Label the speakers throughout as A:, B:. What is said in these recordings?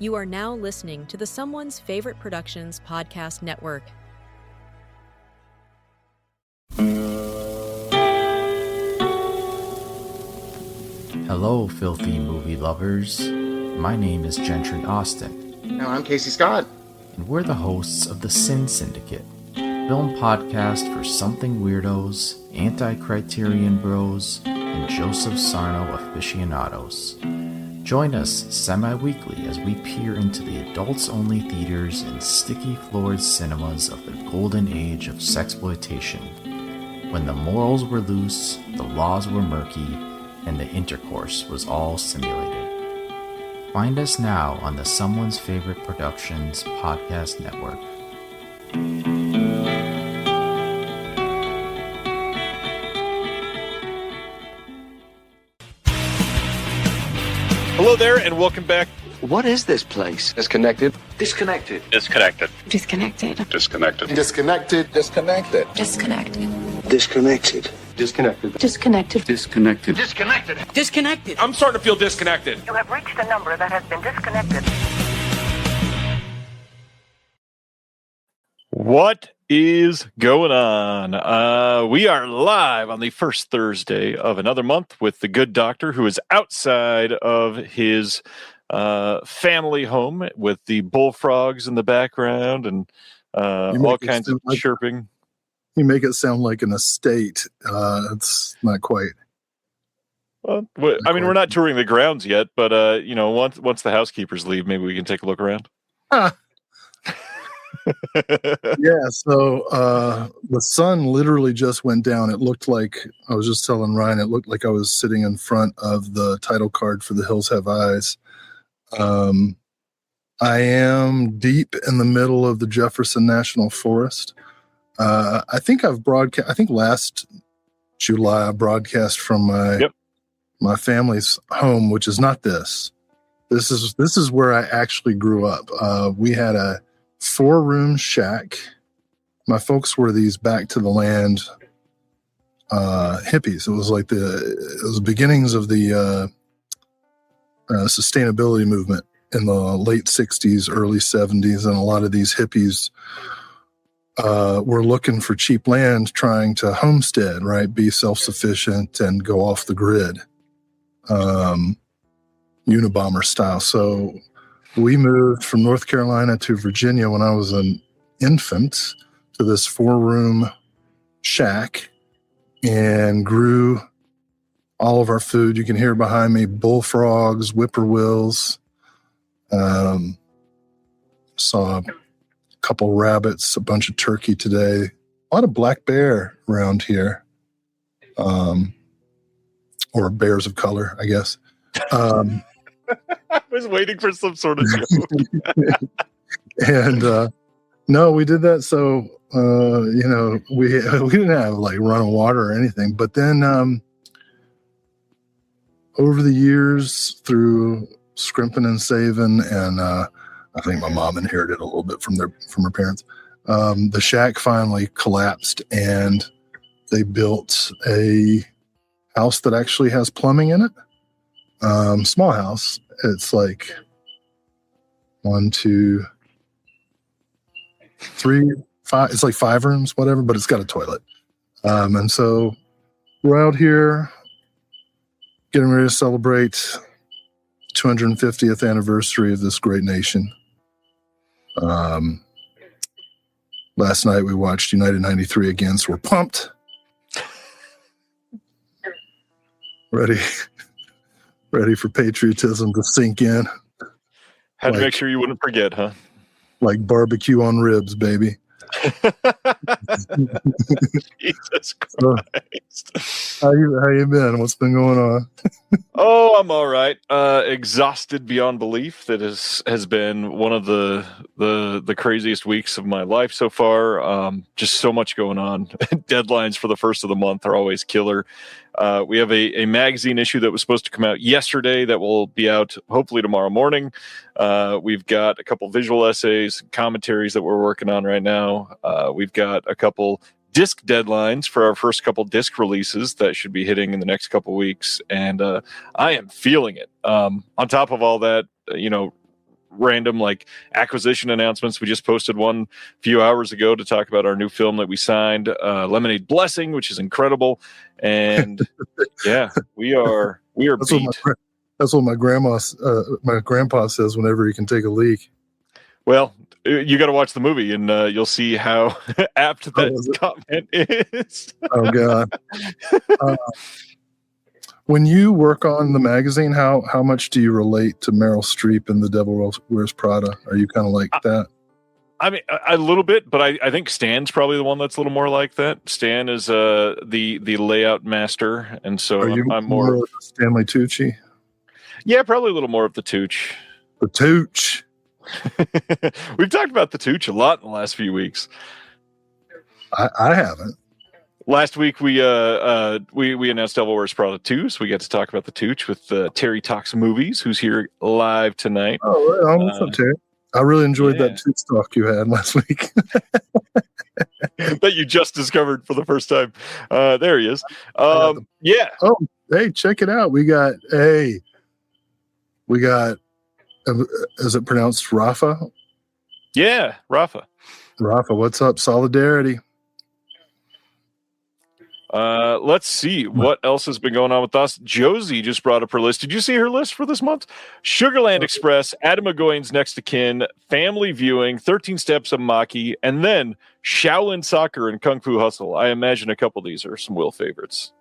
A: You are now listening to the Someone's Favorite Productions podcast network.
B: Hello, filthy movie lovers. My name is Gentry Austin.
C: And I'm Casey Scott.
B: And we're the hosts of the Sin Syndicate, film podcast for something weirdos, anti-criterion bros, and Joseph Sarno aficionados. Join us semi-weekly as we peer into the adults-only theaters and sticky-floored cinemas of the golden age of sexploitation, when the morals were loose, the laws were murky, and the intercourse was all simulated. Find us now on the Someone's Favorite Productions podcast network.
D: Hello there, and welcome back.
E: What is this place?
C: Disconnected.
E: Disconnected.
D: Disconnected.
F: Disconnected.
D: Disconnected.
C: Disconnected. Disconnected.
F: Disconnected.
E: Disconnected.
C: Disconnected.
F: Disconnected.
E: Disconnected.
C: Disconnected.
F: Disconnected.
D: I'm starting to feel disconnected.
G: You have reached a number that has been disconnected.
D: What is going on? We are live on the first Thursday of another month with the good doctor who is outside of his family home with the bullfrogs in the background and all kinds of chirping.
H: You make it sound like an estate. It's not quite.
D: Well, we're not touring the grounds yet, but once the housekeepers leave, maybe we can take a look around.
H: Yeah, so the sun literally just went down. It looked like, I was just telling Ryan, it looked like I was sitting in front of the title card for The Hills Have Eyes. I am deep in the middle of the Jefferson National Forest. I think last July I broadcast from my family's home, which is not this. This is where I actually grew up. We had a 4-room shack. My folks were these back to the land hippies. It was like the beginnings of the sustainability movement in the late 60s, early 70s, and a lot of these hippies were looking for cheap land, trying to homestead, right? Be self-sufficient and go off the grid, Unabomber style. So we moved from North Carolina to Virginia when I was an infant to this 4-room shack and grew all of our food. You can hear behind me bullfrogs, whippoorwills. Saw a couple rabbits, a bunch of turkey today. A lot of black bear around here, or bears of color, I guess.
D: I was waiting for some sort of joke.
H: And no, we did that. So we didn't have like running water or anything. But then over the years, through scrimping and saving, and I think my mom inherited a little bit from her parents. The shack finally collapsed, and they built a house that actually has plumbing in it. Small house. It's like 1, 2, 3, 5. It's like 5 rooms, whatever, but it's got a toilet. And so we're out here getting ready to celebrate 250th anniversary of this great nation. Last night we watched United 93 again, so we're pumped. Ready for patriotism to sink in.
D: Had to make sure you wouldn't forget, huh?
H: Like barbecue on ribs, baby.
D: Jesus Christ.
H: How you been? What's been going on?
D: Oh, I'm all right. Exhausted beyond belief. That has been one of the craziest weeks of my life so far. Just so much going on. Deadlines for the first of the month are always killer. We have a magazine issue that was supposed to come out yesterday that will be out hopefully tomorrow morning. We've got a couple visual essays, commentaries that we're working on right now. We've got a couple disc deadlines for our first couple disc releases that should be hitting in the next couple weeks. And I am feeling it. On top of all that, random like acquisition announcements. We just posted one a few hours ago to talk about our new film that we signed, Lemonade Blessing, which is incredible. And yeah, we are
H: That's
D: beat.
H: That's what my grandpa says whenever he can take a leak.
D: Well, you got to watch the movie, and you'll see how apt that comment is.
H: Oh God! When you work on the magazine, how much do you relate to Meryl Streep in The Devil Wears Prada? Are you kind of like that?
D: I mean, a little bit, but I think Stan's probably the one that's a little more like that. Stan is the layout master, and so I'm more
H: Stanley Tucci.
D: Yeah, probably a little more of the Tooch.
H: The Tooch.
D: We've talked about the Tooch a lot in the last few weeks.
H: I haven't.
D: Last week we announced Devil Wears Prada 2, so we got to talk about the Tooch with Terry Talks Movies, who's here live tonight.
H: Oh, right. What's up, Terry? I really enjoyed that Tooch talk you had last week.
D: That you just discovered for the first time. There he is. Yeah.
H: Oh, hey, check it out. We got, is it pronounced Rafa?
D: Yeah, Rafa.
H: Rafa, what's up? Solidarity.
D: Let's see what else has been going on with us. Josie just brought up her list. Did you see her list for this month? Sugarland Express, Adam McGowan's Next to Kin, Family Viewing, 13 Steps of Maki, and then Shaolin Soccer and Kung Fu Hustle. I imagine a couple of these are some Will favorites.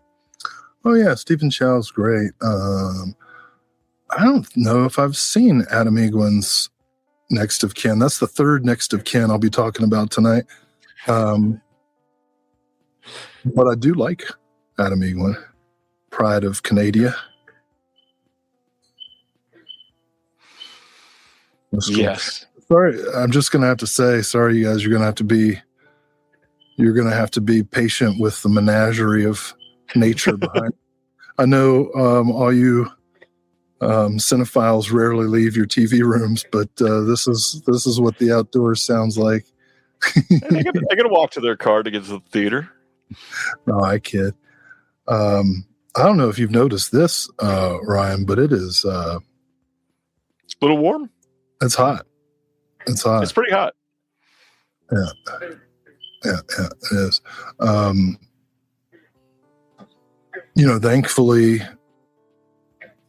H: Oh yeah, Stephen Chow's great. I don't know if I've seen Adam Egwin's Next of Kin. That's the third Next of Kin I'll be talking about tonight. But I do like Adam Egwin, Pride of Canada.
D: Yes.
H: Sorry, I'm just gonna have to say, sorry, you guys. You're gonna have to be patient with the menagerie of nature behind. I know all you cinephiles rarely leave your TV rooms, but this is what the outdoors sounds like.
D: I gotta walk to their car to get to the theater.
H: No, I kid. I don't know if you've noticed this, Ryan, but it is
D: it's a little warm.
H: It's hot. It's hot.
D: It's pretty hot.
H: Yeah, it is. Thankfully,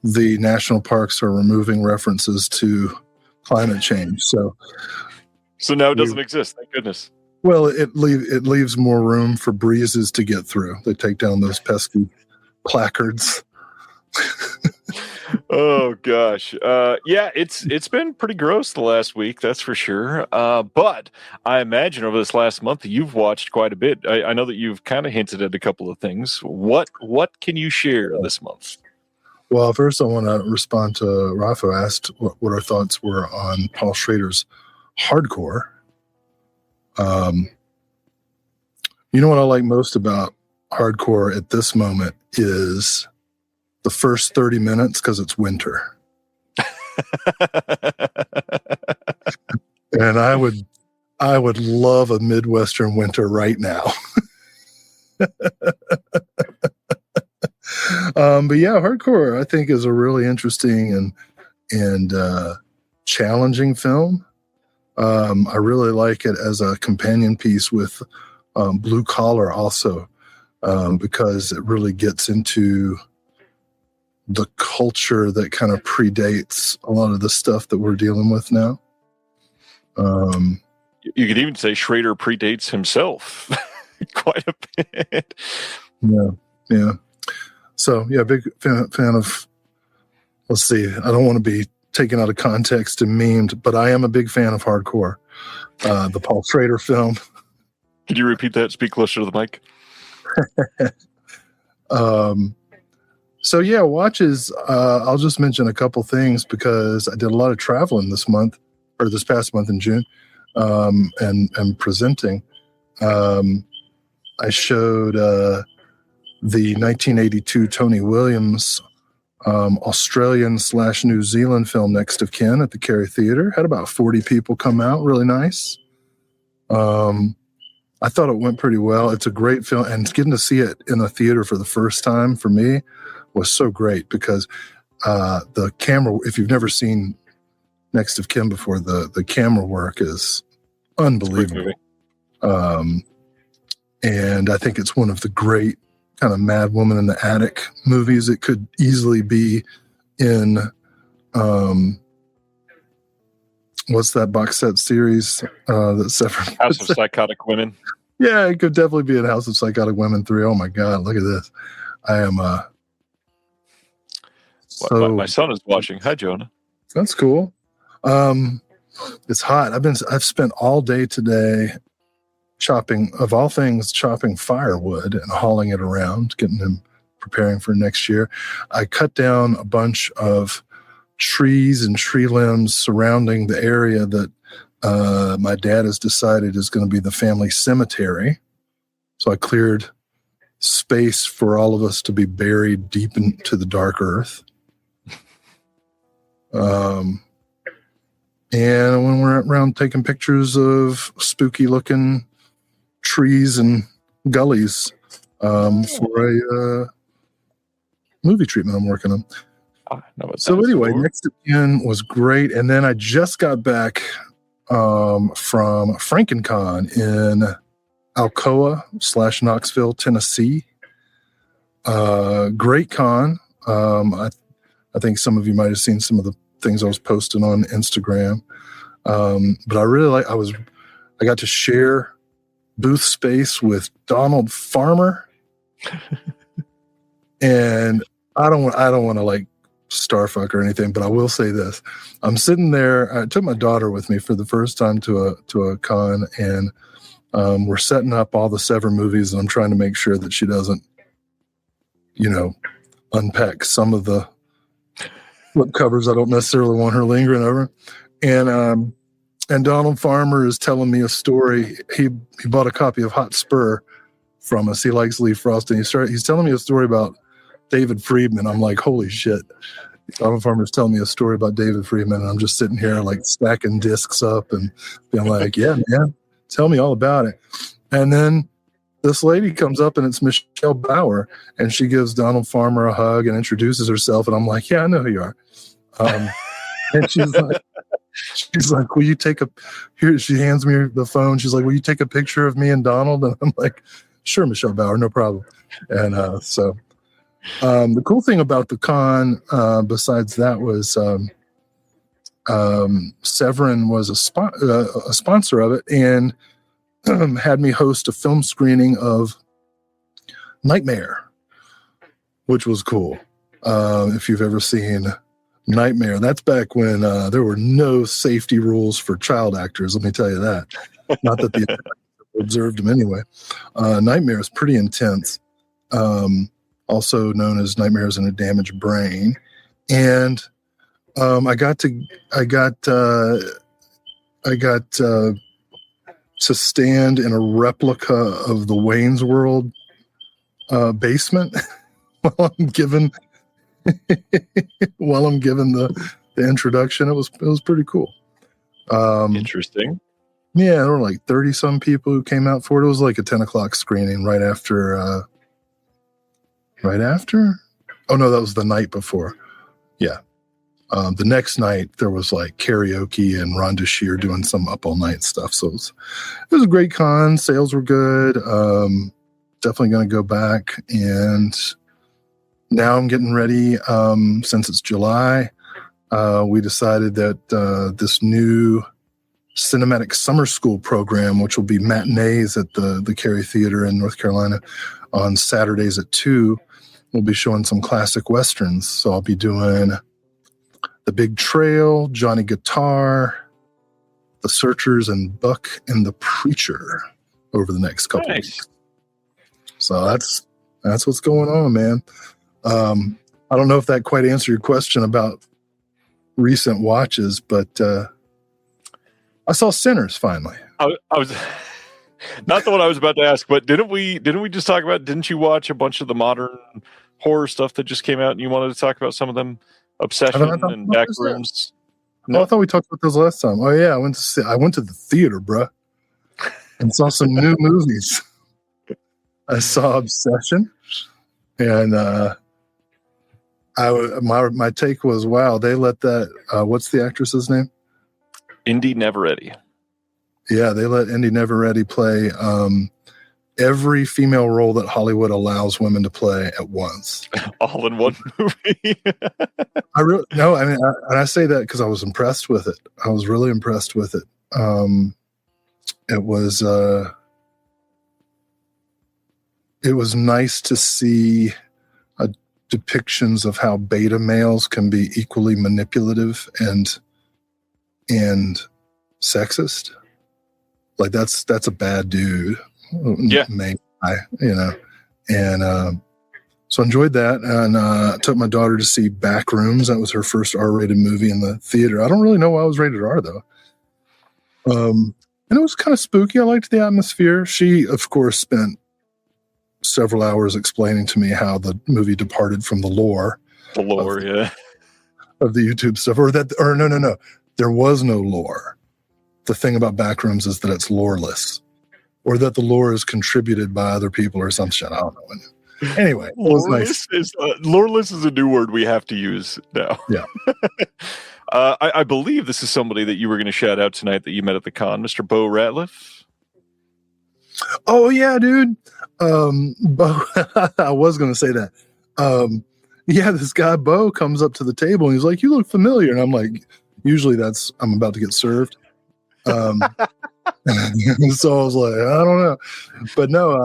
H: the national parks are removing references to climate change. So
D: now it doesn't exist. Thank goodness.
H: Well, it leaves more room for breezes to get through. They take down those pesky placards.
D: Oh gosh, yeah, it's been pretty gross the last week, that's for sure. But I imagine over this last month you've watched quite a bit. I know that you've kind of hinted at a couple of things. What can you share this month?
H: Well, first I want to respond to Rafa asked what our thoughts were on Paul Schrader's Hardcore. You know what I like most about Hardcore at this moment is the first 30 minutes because it's winter. And I would love a Midwestern winter right now. But yeah, Hardcore I think is a really interesting and challenging film. I really like it as a companion piece with Blue Collar also, because it really gets into the culture that kind of predates a lot of the stuff that we're dealing with now.
D: You could even say Schrader predates himself quite a bit.
H: Yeah. So yeah, big fan of. Let's see. I don't want to be taken out of context and memed, but I am a big fan of Hardcore, the Paul Schrader film.
D: Could you repeat that? Speak closer to the mic.
H: So yeah, watches. I'll just mention a couple things because I did a lot of traveling this past month in June, and presenting. I showed the 1982 Tony Williams Australian/New Zealand film Next of Kin at the Cary Theater. Had about 40 people come out. Really nice. I thought it went pretty well. It's a great film, and getting to see it in a theater for the first time for me was so great because the camera, if you've never seen next of kin before. The camera work is unbelievable. And I think it's one of the great kind of Mad Woman in the Attic movies. It could easily be in what's that box set series that's separate?
D: House of Psychotic Women.
H: Yeah, it could definitely be in House of Psychotic Women 3. Oh my God, look at this. I am so
D: My son is watching. Hi, Jonah.
H: That's cool. It's hot. I've spent all day today chopping firewood and hauling it around, getting them preparing for next year. I cut down a bunch of trees and tree limbs surrounding the area that my dad has decided is going to be the family cemetery. So I cleared space for all of us to be buried deep into the dark earth. And when we're around taking pictures of spooky looking trees and gullies for a movie treatment I'm working on. So anyway, Next of Kin was great. And then I just got back from FrankenCon in Alcoa / Knoxville, Tennessee. Great con. I think some of you might have seen some of the things I was posting on Instagram. But I really I got to share booth space with Donald Farmer. And I don't want to like starfuck or anything, but I will say this. I'm sitting there. I took my daughter with me for the first time to a con, and we're setting up all the Sever movies, and I'm trying to make sure that she doesn't, unpack some of the flip covers I don't necessarily want her lingering over. And Donald Farmer is telling me a story. He bought a copy of Hot Spur from us. He likes Lee Frost, and he's telling me a story about David Friedman. I'm like, holy shit. Donald Farmer's telling me a story about David Friedman, and I'm just sitting here like stacking discs up and being like, yeah, man, tell me all about it. And then this lady comes up, and it's Michelle Bauer, and she gives Donald Farmer a hug and introduces herself, and I'm like, yeah, I know who you are. And she's like, will you take here? She hands me the phone. She's like, will you take a picture of me and Donald? And I'm like, sure, Michelle Bauer, no problem. And the cool thing about the con, besides that, was Severin was a sponsor of it, and had me host a film screening of Nightmare, which was cool. If you've ever seen Nightmare, that's back when there were no safety rules for child actors. Let me tell you that. Not that the observed them anyway. Nightmare is pretty intense. Also known as Nightmares in a Damaged Brain. And I got to stand in a replica of the Wayne's World basement while I'm given the introduction. It was pretty cool.
D: Interesting.
H: Yeah, there were like 30 some people who came out for it. It was like a 10 o'clock screening right after. Oh no, that was the night before. Yeah. The next night there was like karaoke and Rhonda Shear doing some up all night stuff. So it was a great con. Sales were good. Definitely going to go back. And now I'm getting ready. Since it's July, we decided that this new cinematic summer school program, which will be matinees at the Cary Theater in North Carolina on Saturdays at 2, we'll be showing some classic Westerns. So I'll be doing The Big Trail, Johnny Guitar, The Searchers, and Buck and the Preacher over the next couple weeks. So that's what's going on, man. I don't know if that quite answered your question about recent watches, but I saw Sinners finally.
D: I was not the one I was about to ask, but didn't we just talk about? Didn't you watch a bunch of the modern horror stuff that just came out, and you wanted to talk about some of them? Obsession and Backrooms.
H: No, I thought we talked about those last time. Oh yeah, I went to the theater, bruh, and saw some new movies. I saw Obsession, and my take was, wow, they let that. What's the actress's name?
D: Indy Neveready.
H: Yeah, they let Indy Neveready play every female role that Hollywood allows women to play at once.
D: All in one movie.
H: I say that because I was impressed with it. I was really impressed with it. It was nice to see depictions of how beta males can be equally manipulative and sexist. Like that's a bad dude.
D: Yeah.
H: Maybe, and so I enjoyed that, and took my daughter to see Backrooms. That was her first R-rated movie in the theater. I don't really know why I was rated R though. And it was kind of spooky. I liked the atmosphere. She, of course, spent several hours explaining to me how the movie departed from the lore.
D: The lore,
H: of the YouTube stuff, or no. There was no lore. The thing about Backrooms is that it's loreless, or that the lore is contributed by other people or some shit. I don't know. Anyway, it was nice.
D: Loreless is a new word we have to use now.
H: Yeah.
D: I believe this is somebody that you were going to shout out tonight that you met at the con, Mr. Bo Ratliff.
H: Oh yeah, dude. Bo, I was going to say that. Yeah, this guy Bo comes up to the table and he's like, "You look familiar," and I'm like, "Usually I'm about to get served." So I was like, I don't know, but no,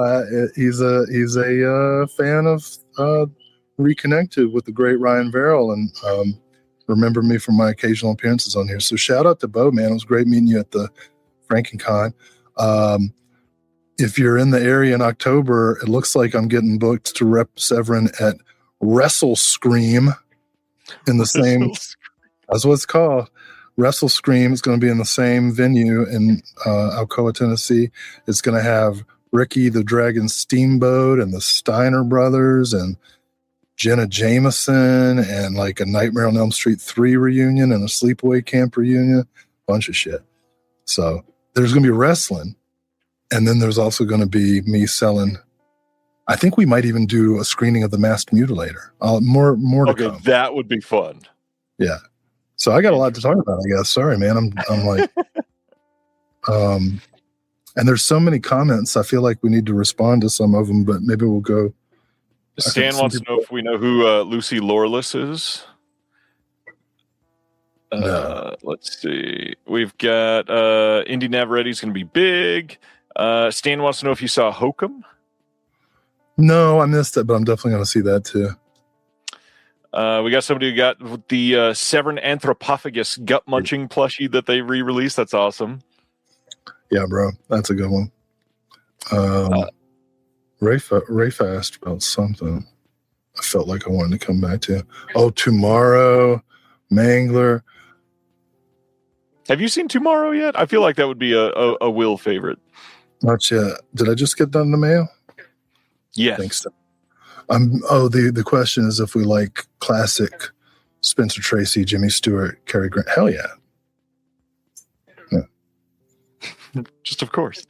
H: he's a fan of Reconnected with the great Ryan Verrill, and remember me from my occasional appearances on here. So shout out to Bo, man. It was great meeting you at the FrankenCon. If you're in the area in October, it looks like I'm getting booked to rep Severin at Wrestle Scream in the same. That's what it's called. Wrestle Scream is going to be in the same venue in Alcoa, Tennessee. It's going to have Ricky the Dragon Steamboat and the Steiner Brothers and Jenna Jameson and like a Nightmare on Elm Street 3 reunion and a Sleepaway Camp reunion. Bunch of shit. So there's going to be wrestling. And then there's also going to be me selling. I think we might even do a screening of The Masked Mutilator. More to come.
D: That would be fun.
H: Yeah. So I got a lot to talk about, I guess. Sorry, man. I'm like, and there's so many comments. I feel like we need to respond to some of them, but maybe we'll go.
D: Stan wants to know if we know who Lucy Loreless is.
H: No.
D: Let's see. We've got Indy Navarrette's going to be big. Stan wants to know if you saw Hokum.
H: No, I missed it, but I'm definitely going to see that too.
D: We got somebody who got the Severn Anthropophagus gut munching plushie that they re-released. That's awesome.
H: Yeah, bro. That's a good one. Rafa asked about something I felt like I wanted to come back to. Oh, Tomorrow, Mangler.
D: Have you seen Tomorrow yet? I feel like that would be a Will favorite.
H: Not yet. Did I just get done in the mail?
D: Yes.
H: I think so. The question is if we like classic Spencer Tracy, Jimmy Stewart, Cary Grant. Hell yeah.
D: Just of course.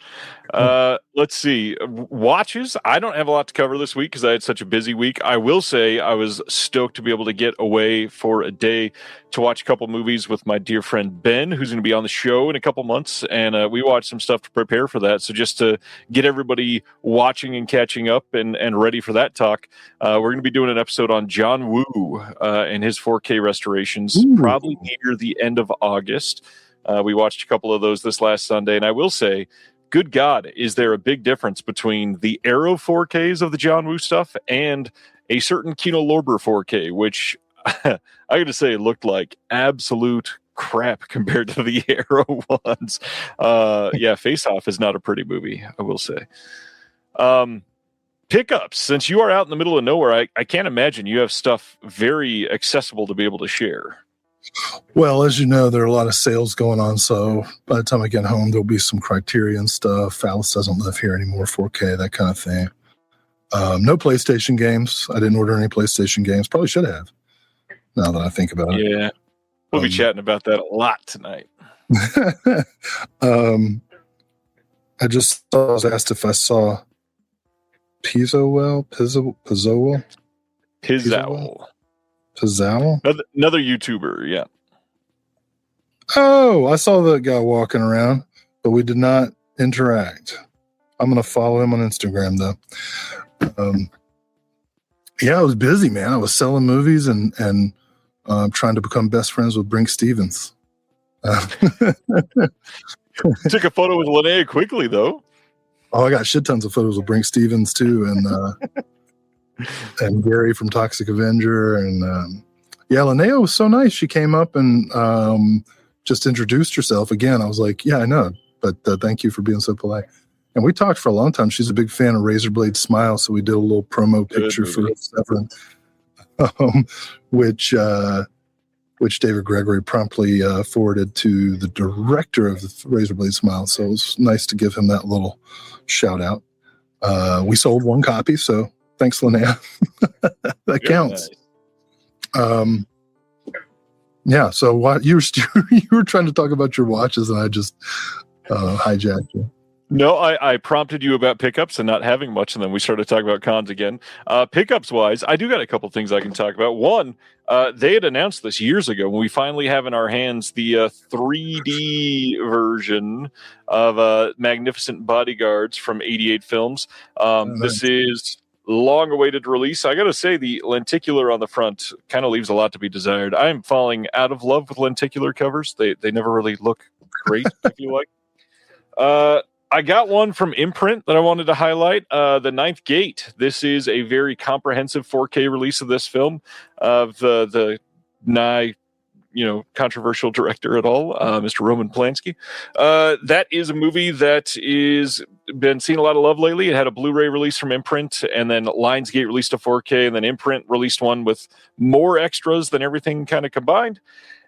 D: Let's see. Watches. I don't have a lot to cover this week because I had such a busy week. I will say I was stoked to be able to get away for a day to watch a couple movies with my dear friend Ben, who's going to be on the show in a couple months. And we watched some stuff to prepare for that. So just to get everybody watching and catching up and ready for that talk, we're going to be doing an episode on John Woo and his 4K restorations, probably near the end of August. We watched a couple of those this last Sunday, and I will say, good God, is there a big difference between the Arrow 4Ks of the John Woo stuff and a certain Kino Lorber 4K, which I got to say looked like absolute crap compared to the Arrow ones. Yeah, Face Off is not a pretty movie, I will say. Pickups, since you are out in the middle of nowhere, I can't imagine you have stuff very accessible to be able to share.
H: Well, as you know, there are a lot of sales going on. So by the time I get home, there'll be some Criterion stuff. Alice doesn't live here anymore, 4K, that kind of thing. No PlayStation games. I didn't order any PlayStation games. Probably should have, now that I think about it.
D: Yeah. We'll be chatting about that a lot tonight.
H: I was asked if I saw Pizzowell.
D: Pizzowell.
H: Pizzowell?
D: Another YouTuber, yeah.
H: Oh, I saw that guy walking around, but we did not interact. I'm going to follow him on Instagram, though. Yeah, I was busy, man. I was selling movies and trying to become best friends with Brink Stevens.
D: Took a photo with Linnea quickly, though.
H: Oh, I got shit tons of photos of Brink Stevens, too, and Gary from Toxic Avenger. And yeah, Linnea was so nice. She came up and just introduced herself. Again, I was like, yeah, I know, but thank you for being so polite. And we talked for a long time. She's a big fan of Razorblade Smile, so we did a little promo picture for Severin, which David Gregory promptly forwarded to the director of the Razorblade Smile. So it was nice to give him that little shout out. We sold one copy, so thanks, Linnea. That counts. Nice. Yeah. So what you were trying to talk about your watches, and I just hijacked you.
D: No, I prompted you about pickups and not having much, and then we started talking about cons again. Pickups wise, I do got a couple things I can talk about. One, they had announced this years ago when we finally have in our hands the 3D version of Magnificent Bodyguards from 88 Films. This is long-awaited release. I got to say, the lenticular on the front kind of leaves a lot to be desired. I'm falling out of love with lenticular covers. They never really look great, if you like. I got one from Imprint that I wanted to highlight. The Ninth Gate. This is a very comprehensive 4K release of this film of the nigh, controversial director at all, Mr. Roman Polanski. That is a movie that is been seeing a lot of love lately. It had a Blu-ray release from Imprint, and then Lionsgate released a 4K, and then Imprint released one with more extras than everything kind of combined.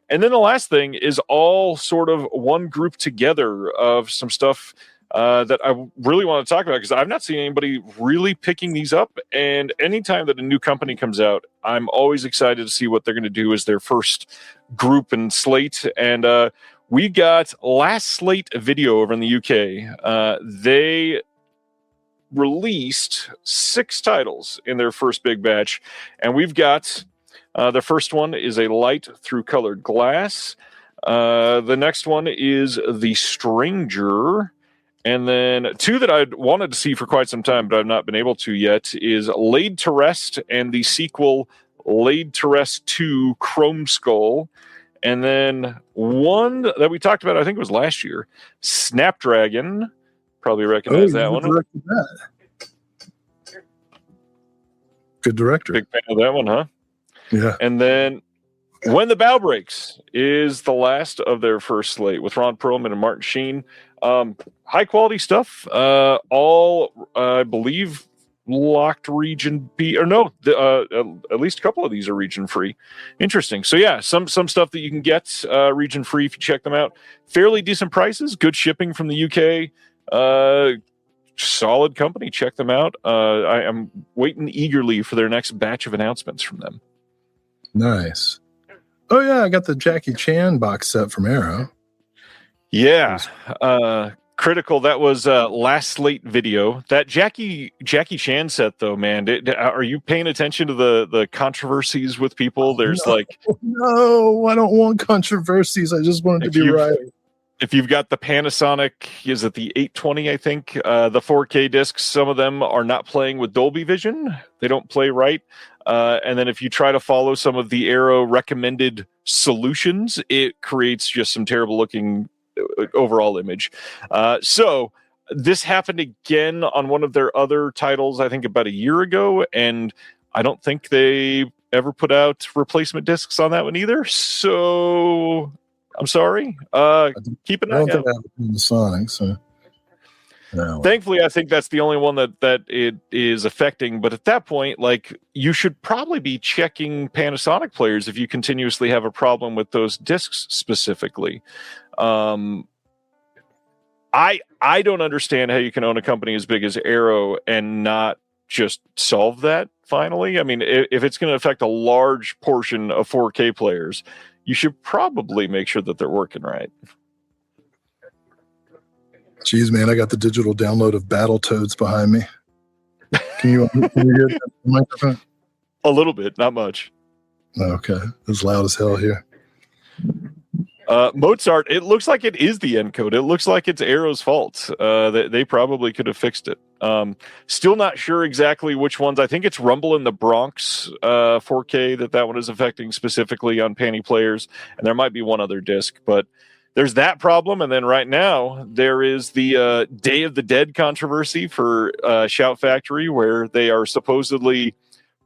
D: And then the last thing is all sort of one group together of some stuff that I really want to talk about, because I've not seen anybody really picking these up. And anytime that a new company comes out, I'm always excited to see what they're going to do as their first group and slate. And we got Last Slate Video over in the UK. They released 6 titles in their first big batch. And we've got the first one is A Light Through Colored Glass. The next one is The Stranger. And then 2 that I'd wanted to see for quite some time, but I've not been able to yet, is Laid to Rest and the sequel Laid to Rest 2 Chrome Skull. And then one that we talked about, I think it was last year, Snapdragon. Probably recognize that one.
H: That. Good director.
D: Big fan of that one, huh?
H: Yeah.
D: And then When the Bow Breaks is the last of their first slate with Ron Perlman and Martin Sheen. High quality stuff. All, I believe, locked region B, or no, at least a couple of these are region free. Interesting. So yeah, some stuff that you can get region free if you check them out. Fairly decent prices, good shipping from the UK. Solid company. Check them out. I am waiting eagerly for their next batch of announcements from them.
H: Nice. Oh yeah, I got the Jackie Chan box set from Arrow.
D: Yeah. Critical. That was Last Slate Video. That Jackie Chan set, though, man. Are you paying attention to the controversies with people? There's
H: no, I don't want controversies. I just want it to be right.
D: If you've got the Panasonic, is it the 820? I think the 4K discs. Some of them are not playing with Dolby Vision. They don't play right. And then if you try to follow some of the Arrow recommended solutions, it creates just some terrible looking overall image. So this happened again on one of their other titles, I think about a year ago, and I don't think they ever put out replacement discs on that one either. So I'm sorry. Keep an eye out.
H: Panasonic, so. No.
D: Thankfully, I think that's the only one that it is affecting. But at that point, you should probably be checking Panasonic players if you continuously have a problem with those discs specifically. I don't understand how you can own a company as big as Arrow and not just solve that finally. I mean, if it's going to affect a large portion of 4K players, you should probably make sure that they're working right.
H: Jeez, man, I got the digital download of Battletoads behind me. Can you hear the microphone?
D: A little bit, not much.
H: Okay, it's loud as hell here.
D: Mozart, it looks like it is the encode. It looks like it's Arrow's fault. They probably could have fixed it. Still not sure exactly which ones. I think it's Rumble in the Bronx 4K that one is affecting specifically on Panty players, and there might be one other disc, but there's that problem. And then right now there is the Day of the Dead controversy for Shout Factory, where they are supposedly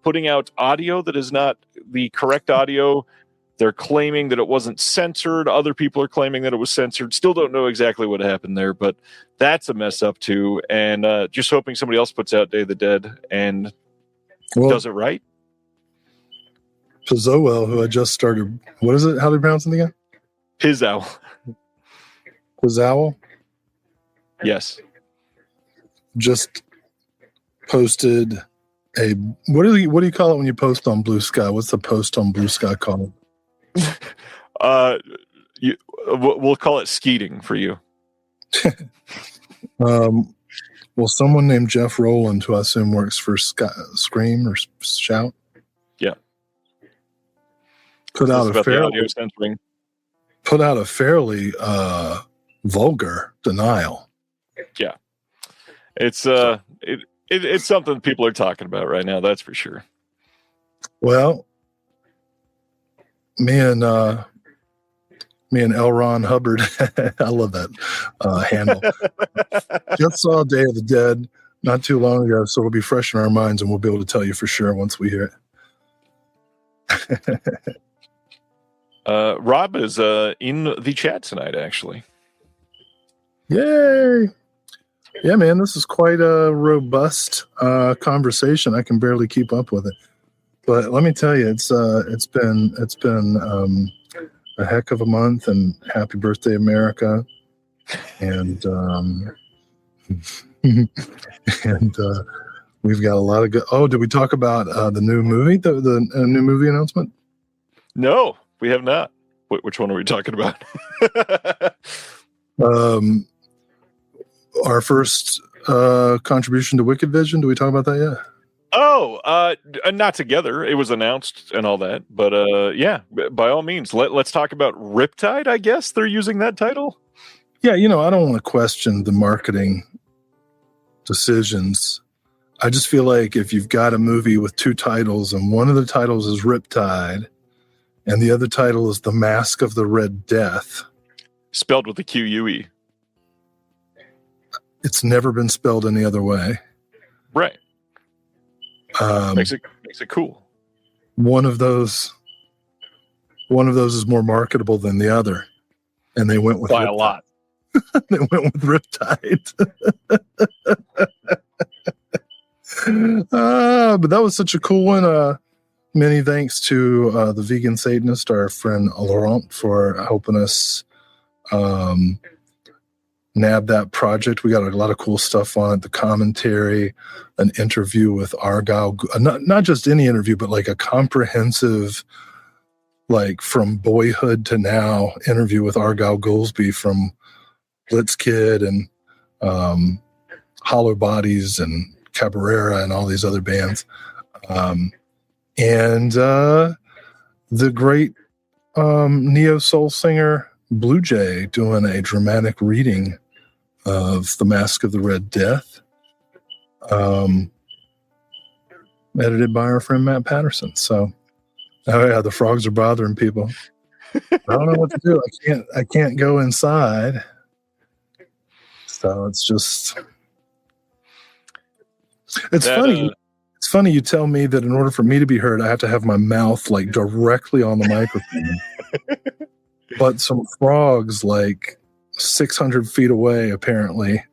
D: putting out audio that is not the correct audio. They're claiming that it wasn't censored. Other people are claiming that it was censored. Still don't know exactly what happened there, but that's a mess up too. And just hoping somebody else puts out Day of the Dead and does it right.
H: Pizzoel, who I just started, what is it? How do you pronounce it again?
D: Pizzow.
H: Pizzow?
D: Yes.
H: Just posted a, what do you call it when you post on Blue Sky? What's the post on Blue Sky called?
D: We'll call it skeeting for you.
H: Well, someone named Jeff Rowland, who I assume works for Scream or Shout, put out a fairly vulgar denial.
D: Yeah, it's it's something people are talking about right now. That's for sure.
H: Well, me and L. Ron Hubbard, I love that handle. Just saw Day of the Dead not too long ago, so it'll be fresh in our minds, and we'll be able to tell you for sure once we hear it.
D: Rob is in the chat tonight, actually.
H: Yay! Yeah, man, this is quite a robust conversation. I can barely keep up with it, but let me tell you, it's been a heck of a month, and happy birthday, America! And and we've got a lot of good. Oh, did we talk about the new movie? The new movie announcement?
D: No, we have not. Which one are we talking about?
H: Our first contribution to Wicked Vision. Do we talk about that yet?
D: Oh, not together. It was announced and all that, but yeah, by all means, let's talk about Riptide. I guess they're using that title.
H: Yeah, I don't want to question the marketing decisions. I just feel like if you've got a movie with two titles, and one of the titles is Riptide, and the other title is The Mask of the Red Death,
D: spelled with a Q-U-E.
H: It's never been spelled any other way.
D: Right. Makes it cool.
H: One of those is more marketable than the other, and they went with
D: by a lot.
H: They went with Riptide. But that was such a cool one. Many thanks to the vegan Satanist, our friend Laurent, for helping us nab that project. We got a lot of cool stuff on it. The commentary, an interview with Argyle, not just any interview, but like a comprehensive, like from boyhood to now interview with Argyle Goolsby from Blitzkid and Hollow Bodies and Cabrera and all these other bands. And the great neo soul singer Blue Jay doing a dramatic reading of The Mask of the Red Death, edited by our friend Matt Patterson. So, oh yeah, the frogs are bothering people. I don't know what to do. I can't go inside. So it's just, it's funny. It's funny you tell me that in order for me to be heard, I have to have my mouth like directly on the microphone. But some frogs like 600 feet away apparently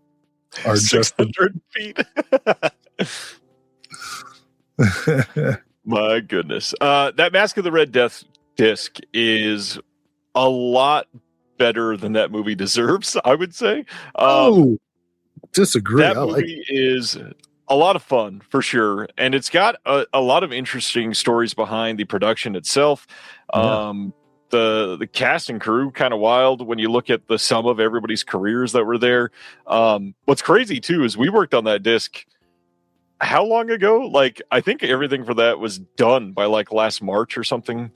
H: are
D: 600 feet. My goodness. That Mask of the Red Death disc is a lot better than that movie deserves, I would say.
H: Disagree.
D: That movie is a lot of fun for sure, and it's got a lot of interesting stories behind the production itself. The cast and crew kind of wild when you look at the sum of everybody's careers that were there. What's crazy too is we worked on that disc how long ago? Like, I think everything for that was done by like last March or something.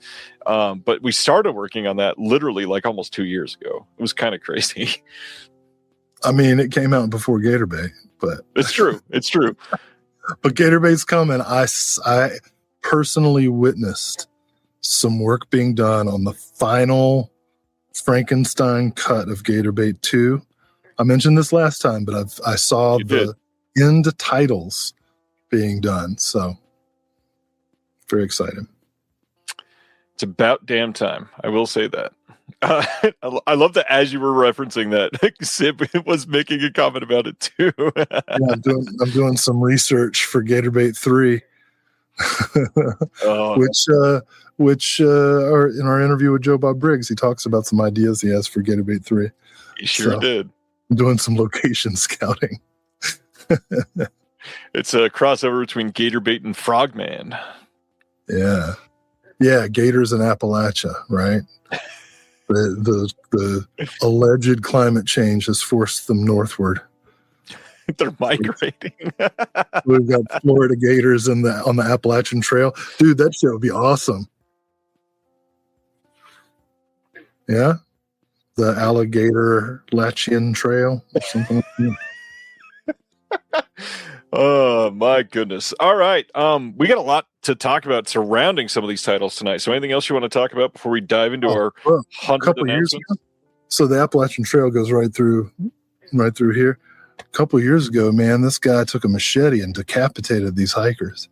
D: But we started working on that literally like almost 2 years ago. It was kind of crazy.
H: I mean, it came out before Gator Bay, but
D: It's true. It's true.
H: but Gator Bay's coming. I personally witnessed some work being done on the final Frankenstein cut of Gator Bay 2. I mentioned this last time, but I saw the end titles being done. So very exciting.
D: It's about damn time. I will say that. I love that as you were referencing that, Sib was making a comment about it too.
H: Yeah, I'm doing some research for Gator Bait 3, which are in our interview with Joe Bob Briggs. He talks about some ideas he has for Gator Bait 3.
D: He sure did.
H: I'm doing some location scouting.
D: It's a crossover between Gator Bait and Frogman.
H: Yeah, gators in Appalachia, right? The alleged climate change has forced them northward.
D: They're migrating.
H: We've got Florida gators on the Appalachian Trail. Dude, that shit would be awesome. Yeah? The Alligator Lachian Trail or something like that.
D: Oh my goodness. All right. We got a lot to talk about surrounding some of these titles tonight. So anything else you want to talk about before we dive into our 100 announcements?
H: So the Appalachian Trail goes right through here. A couple of years ago, man, this guy took a machete and decapitated these hikers.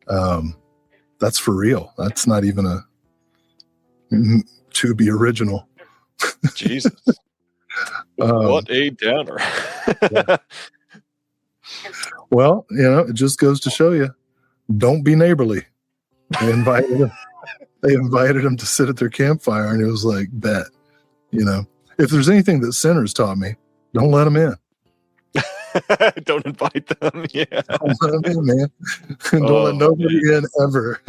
H: That's for real. That's not even to be original.
D: Jesus. What a downer.
H: Yeah. Well, it just goes to show you, don't be neighborly. They invited him to sit at their campfire, and it was like, bet. If there's anything that sinners taught me, don't let them in.
D: Don't invite them. Yeah.
H: Don't let them in, man. Don't let nobody in ever.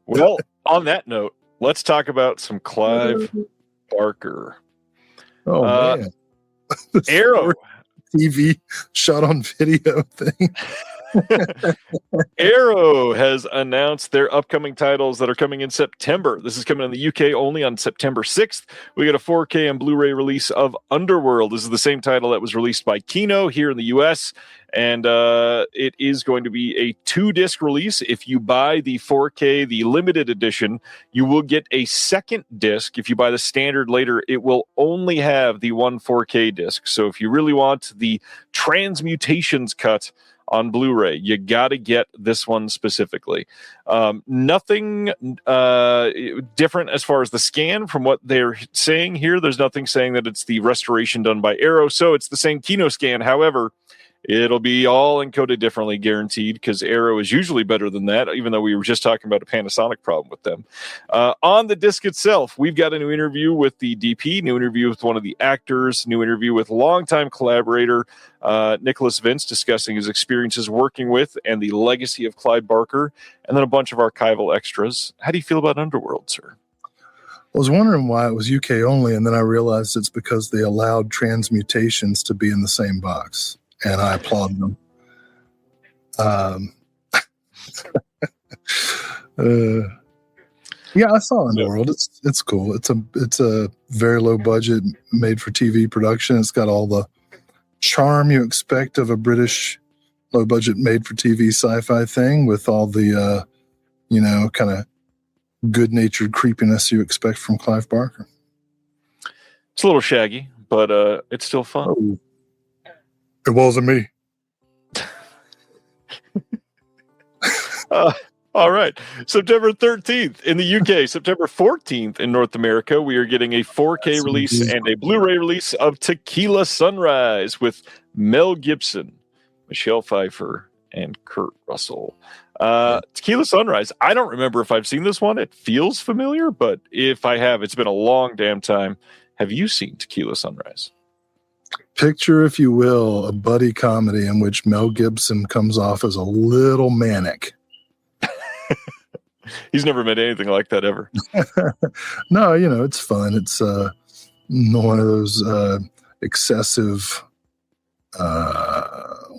D: Well, on that note, let's talk about some Clive Barker.
H: Oh, man.
D: Arrow.
H: TV shot on video thing.
D: Arrow has announced their upcoming titles that are coming in September. This is coming in the UK only on September 6th. We get a 4K and Blu-ray release of Underworld. This is the same title that was released by Kino here in the US, and it is going to be a 2-disc release. If you buy the 4K, the limited edition, you will get a second disc. If you buy the standard later, it will only have the one 4K disc. So if you really want the Transmutations cut on Blu-ray, you got to get this one specifically. Nothing different as far as the scan from what they're saying here. There's nothing saying that it's the restoration done by Arrow, so it's the same Kino scan. However, it'll be all encoded differently, guaranteed, because Arrow is usually better than that, even though we were just talking about a Panasonic problem with them. On the disc itself, we've got a new interview with the DP, new interview with one of the actors, new interview with longtime collaborator Nicholas Vince, discussing his experiences working with and the legacy of Clive Barker, and then a bunch of archival extras. How do you feel about Underworld, sir?
H: I was wondering why it was UK only, and then I realized it's because they allowed Transmutations to be in the same box. And I applaud them. Yeah, I saw Underworld. It's cool. It's a very low budget, made for TV production. It's got all the charm you expect of a British low budget, made for TV sci-fi thing, with all the kind of good natured creepiness you expect from Clive Barker.
D: It's a little shaggy, but it's still fun.
H: Oh. It wasn't me.
D: All right. September 13th in the UK, September 14th in North America, we are getting a 4K release and a Blu-ray release of Tequila Sunrise with Mel Gibson, Michelle Pfeiffer, and Kurt Russell. Tequila Sunrise, I don't remember if I've seen this one. It feels familiar, but if I have, it's been a long damn time. Have you seen Tequila Sunrise?
H: Picture, if you will, a buddy comedy in which Mel Gibson comes off as a little manic.
D: He's never made anything like that ever.
H: No, it's fun. It's one of those excessive,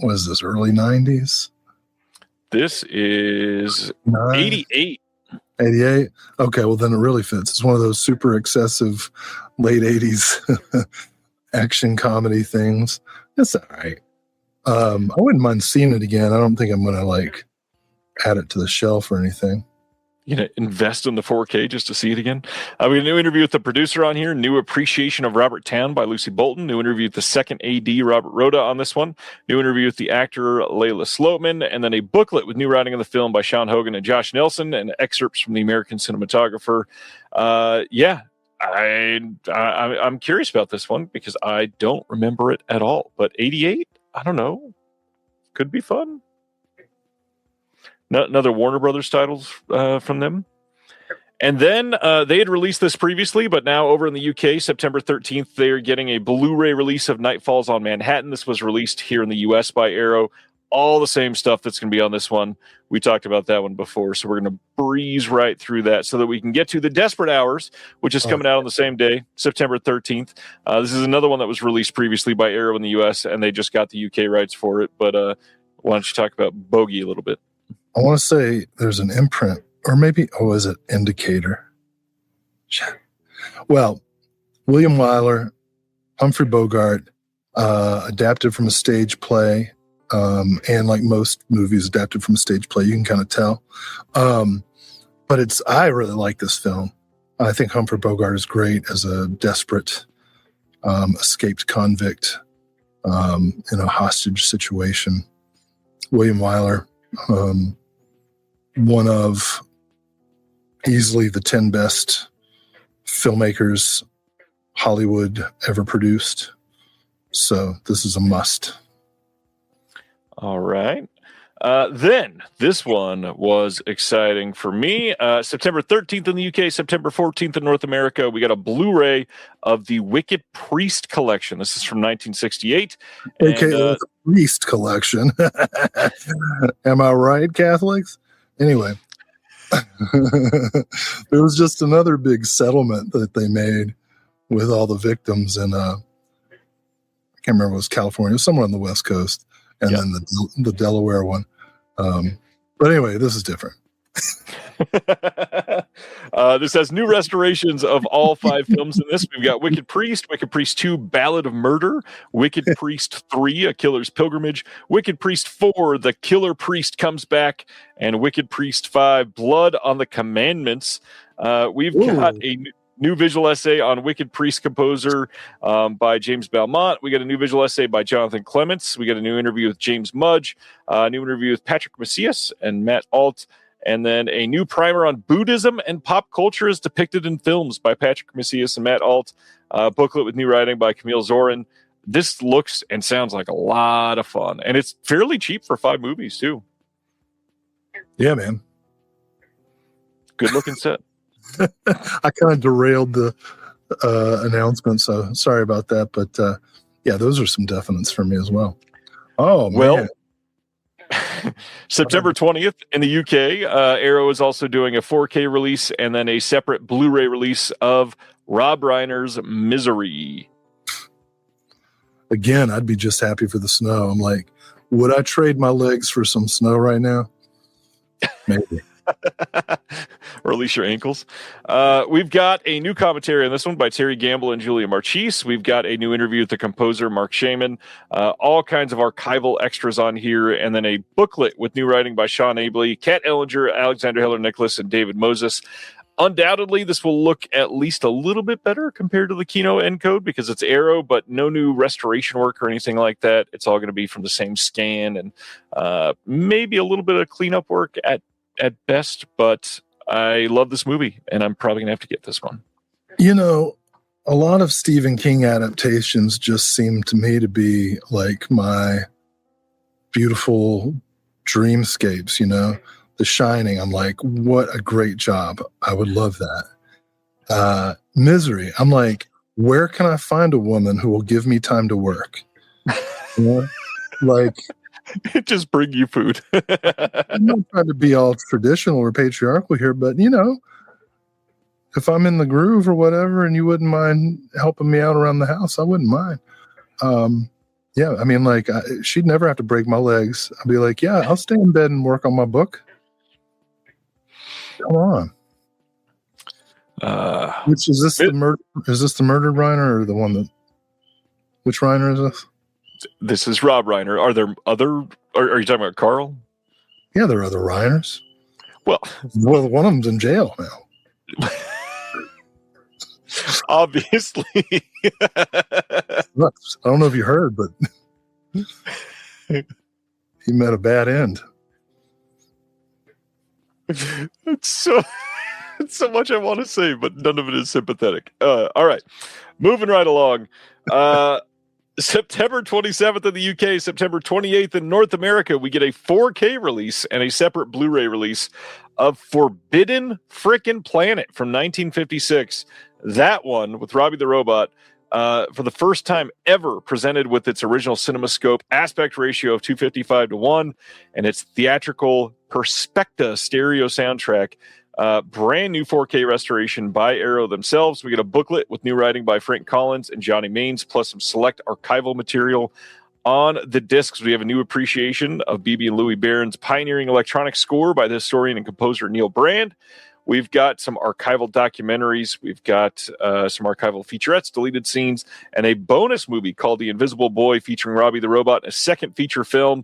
H: what is this, early 90s?
D: This is 88.
H: 88? Okay, well, then it really fits. It's one of those super excessive late 80s action comedy things. It's all right. I wouldn't mind seeing it again. I don't think I'm going to like add it to the shelf or anything.
D: You know, invest in the 4K just to see it again. We have a new interview with the producer on here. New appreciation of Robert Towne by Lucy Bolton. New interview with the second AD, Robert Rhoda, on this one. New interview with the actor Layla Sloatman, and then a booklet with new writing of the film by Sean Hogan and Josh Nelson, and excerpts from the American cinematographer. I'm curious about this one because I don't remember it at all. But 88, I don't know, could be fun. Another Warner Brothers titles from them. And then they had released this previously, but now over in the UK, September 13th, they are getting a Blu-ray release of Night Falls on Manhattan. This was released here in the US by Arrow. All the same stuff that's going to be on this one. We talked about that one before, so we're going to breeze right through that so that we can get to The Desperate Hours, which is coming out on the same day, September 13th. This is another one that was released previously by Arrow in the US, and they just got the UK rights for it. But why don't you talk about Bogey a little bit?
H: I want to say there's an imprint, or maybe, is it Indicator? Well, William Wyler, Humphrey Bogart, adapted from a stage play, and like most movies adapted from a stage play, you can kind of tell. But I really like this film. I think Humphrey Bogart is great as a desperate, escaped convict in a hostage situation. William Wyler, one of easily the 10 best filmmakers Hollywood ever produced. So this is a must.
D: All right. Then this one was exciting for me. September 13th in the UK, September 14th in North America. We got a Blu-ray of the Wicked Priest collection. This is from 1968.
H: Okay, the Priest collection. Am I right, Catholics? Anyway, there was just another big settlement that they made with all the victims in, I can't remember if it was California, it was somewhere on the West Coast, and then the Delaware one. But anyway, this is different.
D: This has new restorations of all 5 films in this. We've got Wicked Priest 2, Ballad of Murder, Wicked Priest 3, A Killer's Pilgrimage, Wicked Priest 4, The Killer Priest Comes Back, and Wicked Priest 5, Blood on the Commandments. We've got a new visual essay on Wicked Priest Composer by James Belmont. We got a new visual essay by Jonathan Clements. We got a new interview with James Mudge, a new interview with Patrick Macias and Matt Alt, and then a new primer on Buddhism and pop culture as depicted in films by Patrick Macias and Matt Alt, booklet with new writing by Camille Zorin. This looks and sounds like a lot of fun, and it's fairly cheap for 5 movies, too.
H: Yeah, man.
D: Good looking set.
H: I kind of derailed the announcement, so sorry about that. But yeah, those are some definites for me as well. Oh, man.
D: Well, September 20th in the UK, Arrow is also doing a 4K release and then a separate Blu-ray release of Rob Reiner's Misery.
H: Again, I'd be just happy for the snow. I'm like, would I trade my legs for some snow right now? Maybe.
D: Or at least your ankles. We've got a new commentary on this one by Terry Gamble and Julia Marchese. We've got a new interview with the composer Mark Shaman. All kinds of archival extras on here, and then a booklet with new writing by Sean Abley, Kat Ellinger, Alexander Heller Nicholas, and David Moses. Undoubtedly, this will look at least a little bit better compared to the Kino encode because it's Arrow, but no new restoration work or anything like that. It's all going to be from the same scan and maybe a little bit of cleanup work at best, but I love this movie, and I'm probably going to have to get this one.
H: You know, a lot of Stephen King adaptations just seem to me to be like my beautiful dreamscapes, you know? The Shining, I'm like, what a great job. I would love that. Misery, I'm like, where can I find a woman who will give me time to work? You know? Like...
D: Just bring you food.
H: I'm not trying to be all traditional or patriarchal here, but you know, if I'm in the groove or whatever, and you wouldn't mind helping me out around the house, I wouldn't mind. Yeah, I mean, like, she'd never have to break my legs. I'd be like, yeah, I'll stay in bed and work on my book. Come on. Which is this the murder? Is this the murdered Reiner or the one that? Which Reiner is this?
D: This is Rob Reiner. Are there other? Are you talking about Carl?
H: Yeah, there are other Reiners.
D: Well,
H: one of them's in jail now.
D: Obviously.
H: Look, I don't know if you heard, but he met a bad end.
D: It's so much I want to say, but none of it is sympathetic. All right, moving right along. September 27th in the UK, September 28th in North America, we get a 4K release and a separate Blu-ray release of Forbidden Frickin' Planet from 1956. That one with Robbie the Robot, for the first time ever presented with its original CinemaScope aspect ratio of 255:1 and its theatrical Perspecta stereo soundtrack. Brand new 4K restoration by Arrow themselves. We get a booklet with new writing by Frank Collins and Johnny Maines, plus some select archival material on the discs. We have a new appreciation of B.B. and Louis Barron's pioneering electronic score by the historian and composer Neil Brand. We've got some archival documentaries. We've got some archival featurettes, deleted scenes, and a bonus movie called The Invisible Boy featuring Robbie the Robot, a second feature film.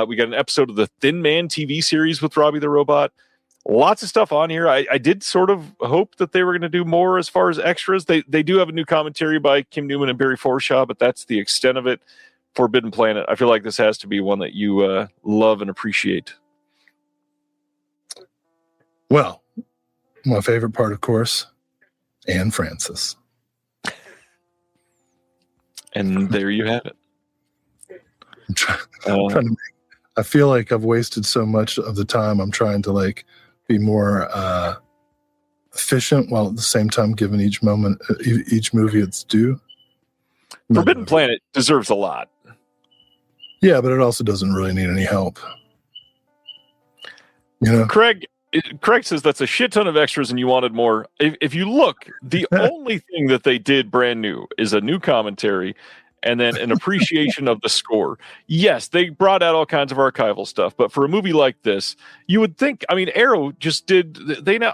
D: We got an episode of the Thin Man TV series with Robbie the Robot. Lots of stuff on here. I did sort of hope that they were going to do more as far as extras. They do have a new commentary by Kim Newman and Barry Forshaw, but that's the extent of it. Forbidden Planet. I feel like this has to be one that you love and appreciate.
H: Well, my favorite part, of course, Anne Francis.
D: And there you have it.
H: I'm trying to I feel like I've wasted so much of the time. I'm trying to like be more efficient while at the same time giving each movie its due.
D: Forbidden Planet deserves a lot.
H: Yeah, but it also doesn't really need any help. You know,
D: Craig says that's a shit ton of extras and you wanted more. If you look, the only thing that they did brand new is a new commentary and then an appreciation of the score. Yes, they brought out all kinds of archival stuff, but for a movie like this, you would think, I mean, Arrow just did,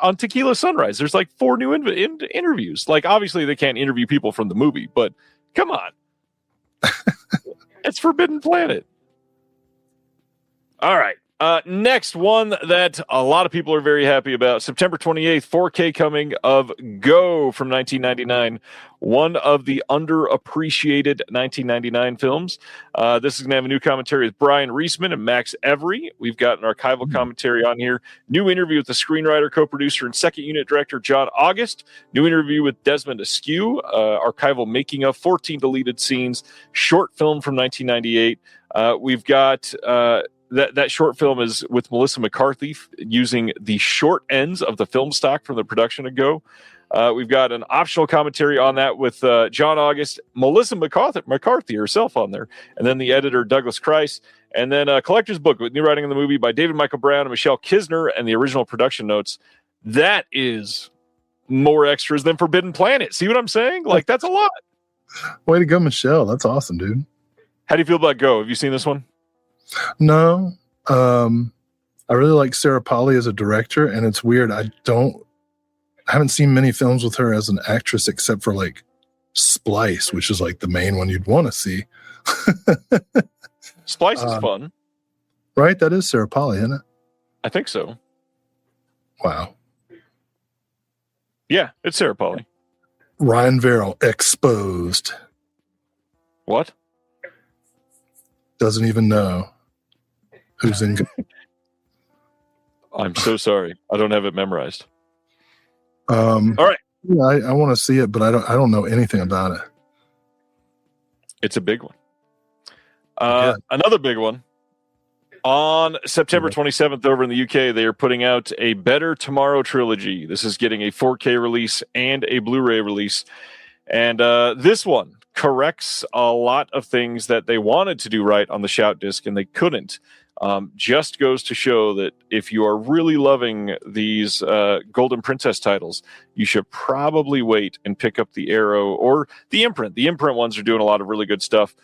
D: on Tequila Sunrise, there's like 4 new interviews. Like, obviously they can't interview people from the movie, but come on. It's Forbidden Planet. All right. Next one that a lot of people are very happy about. September 28th, 4K coming of Go from 1999. One of the underappreciated 1999 films. This is going to have a new commentary with Brian Reisman and Max Every. We've got an archival commentary on here. New interview with the screenwriter, co-producer, and second unit director, John August. New interview with Desmond Askew. Archival making of 14 deleted scenes. Short film from 1998. We've got... That short film is with Melissa McCarthy using the short ends of the film stock from the production of Go. We've got an optional commentary on that with John August, Melissa McCarthy herself on there, and then the editor Douglas Kreis, and then a collector's book with new writing in the movie by David Michael Brown and Michelle Kisner, and the original production notes. That is more extras than Forbidden Planet. See what I'm saying? Like, that's a lot.
H: Way to go, Michelle. That's awesome, dude.
D: How do you feel about Go? Have you seen this one?
H: No, I really like Sarah Polley as a director, and it's weird. I haven't seen many films with her as an actress except for like Splice, which is like the main one you'd want to see.
D: Splice is fun,
H: right? That is Sarah Polley, isn't it?
D: I think so.
H: Wow.
D: Yeah, it's Sarah Polley.
H: Ryan Verrill exposed.
D: What?
H: Doesn't even know who's in.
D: I'm so sorry. I don't have it memorized.
H: All
D: right.
H: Yeah, I want to see it, but I don't know anything about it.
D: It's a big one. Another big one. On September 27th over in the UK, they are putting out a Better Tomorrow trilogy. This is getting a 4K release and a Blu-ray release. And this one corrects a lot of things that they wanted to do right on the Shout disc and they couldn't. Just goes to show that if you are really loving these Golden Princess titles, you should probably wait and pick up the Arrow or the Imprint. The Imprint ones are doing a lot of really good stuff.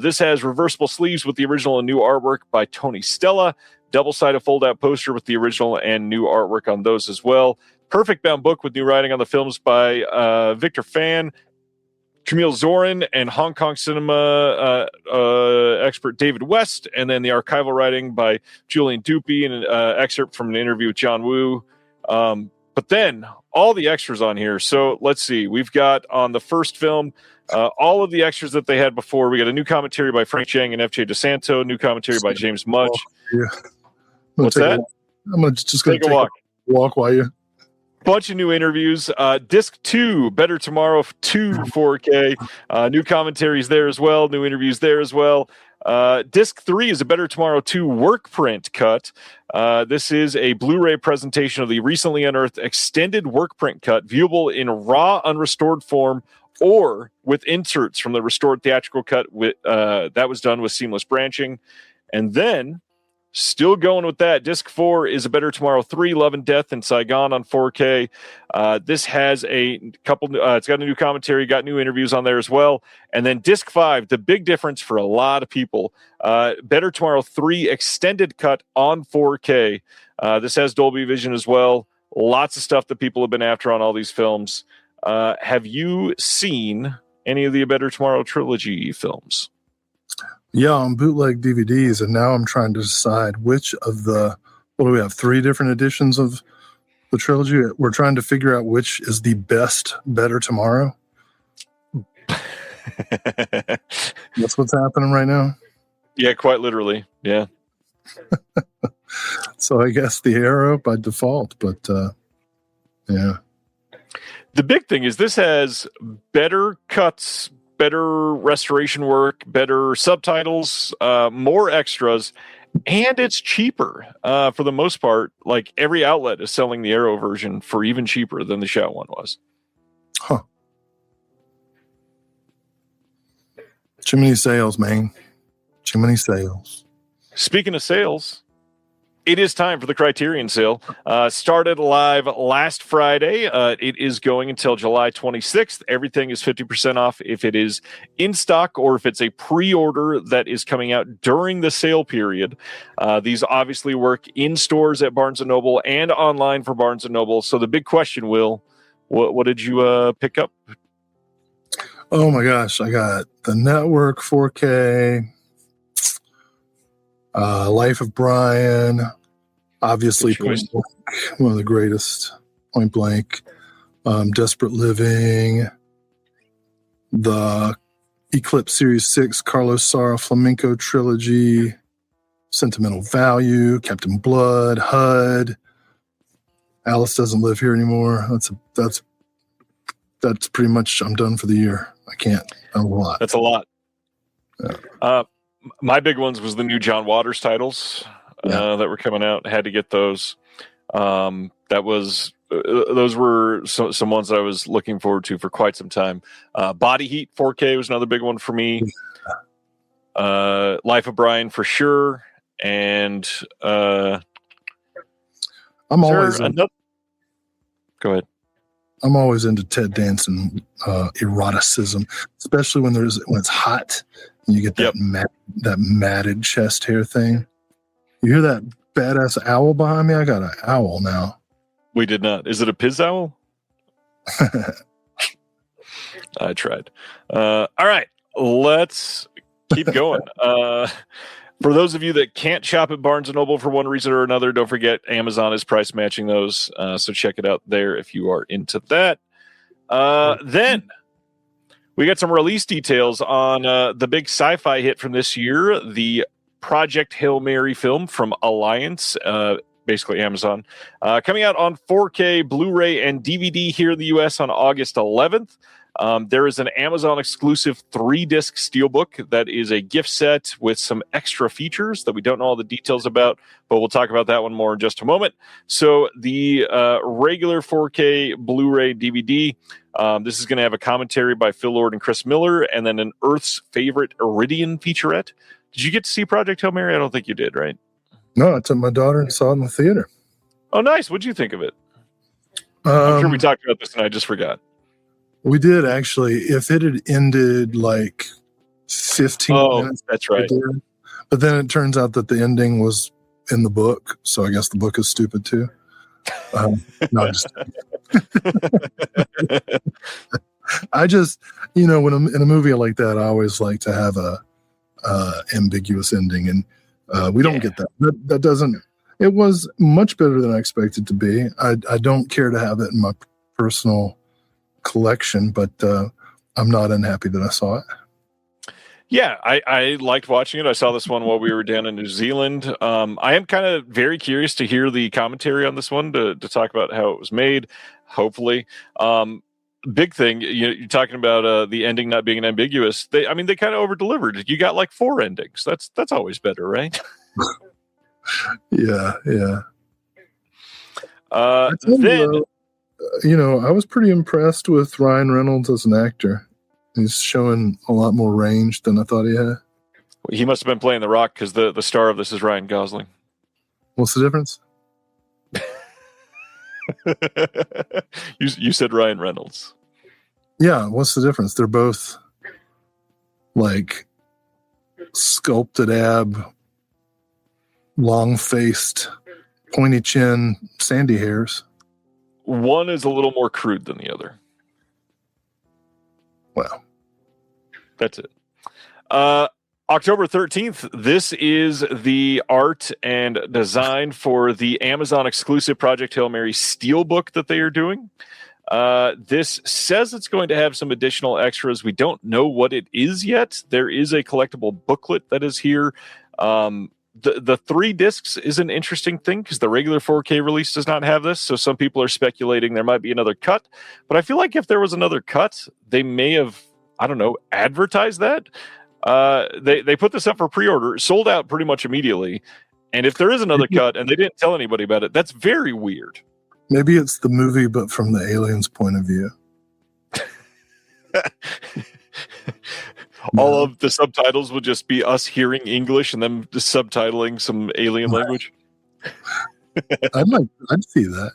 D: This has reversible sleeves with the original and new artwork by Tony Stella, double-sided fold-out poster with the original and new artwork on those as well. Perfect bound book with new writing on the films by Victor Fan, Camille Zorin, and Hong Kong cinema expert David West, and then the archival writing by Julian Dupy and an excerpt from an interview with John Woo. But then all the extras on here. So let's see. We've got on the first film all of the extras that they had before. We got a new commentary by Frank Chang and F.J. DeSanto, new commentary by James Mudge.
H: Yeah.
D: What's that?
H: I'm just going to
D: take a
H: walk while you...
D: Bunch of new interviews. Disc 2, Better Tomorrow 2 4K. New commentaries there as well. New interviews there as well. Disc 3 is a Better Tomorrow 2 work print cut. This is a Blu-ray presentation of the recently unearthed extended work print cut, viewable in raw, unrestored form or with inserts from the restored theatrical cut. That was done with seamless branching. And then... still going with that. Disc 4 is A Better Tomorrow 3, Love and Death in Saigon on 4K. This has a couple, it's got a new commentary, got new interviews on there as well. And then Disc 5, the big difference for a lot of people, Better Tomorrow 3 Extended Cut on 4K. This has Dolby Vision as well. Lots of stuff that people have been after on all these films. Have you seen any of the A Better Tomorrow trilogy films?
H: Yeah, on bootleg DVDs, and now I'm trying to decide which of the, what do we have, 3 different editions of the trilogy? We're trying to figure out which is the best Better Tomorrow. That's what's happening right now?
D: Yeah, quite literally, yeah.
H: So I guess the Arrow by default, but yeah.
D: The big thing is this has better cuts, better restoration work, better subtitles, more extras, and it's cheaper for the most part. Like every outlet is selling the Arrow version for even cheaper than the Shout one was.
H: Huh. Too many sales, man. Too many sales.
D: Speaking of sales, it is time for the Criterion sale. Started live last Friday. It is going until July 26th. Everything is 50% off if it is in stock or if it's a pre-order that is coming out during the sale period. These obviously work in stores at Barnes & Noble and online for Barnes & Noble. So the big question, Will, what did you pick up?
H: Oh my gosh, I got the Network 4K, Life of Brian, obviously Point Blank, one of the greatest, Point Blank, Desperate Living, the Eclipse Series 6, Carlos Sara Flamenco Trilogy, Sentimental Value, Captain Blood, HUD, Alice Doesn't Live Here Anymore. That's pretty much, I'm done for the year. I can't, I'm a lot.
D: That's a lot.
H: Yeah.
D: My big ones was the new John Waters titles that were coming out. Had to get those. Those were some ones that I was looking forward to for quite some time. Body Heat 4K was another big one for me. Life of Brian for sure. And
H: I'm always
D: go ahead.
H: I'm always into Ted Danson eroticism, especially when it's hot and you get that matted chest hair thing. You hear that badass owl behind me? I got an owl now.
D: We did not. Is it a Piz owl? I tried. All right, let's keep going. For those of you that can't shop at Barnes & Noble for one reason or another, don't forget Amazon is price matching those. So check it out there if you are into that. Then we got some release details on the big sci-fi hit from this year, the Project Hail Mary film from Alliance, basically Amazon, coming out on 4K, Blu-ray, and DVD here in the U.S. on August 11th. There is an Amazon exclusive 3-disc steelbook that is a gift set with some extra features that we don't know all the details about, but we'll talk about that one more in just a moment. So the regular 4K Blu-ray DVD, this is going to have a commentary by Phil Lord and Chris Miller, and then an Earth's Favorite Iridian featurette. Did you get to see Project Hail Mary? I don't think you did, right?
H: No, I took my daughter and saw it in the theater.
D: Oh, nice. What'd you think of it? I'm sure we talked about this and I just forgot.
H: We did, actually. If it had ended like 15 minutes.
D: That's right.
H: But then it turns out that the ending was in the book, so I guess the book is stupid too. No, I'm just I just, when I'm in a movie like that, I always like to have a ambiguous ending, and we don't get that. That doesn't. It was much better than I expected to be. I don't care to have it in my personal collection, but I'm not unhappy that I saw it.
D: Yeah, I liked watching it. I saw this one while we were down in New Zealand. I am kind of very curious to hear the commentary on this one to talk about how it was made, hopefully. Big thing, you're talking about the ending not being ambiguous. They kind of over-delivered. You got like 4 endings. That's always better, right?
H: Yeah.
D: Then...
H: I was pretty impressed with Ryan Reynolds as an actor. He's showing a lot more range than I thought he had.
D: He must have been playing The Rock because the star of this is Ryan Gosling.
H: What's the difference?
D: You said Ryan Reynolds.
H: Yeah, what's the difference? They're both like sculpted ab, long-faced, pointy chin, sandy hairs.
D: One is a little more crude than the other.
H: Well,
D: that's it. October 13th, this is the art and design for the Amazon exclusive Project Hail Mary Steelbook that they are doing. This says it's going to have some additional extras. We don't know what it is yet. There is a collectible booklet that is here. The 3 discs is an interesting thing because the regular 4K release does not have this. So some people are speculating there might be another cut. But I feel like if there was another cut, they may have, advertised that. They put this up for pre-order, sold out pretty much immediately. And if there is another cut and they didn't tell anybody about it, that's very weird.
H: Maybe it's the movie, but from the aliens' point of view.
D: All of the subtitles would just be us hearing English and them just subtitling some alien language.
H: I'd see that.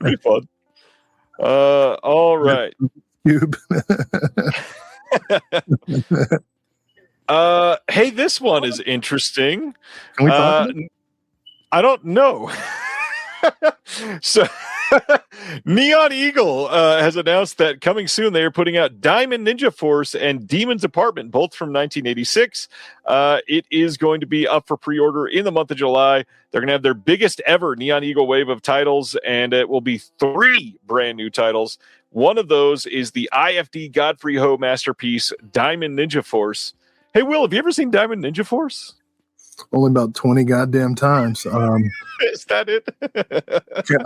D: Pretty fun. All right.
H: Cube.
D: Hey, this one is interesting.
H: Can we talk about it?
D: I don't know. So Neon Eagle has announced that coming soon they are putting out Diamond Ninja Force and Demon's Apartment, both from 1986. It is going to be up for pre-order in the month of July. They're going to have their biggest ever Neon Eagle wave of titles, and it will be 3 brand new titles. One of those is the IFD Godfrey Ho masterpiece, Diamond Ninja Force. Hey, Will, have you ever seen Diamond Ninja Force?
H: Only about 20 goddamn times.
D: Is that it?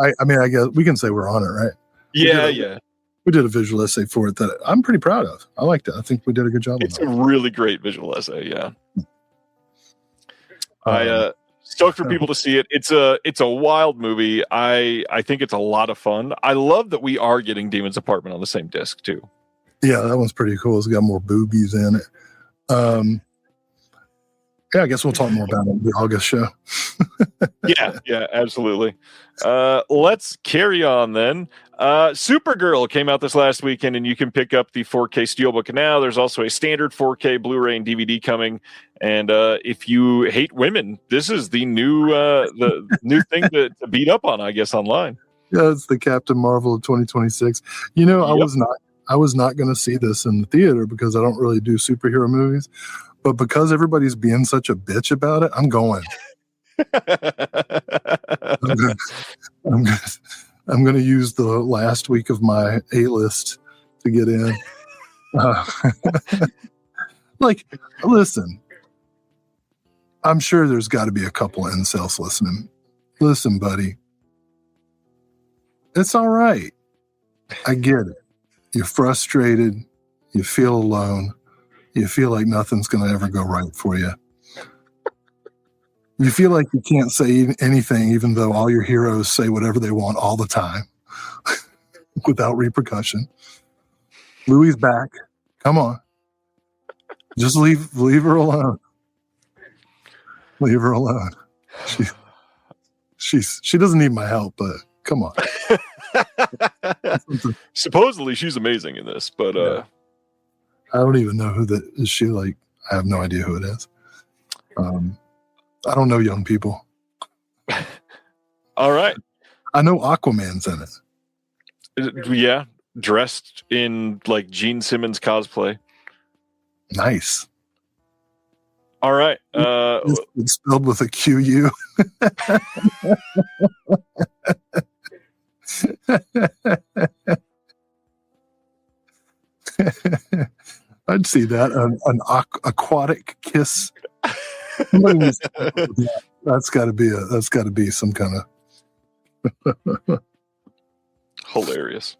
H: I guess we can say we're on it, right?
D: Yeah.
H: We did a visual essay for it that I'm pretty proud of. I liked it. I think we did a good job.
D: It's a really great visual essay. Yeah. I stoked for people to see it. It's a wild movie. I think it's a lot of fun. I love that we are getting Demon's Apartment on the same disc too.
H: Yeah, that one's pretty cool. It's got more boobies in it. Yeah, I guess we'll talk more about it in the August show.
D: Yeah, absolutely. Let's carry on then. Supergirl came out this last weekend, and you can pick up the 4K Steelbook now. There's also a standard 4K Blu-ray and DVD coming. And if you hate women, this is the new thing to beat up on, I guess, online.
H: Yeah, it's the Captain Marvel of 2026. Yep. I was not going to see this in the theater because I don't really do superhero movies. But because everybody's being such a bitch about it, I'm going. I'm going to use the last week of my A-list to get in. Listen, I'm sure there's got to be a couple of incels listening. Listen, buddy, it's all right. I get it. You're frustrated. You feel alone. You feel like nothing's going to ever go right for you. You feel like you can't say anything, even though all your heroes say whatever they want all the time without repercussion. Louie's back. Come on. Just leave her alone. Leave her alone. She doesn't need my help, but come on.
D: Supposedly she's amazing in this, but
H: I don't even know is she like? I have no idea who it is. I don't know young people.
D: All right.
H: I know Aquaman's in it.
D: Yeah. Dressed in like Gene Simmons cosplay.
H: Nice.
D: All right.
H: It's spelled with a QU. I'd see that an aquatic kiss. That's got to be some kind of
D: hilarious.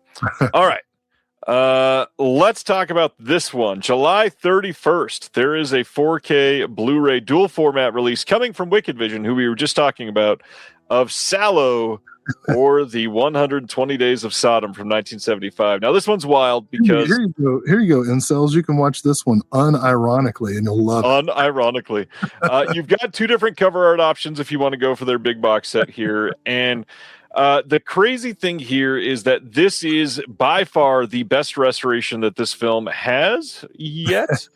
D: All right. Let's talk about this one. July 31st, there is a 4K Blu-ray dual format release coming from Wicked Vision, who we were just talking about, of Sallow, or the 120 Days of Sodom from 1975. Now, this one's wild because...
H: Here you go, incels. You can watch this one unironically, and you'll love it.
D: Unironically. You've got two different cover art options if you want to go for their big box set here. And the crazy thing here is that this is by far the best restoration that this film has yet.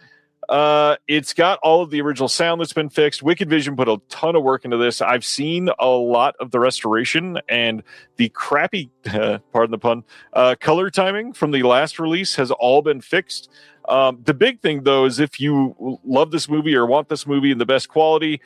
D: It's got all of the original sound that's been fixed. Wicked Vision put a ton of work into this. I've seen a lot of the restoration, and the crappy, pardon the pun, color timing from the last release has all been fixed. The big thing, though, is if you love this movie or want this movie in the best quality,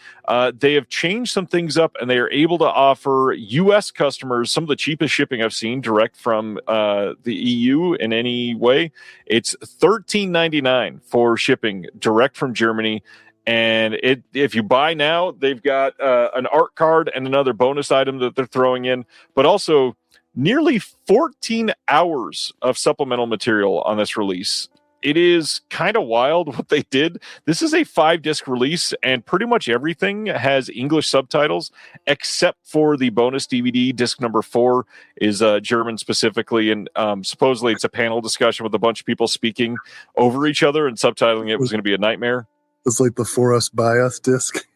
D: they have changed some things up, and they are able to offer U.S. customers some of the cheapest shipping I've seen direct from the EU in any way. It's $13.99 for shipping direct from Germany. And if you buy now, they've got an art card and another bonus item that they're throwing in, but also nearly 14 hours of supplemental material on this release. It is kind of wild what they did. This is a 5-disc release, and pretty much everything has English subtitles, except for the bonus DVD. Disc number 4 is German specifically, and supposedly it's a panel discussion with a bunch of people speaking over each other, and subtitling it was going to be a nightmare.
H: It's like the For Us By Us disc.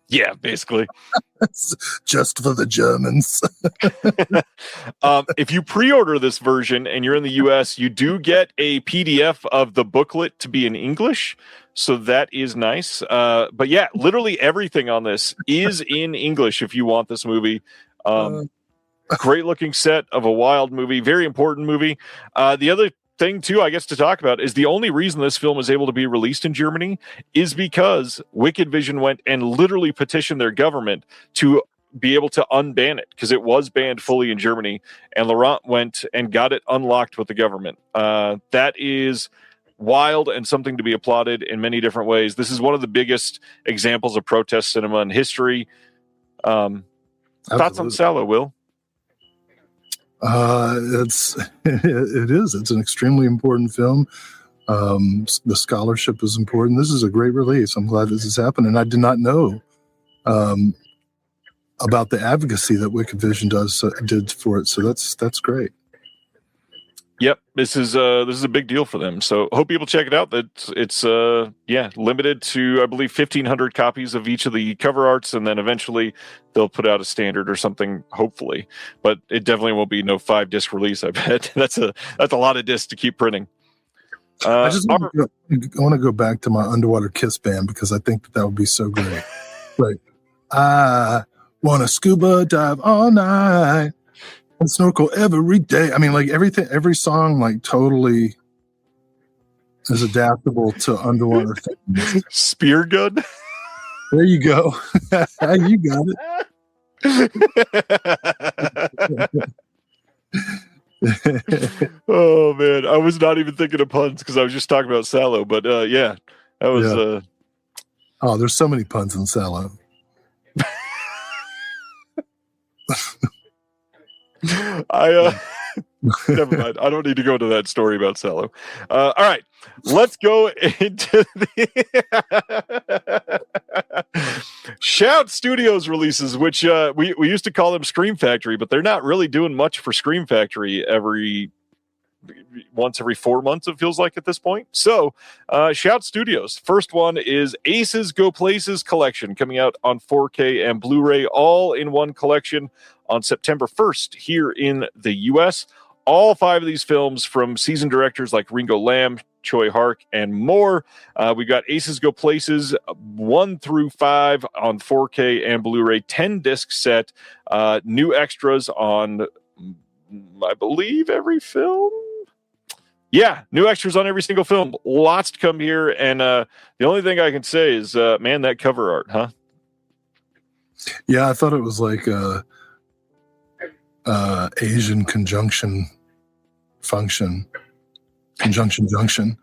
D: Yeah, basically.
H: Just for the Germans.
D: If you pre-order this version and you're in the US, you do get a PDF of the booklet to be in English. So that is nice. But yeah, literally everything on this is in English if you want this movie. Great looking set of a wild movie, very important movie. The other thing too, I guess, to talk about is the only reason this film was able to be released in Germany is because Wicked Vision went and literally petitioned their government to be able to unban it, because it was banned fully in Germany, and Laurent went and got it unlocked with the government. That is wild and something to be applauded in many different ways. This is one of the biggest examples of protest cinema in history. Thoughts on Sallow, Will?
H: It's an extremely important film. The scholarship is important. This is a great release. I'm glad this has happened, and I did not know about the advocacy that Wicked Vision did for it. So that's great.
D: Yep, this is a big deal for them. So hope people check it out. It's limited to, I believe, 1,500 copies of each of the cover arts, and then eventually they'll put out a standard or something, hopefully. But it definitely won't be no 5-disc release. I bet that's a lot of discs to keep printing.
H: I want to go back to my Underwater Kiss band, because I think that would be so great. Like, I want to scuba dive all night and snorkel every day. I mean, like every song, like totally is adaptable to underwater things.
D: Spear gun.
H: There you go. You got it.
D: Oh man, I was not even thinking of puns because I was just talking about Sallow. But yeah, that was.
H: Yeah. Oh, there's so many puns in Sallow.
D: Never mind. I don't need to go into that story about Sallow. All right, let's go into the Shout Studios releases, which we used to call them Scream Factory, but they're not really doing much for Scream Factory once every 4 months, it feels like at this point. So Shout Studios, first one is Aces Go Places Collection, coming out on 4K and Blu-ray, all in one collection on September 1st here in the US. all 5 of these films from seasoned directors like Ringo Lam, Choi Hark, and more. We've got Aces Go Places 1 through 5 on 4K and Blu-ray, 10 disc set, new extras on, I believe, every film. Yeah, new extras on every single film. Lots to come here, and the only thing I can say is, man, that cover art, huh?
H: Yeah, I thought it was like Asian conjunction function. Conjunction junction.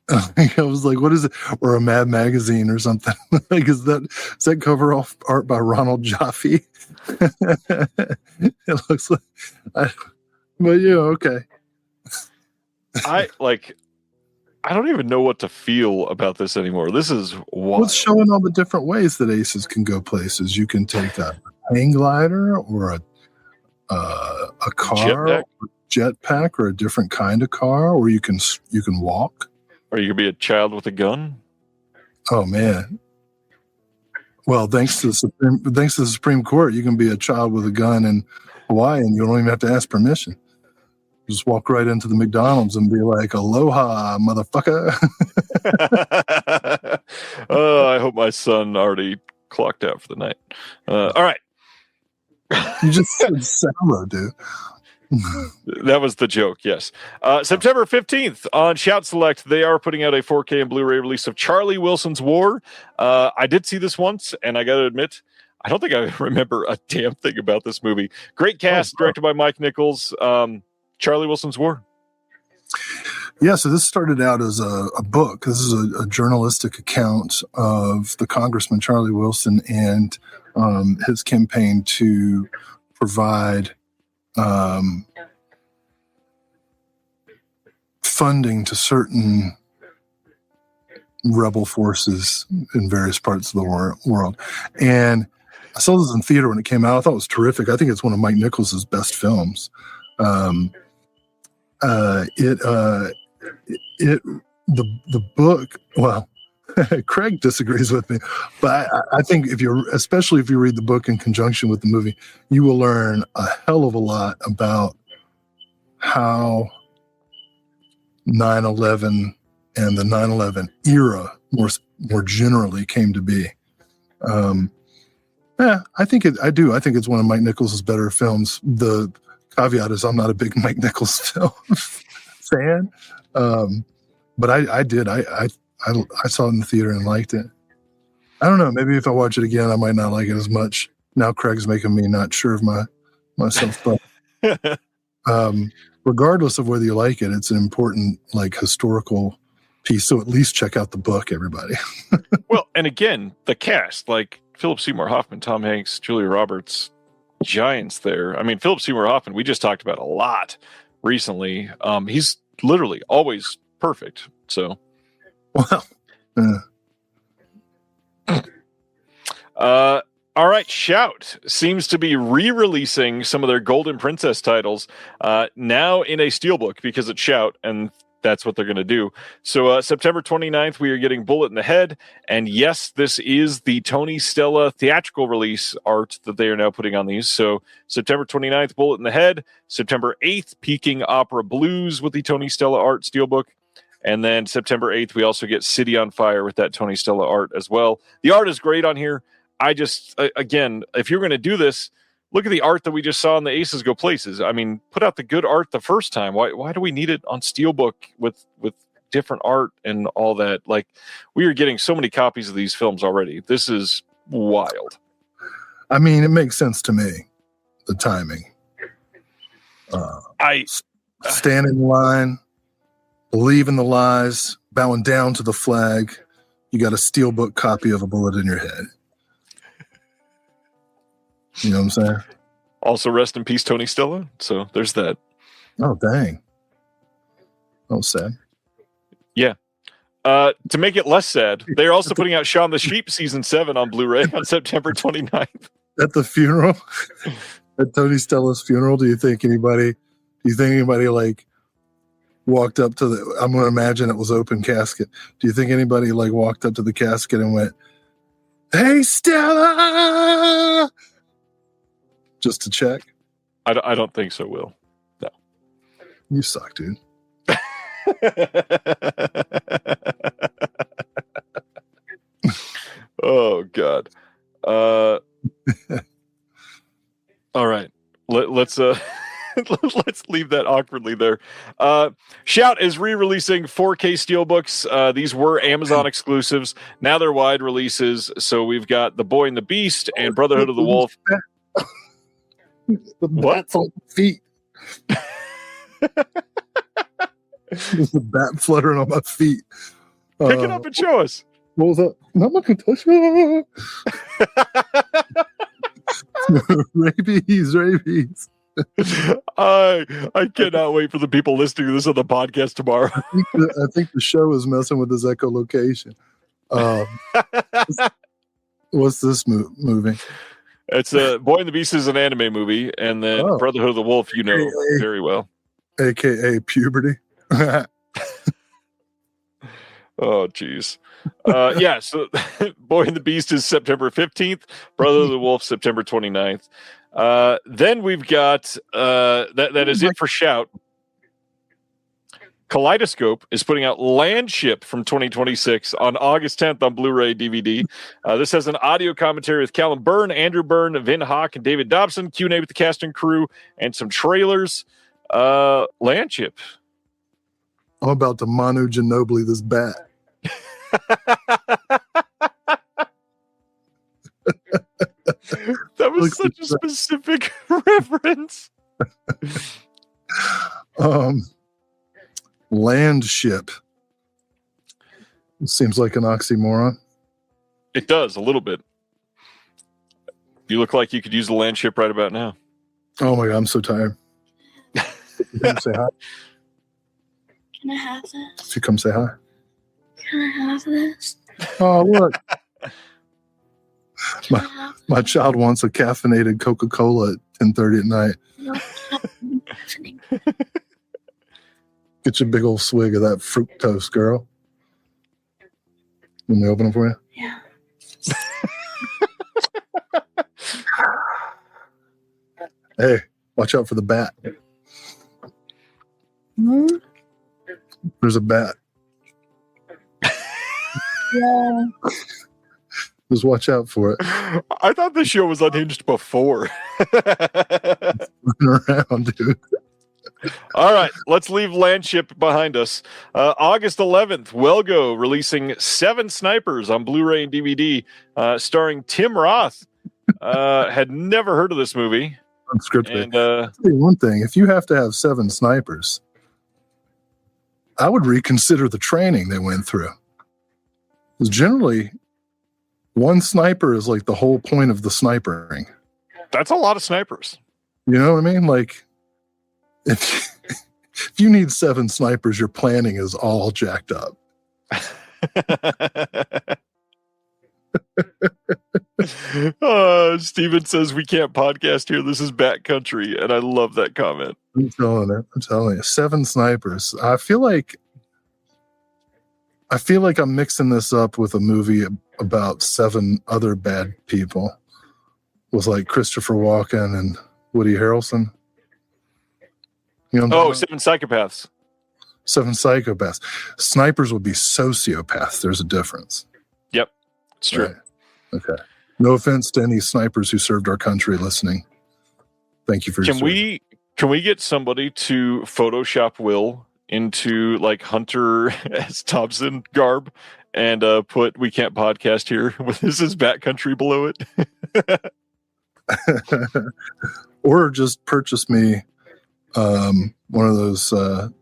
H: I was like, what is it? Or a Mad Magazine or something. Like, is that cover art by Ronald Jaffe? It looks like, but yeah, okay.
D: I don't even know what to feel about this anymore. This is wild.
H: What's showing all the different ways that Aces can go places? You can take a hang glider or a car, jetpack, or a different kind of car, or you can walk.
D: Or you could be a child with a gun.
H: Oh man! Well, thanks to the Supreme Court, you can be a child with a gun in Hawaii, and you don't even have to ask permission. Just walk right into the McDonald's and be like, "Aloha, motherfucker!"
D: I hope my son already clocked out for the night. All right.
H: You just said sour, dude.
D: That was the joke, yes. September 15th on Shout Select, they are putting out a 4K and Blu-ray release of Charlie Wilson's War. I did see this once, and I got to admit, I don't think I remember a damn thing about this movie. Great cast, directed by Mike Nichols. Charlie Wilson's War.
H: Yeah, so this started out as a book. This is a journalistic account of the Congressman Charlie Wilson and his campaign to provide funding to certain rebel forces in various parts of the world. And I saw this in theater when it came out. I thought it was terrific. I think it's one of Mike Nichols' best films. The book, well, Craig disagrees with me, but I think especially if you read the book in conjunction with the movie, you will learn a hell of a lot about how 9/11 and the 9/11 era more generally came to be. I think it's one of Mike Nichols' better films. The caveat is I'm not a big Mike Nichols film fan, but I did. I saw it in the theater and liked it. I don't know. Maybe if I watch it again, I might not like it as much. Now Craig's making me not sure of myself. But regardless of whether you like it, it's an important historical piece. So at least check out the book, everybody.
D: Well, and again, the cast, like Philip Seymour Hoffman, Tom Hanks, Julia Roberts, giants there. I mean, Philip Seymour Hoffman, we just talked about a lot recently. He's literally always perfect. So.
H: Well,
D: all right. Shout seems to be re-releasing some of their Golden Princess titles now in a steelbook because it's Shout, and that's what they're going to do. So September 29th, we are getting Bullet in the Head. And yes, this is the Tony Stella theatrical release art that they are now putting on these. So September 29th, Bullet in the Head. September 8th, Peking Opera Blues with the Tony Stella art steelbook. And then September 8th, we also get City on Fire with that Tony Stella art as well. The art is great on here. I just, again, if you're going to do this, look at the art that we just saw in the Aces Go Places. I mean, put out the good art the first time. Why do we need it on steelbook with different art and all that? Like, we are getting so many copies of these films already. This is wild.
H: I mean, it makes sense to me, the timing. Stand in line, believe in the lies, bowing down to the flag. You got a steelbook copy of A Bullet in Your Head. You know what I'm saying?
D: Also, rest in peace, Tony Stella. So there's that.
H: Oh, dang. Oh, sad.
D: Yeah. To make it less sad, they're also putting out Shaun the Sheep Season 7 on Blu-ray on September 29th.
H: At the funeral? At Tony Stella's funeral, do you think anybody walked up to I'm going to imagine it was open casket. Do you think anybody walked up to the casket and went, "Hey, Stella," just to check?
D: I don't think so, Will. No.
H: You suck, dude.
D: Oh God. All right. Let's let's leave that awkwardly there. Shout is re-releasing 4K steelbooks. These were Amazon exclusives. Now they're wide releases. So we've got The Boy and the Beast and Brotherhood of the Wolf.
H: The bats on my feet. There's a bat fluttering on my feet.
D: Pick it up and show us.
H: What was that? I'm not going to touch it. Rabies.
D: I cannot wait for the people listening to this on the podcast tomorrow.
H: I think the show is messing with his echolocation. What's this movie?
D: It's a Boy and the Beast is an anime movie, and then Brotherhood of the Wolf, you know very well.
H: AKA puberty.
D: Oh, geez. Yeah, so Boy and the Beast is September 15th, Brother of the Wolf, September 29th. Then we've got, that is it for Shout. Kaleidoscope is putting out Landship from 2026 on August 10th on Blu-ray DVD. This has an audio commentary with Callum Byrne, Andrew Byrne, Vin Hawk, and David Dobson, Q&A with the cast and crew, and some trailers. Landship.
H: I'm about to Manu Ginobili this bat.
D: That was such a specific reference.
H: Landship. Seems like an oxymoron.
D: It does, a little bit. You look like you could use the Landship right about now.
H: Oh my God, I'm so tired. Say hi.
F: Can I have this?
H: If you come say hi.
F: Can I have this?
H: Oh, look. My child wants a caffeinated Coca-Cola at 10:30 at night.
F: No caffeine.
H: Get you a big old swig of that fructose, girl. Let me open it for you?
F: Yeah.
H: Hey, watch out for the bat.
F: Hmm?
H: There's a bat.
F: Yeah.
H: Just watch out for it.
D: I thought the show was unhinged before.
H: Running around, dude.
D: All right, let's leave Landship behind us. August 11th, Welgo releasing 7 Snipers on Blu-ray and DVD, starring Tim Roth. Had never heard of this movie.
H: Unscripted.
D: And,
H: I'll tell you one thing, if you have to have 7 snipers, I would reconsider the training they went through. Because generally, one sniper is like the whole point of the snipering.
D: that's a lot of snipers.
H: You know what I mean? Like, if you need 7 snipers, your planning is all jacked up.
D: Steven says we can't podcast here. This is Bat Country, and I love that comment.
H: I'm telling you, 7 snipers. I feel like I'm mixing this up with a movie about 7 other bad people, with like Christopher Walken and Woody Harrelson. You know?
D: 7 Psychopaths.
H: 7 psychopaths. Snipers would be sociopaths. There's a difference.
D: Yep, it's true.
H: Right. Okay. No offense to any snipers who served our country listening. Thank you for your service.
D: Can we get somebody to Photoshop Will into like Hunter S. Thompson garb and put "We Can't Podcast Here" with "This is Bat Country" below it?
H: Or just purchase me one of those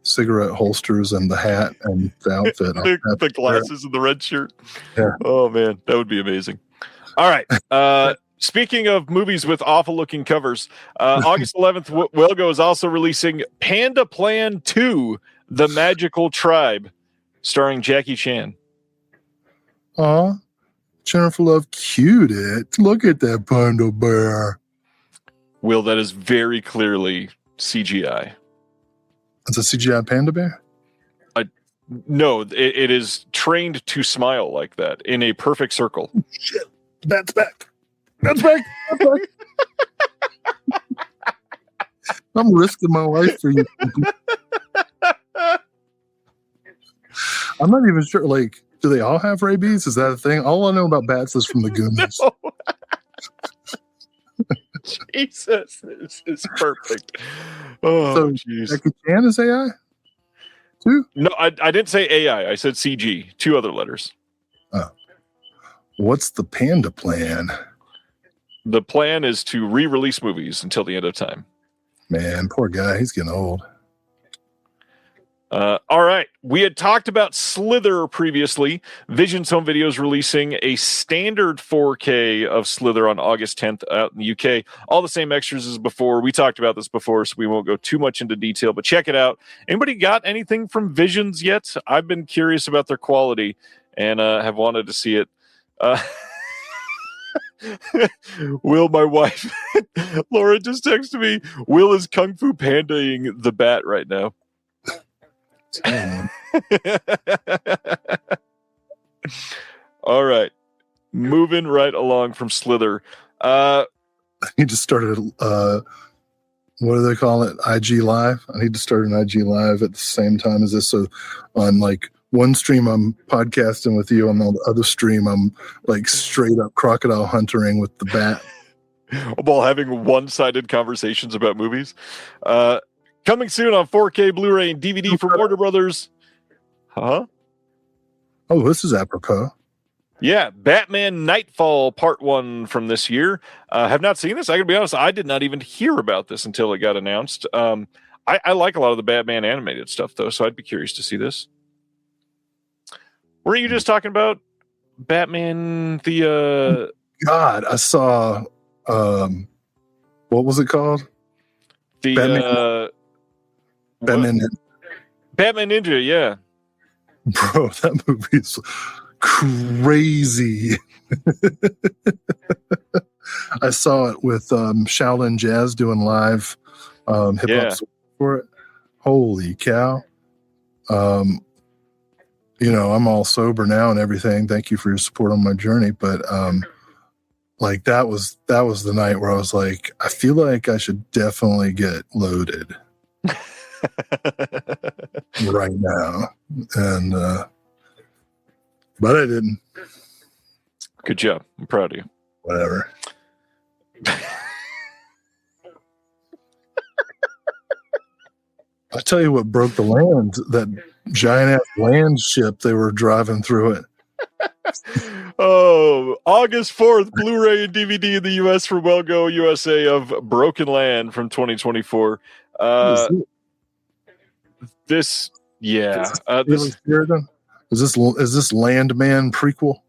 H: cigarette holsters and the hat and the outfit.
D: the glasses and the red shirt.
H: Yeah.
D: Oh man, that would be amazing. All right. Speaking of movies with awful looking covers, August 11th, Welgo is also releasing Panda Plan 2, The Magical Tribe, starring Jackie Chan.
H: Aw, Jennifer Love cued it. Look at that panda bear.
D: Will, that is very clearly CGI.
H: It's a CGI panda bear?
D: No, it is trained to smile like that in a perfect circle.
H: Oh, shit. That's back. That's back. That's back. I'm risking my life for you. I'm not even sure. Like, do they all have rabies? Is that a thing? All I know about bats is from the Goonies.
D: No. Jesus, this is perfect. Oh,
H: So,
D: jeez.
H: Jackie Chan is AI too?
D: No, I didn't say AI. I said CG. 2 other letters.
H: Oh. What's the panda plan?
D: The plan is to re-release movies until the end of time.
H: Man, poor guy. He's getting old.
D: All right. We had talked about Slither previously. Vision's Home Video is releasing a standard 4K of Slither on August 10th out in the UK. All the same extras as before. We talked about this before, so we won't go too much into detail, but check it out. Anybody got anything from Visions yet? I've been curious about their quality and have wanted to see it. Will, my wife, Laura just texted me, Will is Kung Fu Pandaing the bat right now. All right, moving right along from Slither.
H: He just started what do they call it? IG Live. I need to start an IG Live at the same time as this. So on like one stream I'm podcasting with you, on the other stream I'm like straight up crocodile hunting with the bat.
D: While having one-sided conversations about movies. Coming soon on 4K, Blu-ray, and DVD from Warner Brothers. Huh?
H: Oh, this is apropos.
D: Yeah, Batman Nightfall Part 1 from this year. Have not seen this. I gotta be honest, I did not even hear about this until it got announced. I like a lot of the Batman animated stuff, though, so I'd be curious to see this. Were you just talking about Batman, the...
H: God, I saw... what was it called?
D: The...
H: Batman.
D: Batman Ninja, yeah.
H: Bro, that movie's crazy. I saw it with Shaolin Jazz doing live hip hop for it. Holy cow. I'm all sober now and everything. Thank you for your support on my journey. But like that was the night where I was like, I feel like I should definitely get loaded. Right now, and but I didn't.
D: Good job. I'm proud of you.
H: Whatever. I tell you what broke the land, that giant ass land ship they were driving through it.
D: Oh, August 4th, Blu-ray and DVD in the US for Well Go USA of Broken Land from 2024. This, yeah.
H: Is this Landman prequel?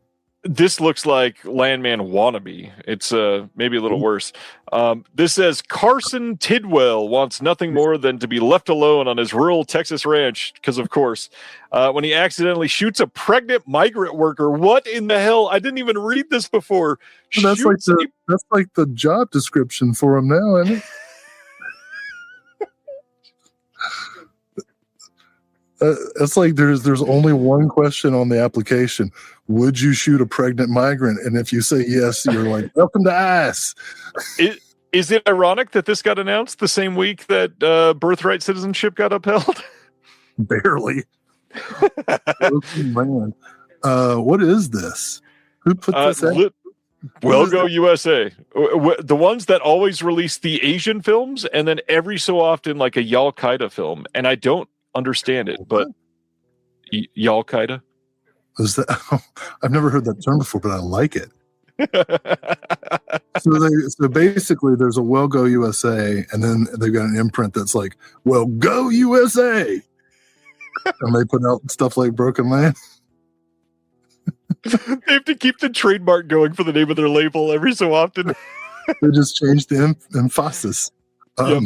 D: This looks like Landman wannabe. It's maybe a little worse. This says Carson Tidwell wants nothing more than to be left alone on his rural Texas ranch, because of course, when he accidentally shoots a pregnant migrant worker. What in the hell? I didn't even read this before.
H: That's like the job description for him now, isn't it? It's like there's only one question on the application. Would you shoot a pregnant migrant? And if you say yes, you're like, welcome to ICE.
D: Is it ironic that this got announced the same week that birthright citizenship got upheld?
H: Barely. Man. What is this? Who put this out?
D: Well Go USA. The ones that always release the Asian films and then every so often like a Al-Qaeda film. And I don't understand it, but Al-Qaeda?
H: Is that? I've never heard that term before, but I like it. So basically, there's a Well Go USA, and then they've got an imprint that's like Well Go USA, and they put out stuff like Broken Land.
D: They have to keep the trademark going for the name of their label every so often.
H: They just changed the emphasis.
D: Yep.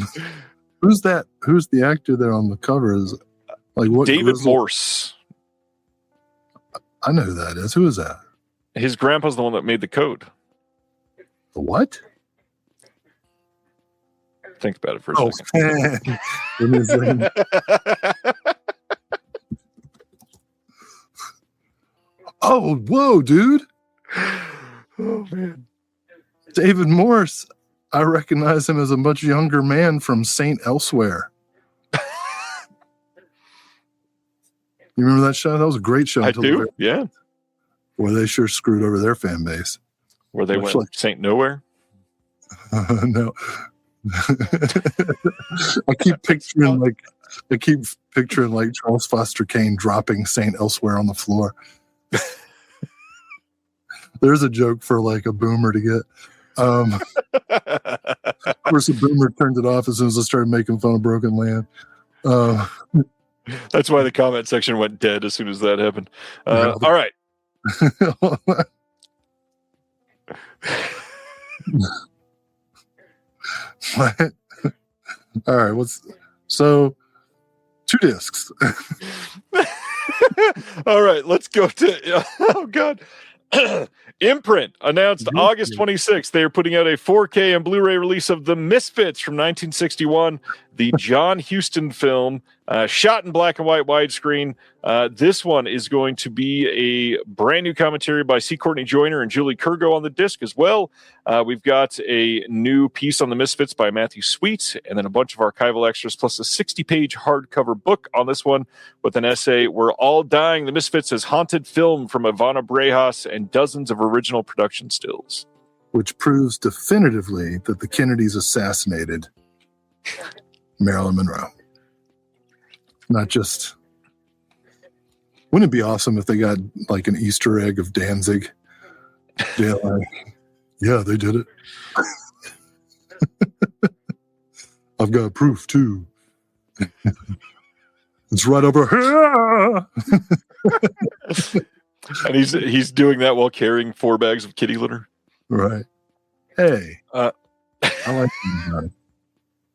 H: Who's that? Who's the actor there on the cover? Is like what?
D: David Morse.
H: I know who that is. Who is that?
D: His grandpa's the one that made the code.
H: The what?
D: Think about it for a second.
H: Oh, whoa, dude.
D: Oh, man.
H: David Morse. I recognize him as a much younger man from Saint Elsewhere. You remember that show? That was a great show.
D: I
H: until the
D: do.
H: very-
D: Yeah.
H: Boy, they sure screwed over their fan base.
D: Where they
H: Much
D: went Saint Nowhere.
H: No. I keep picturing like Charles Foster Kane dropping Saint Elsewhere on the floor. There's a joke for like a boomer to get. Of course, the boomer turned it off as soon as I started making fun of Broken Land.
D: That's why the comment section went dead as soon as that happened. All right.
H: What? All right. So 2 discs.
D: All right, let's go to oh god. Imprint announced August 26th they are putting out a 4K and Blu-ray release of The Misfits from 1961, the John Huston film, shot in black and white widescreen. This one is going to be a brand new commentary by C. Courtney Joyner and Julie Kurgo on the disc as well. We've got a new piece on The Misfits by Matthew Sweet, and then a bunch of archival extras, plus a 60-page hardcover book on this one with an essay, We're All Dying, The Misfits as Haunted Film from Ivana Brejas, and dozens of original production stills.
H: Which proves definitively that the Kennedys assassinated Marilyn Monroe. Not just... Wouldn't it be awesome if they got like an Easter egg of Danzig? Yeah, yeah, they did it. I've got proof too. It's right over here.
D: And he's doing that while carrying 4 bags of kitty litter.
H: Right. Hey. I like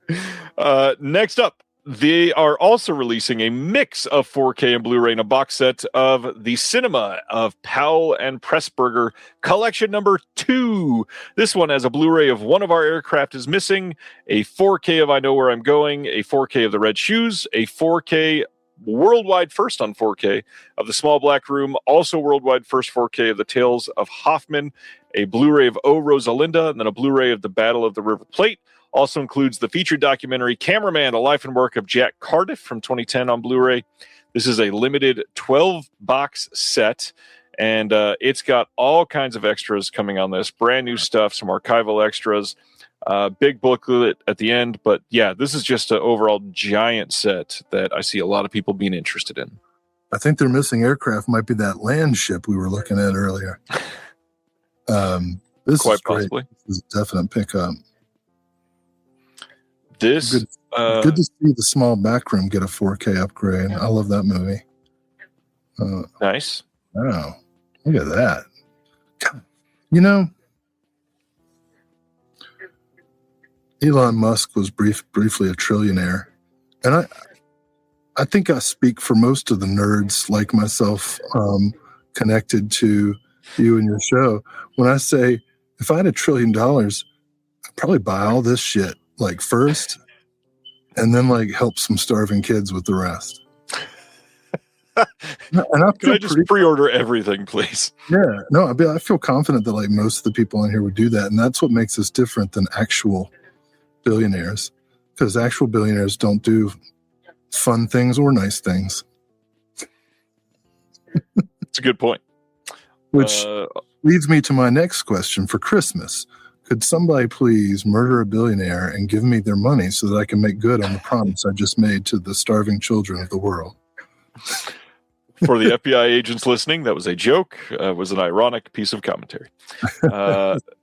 H: that.
D: Next up, they are also releasing a mix of 4K and Blu-ray in a box set of The Cinema of Powell and Pressburger, collection number 2. This one has a Blu-ray of One of Our Aircraft is Missing, a 4K of I Know Where I'm Going, a 4K of The Red Shoes, a 4K worldwide first on 4K of The Small Black Room, also worldwide first 4K of The Tales of Hoffman, a Blu-ray of O Rosalinda, and then a Blu-ray of The Battle of the River Plate. Also includes the feature documentary Cameraman, a life and work of Jack Cardiff from 2010 on Blu-ray. This is a limited 12-box set, and it's got all kinds of extras coming on this. Brand new stuff, some archival extras, big booklet at the end. But yeah, this is just an overall giant set that I see a lot of people being interested in.
H: I think their missing aircraft might be that land ship we were looking at earlier. This
D: Quite
H: is great.
D: possibly.
H: This is a definite pickup.
D: This
H: good to see The Small Backroom get a 4K upgrade. I love that movie.
D: Nice.
H: Wow, look at that. You know, Elon Musk was briefly a trillionaire, and I think I speak for most of the nerds like myself, connected to you and your show when I say if I had $1 trillion, I'd probably buy all this shit like first, and then like help some starving kids with the rest. And
D: Can I just pre-order everything, please?
H: Yeah, no, I feel confident that like most of the people in here would do that, and that's what makes us different than actual billionaires, because actual billionaires don't do fun things or nice things.
D: It's a good point.
H: Which leads me to my next question for Christmas. Could somebody please murder a billionaire and give me their money so that I can make good on the promise I just made to the starving children of the world?
D: For the FBI agents listening, that was a joke. It was an ironic piece of commentary.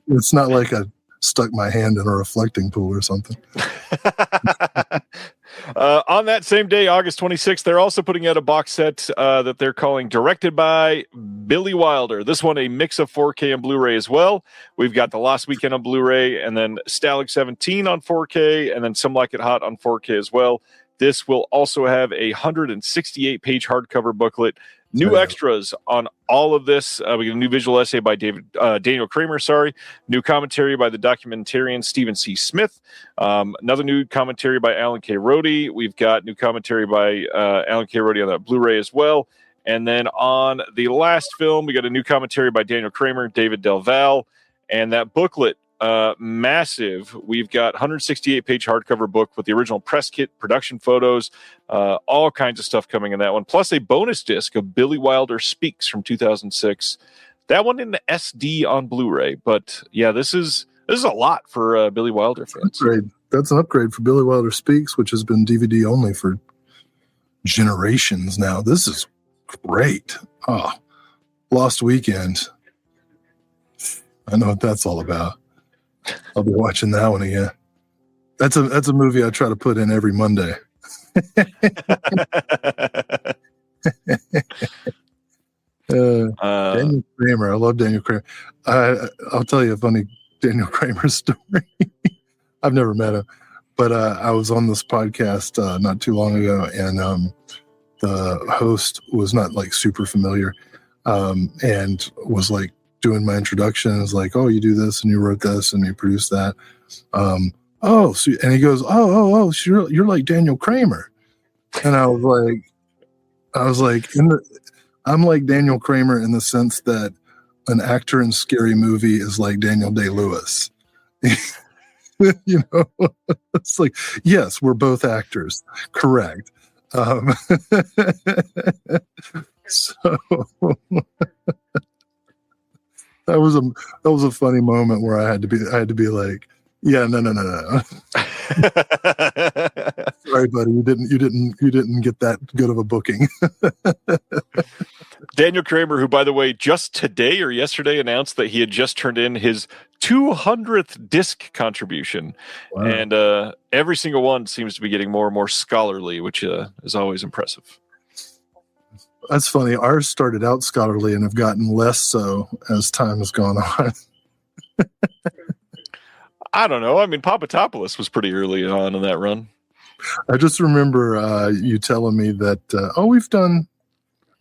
H: It's not like I stuck my hand in a reflecting pool or something.
D: On that same day, August 26th, they're also putting out a box set that they're calling Directed by Billy Wilder. This one, a mix of 4K and Blu-ray as well. We've got The Lost Weekend on Blu-ray, and then Stalag 17 on 4K, and then Some Like It Hot on 4K as well. This will also have a 168-page hardcover booklet. New extras on all of this. We get a new visual essay by Daniel Kramer, New commentary by the documentarian Stephen C. Smith. Another new commentary by Alan K. Rhodey. We've got new commentary by Alan K. Rhodey on that Blu-ray as well. And then on the last film, we got a new commentary by Daniel Kramer, David Del Val. And that booklet massive. We've got 168-page hardcover book with the original press kit, production photos, all kinds of stuff coming in that one, plus a bonus disc of Billy Wilder Speaks from 2006. That one in the SD on Blu-ray. But yeah, this is a lot for Billy Wilder fans.
H: Upgrade. That's an upgrade for Billy Wilder Speaks, which has been DVD only for generations now. This is great. Oh, Lost Weekend. I know what that's all about. I'll be watching that one again. That's a movie I try to put in every Monday. Daniel Kramer. I love Daniel Kramer. I'll tell you a funny Daniel Kramer story. I've never met him, but I was on this podcast not too long ago, and the host was not like super familiar, and was like doing my introduction. It was like, "Oh, you do this, and you wrote this, and you produced that." And he goes, "Oh, so you're like Daniel Kramer," and I was like, I'm like Daniel Kramer in the sense that an actor in Scary Movie is like Daniel Day-Lewis. You know, it's like, yes, we're both actors, correct. So that was a funny moment where I had to be like, yeah, no. Sorry, buddy, you didn't get that good of a booking.
D: Daniel Kramer, who, by the way, just today or yesterday announced that he had just turned in his 200th disc contribution. Wow. And every single one seems to be getting more and more scholarly, which is always impressive.
H: That's funny. Ours started out scholarly and have gotten less so as time has gone on.
D: I don't know. I mean, Papatopoulos was pretty early on in that run.
H: I just remember you telling me that,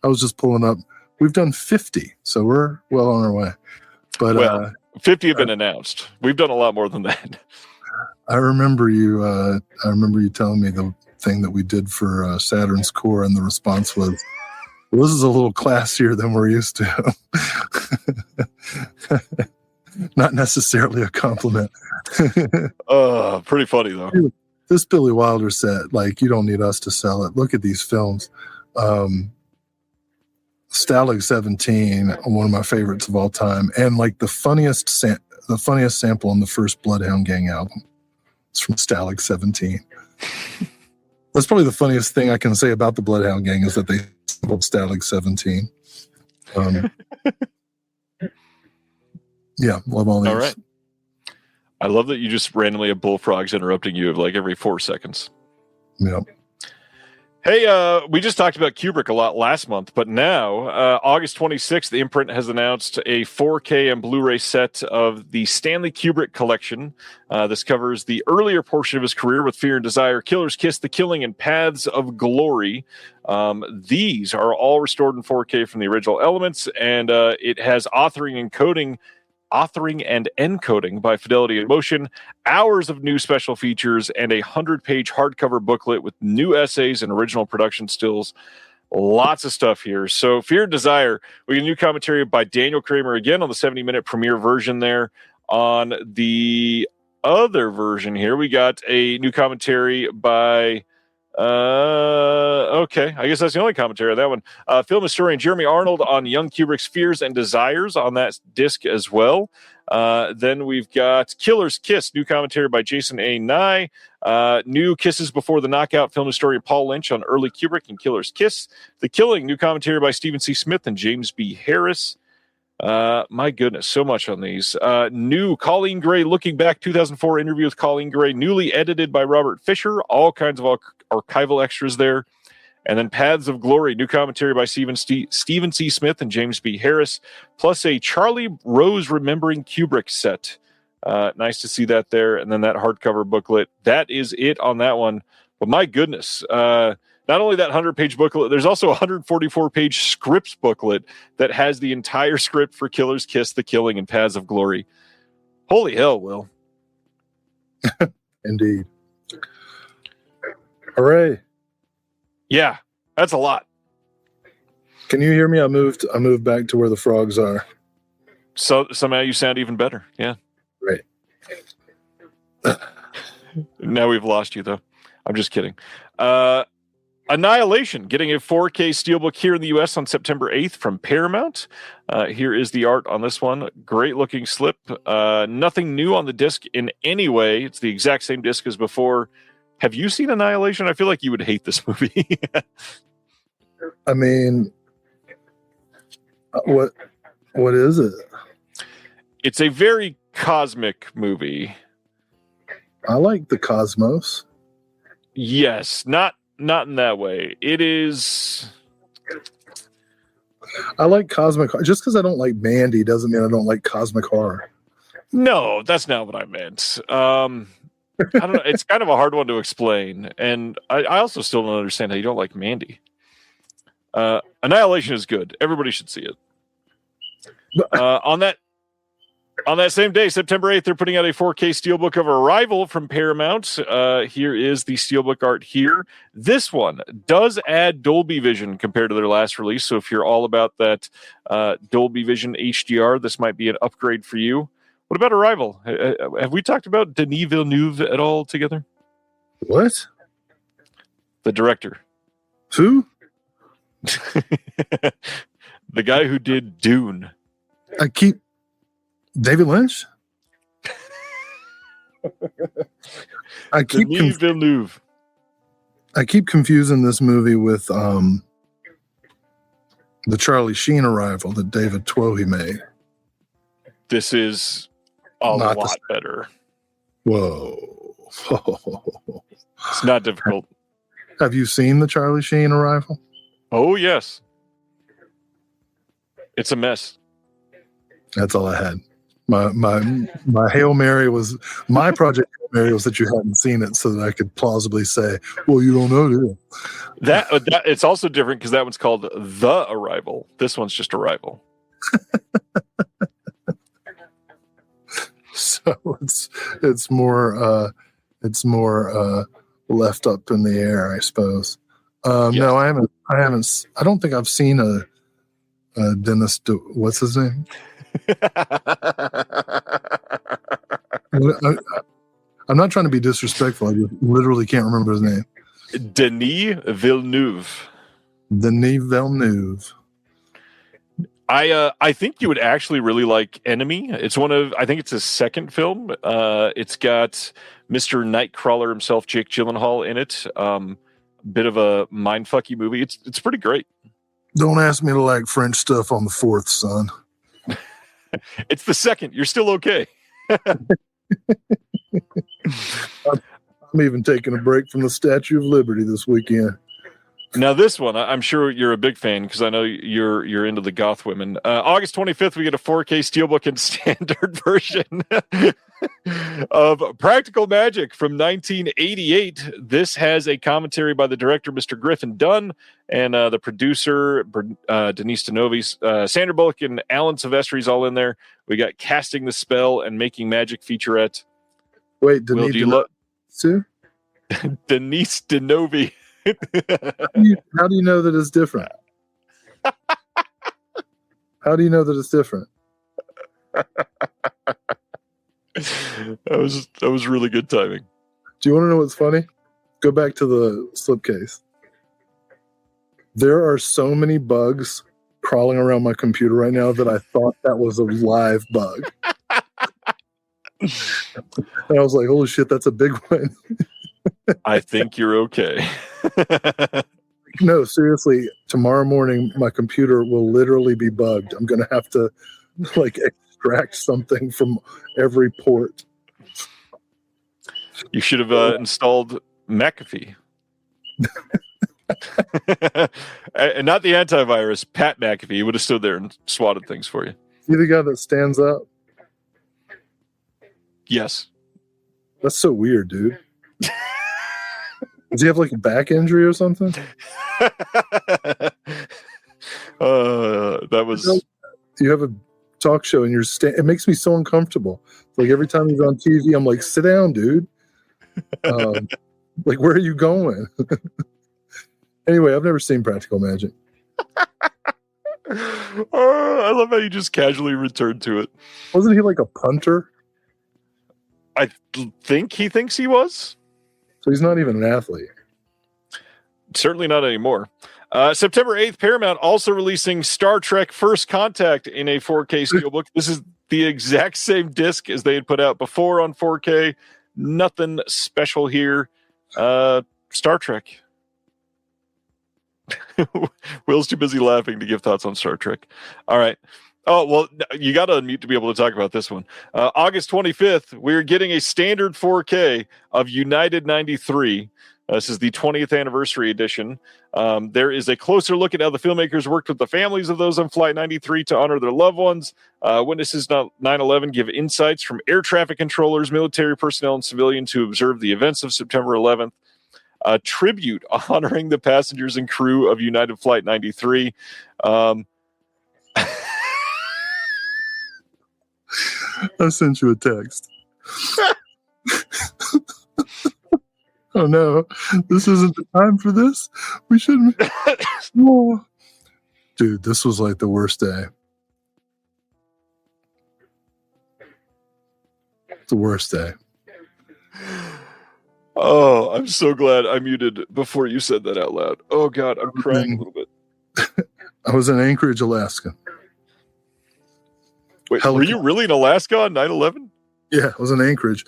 H: I was just pulling up, we've done 50, so we're well on our way. But
D: 50 have been announced. We've done a lot more than that.
H: I remember you telling me the thing that we did for Saturn's Core, and the response was, well, this is a little classier than we're used to. Not necessarily a compliment.
D: Pretty funny, though.
H: This Billy Wilder set, like, you don't need us to sell it. Look at these films. Stalag 17, one of my favorites of all time, and like the funniest sample on the first Bloodhound Gang album. It's from Stalag 17. That's probably the funniest thing I can say about the Bloodhound Gang, is that they sampled Stalag 17. Yeah, love all these.
D: All right. I love that you just randomly have bullfrogs interrupting you like every 4 seconds.
H: Yeah.
D: Hey, we just talked about Kubrick a lot last month, but now, August 26th, the imprint has announced a 4K and Blu-ray set of the Stanley Kubrick collection. This covers the earlier portion of his career with Fear and Desire, Killer's Kiss, The Killing, and Paths of Glory. These are all restored in 4K from the original elements, and it has authoring and encoding by Fidelity in Motion, hours of new special features, and a 100-page hardcover booklet with new essays and original production stills. Lots of stuff here. So Fear and Desire, we get a new commentary by Daniel Kramer again on the 70-minute premiere version there. On the other version here, we got a new commentary by... okay, I guess that's the only commentary on that one. Film historian Jeremy Arnold on young Kubrick's fears and desires on that disc as well. Then we've got Killer's Kiss, new commentary by Jason A. Nye. New Kisses Before the Knockout, film historian Paul Lynch on early Kubrick and Killer's Kiss. The Killing, new commentary by Stephen C. Smith and James B. Harris. My goodness, so much on these. New Colleen Gray, looking back, 2004 interview with Colleen Gray, newly edited by Robert Fisher. All kinds of archival extras there. And then Paths of Glory, new commentary by Stephen C. Smith and James B. Harris, plus a Charlie Rose Remembering Kubrick set. Nice to see that there. And then that hardcover booklet. That is it on that one. But my goodness, not only that 100-page booklet, there's also a 144-page scripts booklet that has the entire script for Killer's Kiss, The Killing, and Paths of Glory. Holy hell, Will.
H: Indeed. Hooray.
D: Yeah, that's a lot.
H: Can you hear me? I moved back to where the frogs are.
D: So somehow you sound even better. Yeah.
H: Right.
D: Now we've lost you, though. I'm just kidding. Annihilation, getting a 4K Steelbook here in the U.S. on September 8th from Paramount. Here is the art on this one. Great looking slip. Nothing new on the disc in any way. It's the exact same disc as before. Have you seen Annihilation? I feel like you would hate this movie.
H: I mean, what is it?
D: It's a very cosmic movie.
H: I like the cosmos.
D: Yes, not in that way. It is.
H: I like cosmic. Just because I don't like Mandy doesn't mean I don't like cosmic horror.
D: No, that's not what I meant. I don't know. It's kind of a hard one to explain, and I also still don't understand how you don't like Mandy. Annihilation is good. Everybody should see it. On that same day, September 8th, they're putting out a 4K Steelbook of Arrival from Paramount. Here is the Steelbook art here. This one does add Dolby Vision compared to their last release. So if you're all about that Dolby Vision HDR, this might be an upgrade for you. What about Arrival? Have we talked about Denis Villeneuve at all together?
H: What?
D: The director.
H: Who?
D: The guy who did Dune.
H: David Lynch?
D: Denis Villeneuve.
H: I keep confusing this movie with the Charlie Sheen Arrival that David Twohy made.
D: This is a lot better.
H: Whoa.
D: It's not difficult.
H: Have you seen the Charlie Sheen Arrival?
D: Oh, yes. It's a mess.
H: That's all I had. My Hail Mary was my project. Hail Mary was that you hadn't seen it, so that I could plausibly say, "Well, you don't know, do you?"
D: That it's also different because that one's called The Arrival. This one's just Arrival.
H: So it's more left up in the air, I suppose.
D: Yes.
H: No, I haven't. I don't think I've seen a Dennis. What's his name? I'm not trying to be disrespectful. I just literally can't remember his name.
D: Denis Villeneuve.
H: Denis Villeneuve.
D: I think you would actually really like Enemy. I think it's his second film. It's got Mr. Nightcrawler himself, Jake Gyllenhaal, in it. Bit of a mindfucky movie. It's pretty great.
H: Don't ask me to like French stuff on the 4th, son.
D: It's the second. You're still okay.
H: I'm even taking a break from the Statue of Liberty this weekend.
D: Now, this one, I'm sure you're a big fan because I know you're into the goth women. August 25th, we get a 4K Steelbook and standard version of Practical Magic from 1988. This has a commentary by the director, Mr. Griffin Dunn, and the producer, Denise Denovi. Sandra Bullock and Alan Silvestri's all in there. We got Casting the Spell and Making Magic featurette.
H: Wait, Denise
D: Denise Denovi.
H: How do you know that it's different? How do you know that it's different?
D: That was really good timing.
H: Do you want to know what's funny? Go back to the slipcase. There are so many bugs crawling around my computer right now that I thought that was a live bug. And I was like, holy shit, that's a big one.
D: I think you're okay.
H: No, seriously, tomorrow morning my computer will literally be bugged. I'm going to have to like extract something from every port.
D: You should have installed McAfee. And not the antivirus, Pat McAfee. He would have stood there and swatted things for you.
H: See the guy that stands up?
D: Yes.
H: That's so weird, dude. Does he have like a back injury or something?
D: That was.
H: You have a talk show and it makes me so uncomfortable. Like every time he's on TV, I'm like, sit down, dude. Like, where are you going? Anyway, I've never seen Practical Magic.
D: I love how you just casually returned to it.
H: Wasn't he like a punter?
D: I think he thinks he was.
H: So he's not even an athlete.
D: Certainly not anymore. September 8th, Paramount also releasing Star Trek First Contact in a 4K steelbook. This is the exact same disc as they had put out before on 4K. Nothing special here. Star Trek. Will's too busy laughing to give thoughts on Star Trek. All right. Oh, well, you got to unmute to be able to talk about this one. August 25th, we're getting a standard 4K of United 93. This is the 20th anniversary edition. There is a closer look at how the filmmakers worked with the families of those on Flight 93 to honor their loved ones. Witnesses 9/11 give insights from air traffic controllers, military personnel, and civilians who observed the events of September 11th. A tribute honoring the passengers and crew of United Flight 93.
H: I sent you a text. Oh no, this isn't the time for this. We shouldn't. Oh. Dude, this was like the worst day. The worst day.
D: Oh, I'm so glad I muted before you said that out loud. Oh God, I'm crying a little bit.
H: I was in Anchorage, Alaska.
D: Wait, were you really in Alaska on 9/11?
H: Yeah, I was in Anchorage.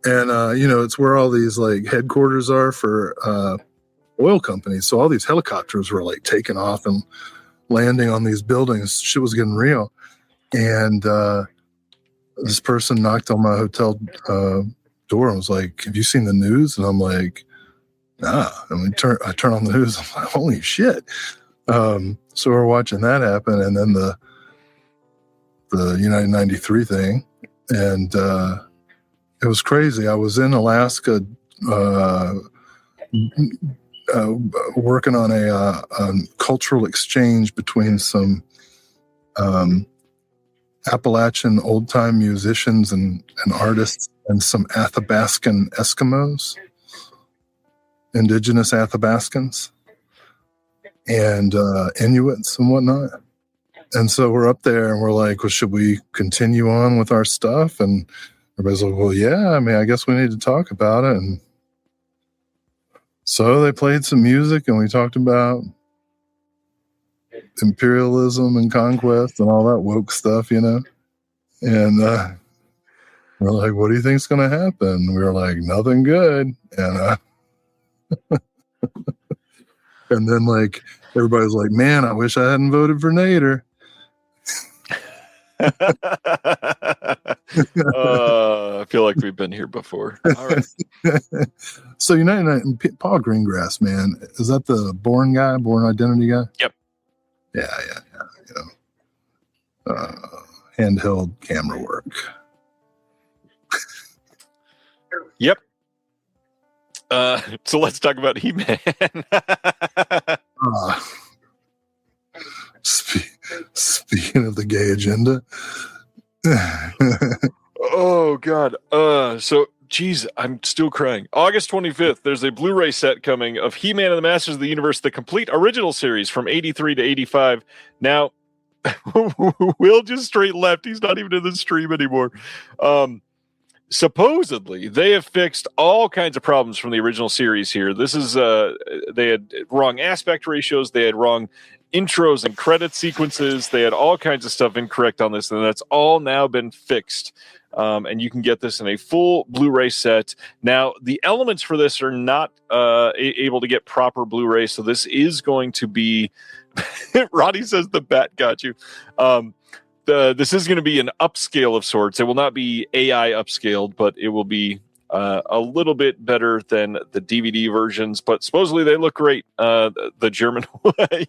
H: And, it's where all these like headquarters are for oil companies. So all these helicopters were like taking off and landing on these buildings. Shit was getting real. And this person knocked on my hotel door and was like, "Have you seen the news?" And I'm like, "Nah." And I turn on the news. I'm like, "Holy shit." So we're watching that happen. And then the United 93 thing. And it was crazy. I was in Alaska working on a cultural exchange between some Appalachian old-time musicians and artists and some Athabascan Eskimos, indigenous Athabascans, and Inuits and whatnot. And so we're up there and we're like, well, should we continue on with our stuff? And everybody's like, well, yeah, I mean, I guess we need to talk about it. And so they played some music and we talked about imperialism and conquest and all that woke stuff, And we're like, what do you think's going to happen? We were like, nothing good. And and then like everybody's like, man, I wish I hadn't voted for Nader.
D: I feel like we've been here before. All right.
H: So Paul Greengrass, man, is that the Born Identity guy?
D: Yep.
H: Yeah. Handheld camera work.
D: Yep. So let's talk about He-Man.
H: Speaking of the gay agenda.
D: Oh God. So geez, I'm still crying. August 25th, there's a Blu-ray set coming of He-Man and the Masters of the Universe, the complete original series from 83 to 85. Now, Will just straight left. He's not even in the stream anymore. Supposedly, they have fixed all kinds of problems from the original series here. This is, they had wrong aspect ratios. They had wrong intros and credit sequences. They had all kinds of stuff incorrect on this, and that's all now been fixed. And you can get this in a full Blu-ray set. Now, the elements for this are not able to get proper Blu-ray, so this is going to be... Ronnie says the bat got you. This is going to be an upscale of sorts. It will not be AI upscaled, but it will be a little bit better than the DVD versions. But supposedly they look great. The German...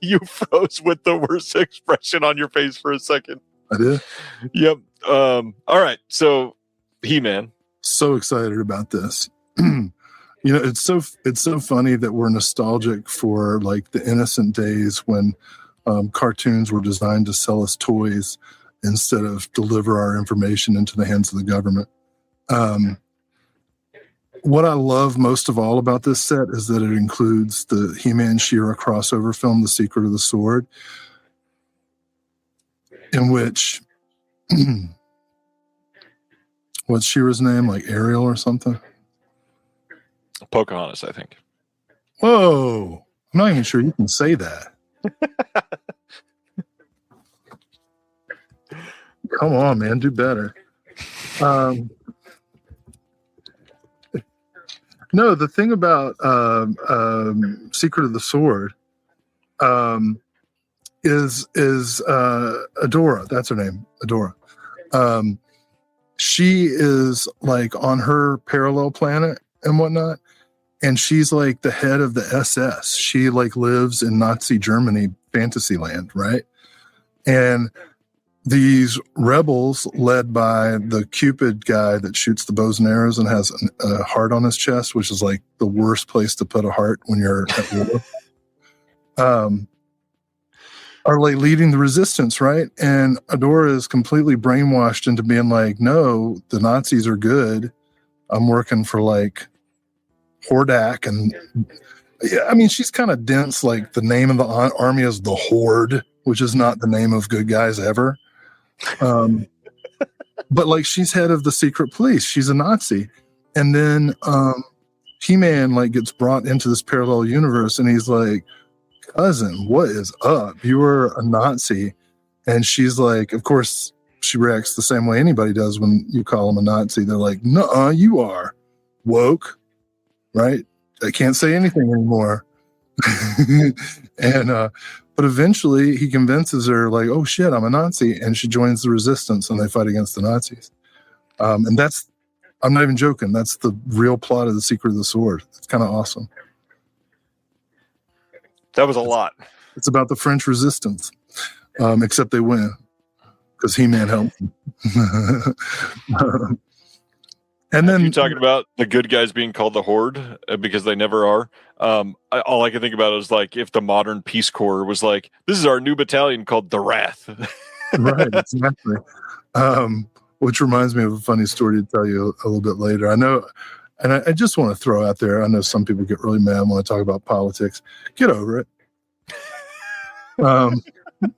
D: You froze with the worst expression on your face for a second.
H: I did?
D: Yep. All right. So, He-Man.
H: So excited about this. It's so funny that we're nostalgic for like the innocent days when cartoons were designed to sell us toys instead of deliver our information into the hands of the government. What I love most of all about this set is that it includes the He-Man She-Ra crossover film, The Secret of the Sword, in which What's Shira's name? Like Ariel or something?
D: Pocahontas, I think.
H: Whoa. I'm not even sure you can say that. Come on, man. Do better. No, the thing about Secret of the Sword is Adora. That's her name, Adora. She is like on her parallel planet and whatnot, and she's like the head of the SS. She like lives in Nazi Germany, Fantasyland, right? And these rebels, led by the Cupid guy that shoots the bows and arrows and has a heart on his chest, which is like the worst place to put a heart when you're at war, are like leading the resistance, right? And Adora is completely brainwashed into being like, no, the Nazis are good. I'm working for like Hordak. And yeah, I mean, she's kind of dense. Like the name of the army is the Horde, which is not the name of good guys ever. But like she's head of the secret police. She's a Nazi. And then He-Man like gets brought into this parallel universe and he's like, cousin, what is up? You were a Nazi. And she's like, of course, she reacts the same way anybody does when you call them a Nazi. They're like, nuh-uh, you are woke, right? I can't say anything anymore. And but eventually he convinces her like, oh shit, I'm a Nazi, and she joins the resistance and they fight against the Nazis. And that's, I'm not even joking, that's the real plot of The Secret of the Sword. It's kind of awesome.
D: That was a lot.
H: It's about the French resistance, except they win because He-Man helped them. And then
D: you're talking about the good guys being called the Horde because they never are. All I can think about is like if the modern Peace Corps was like, this is our new battalion called the Wrath.
H: Right, exactly. Which reminds me of a funny story to tell you a little bit later. I know, and I just want to throw out there, I know some people get really mad when I talk about politics. Get over it.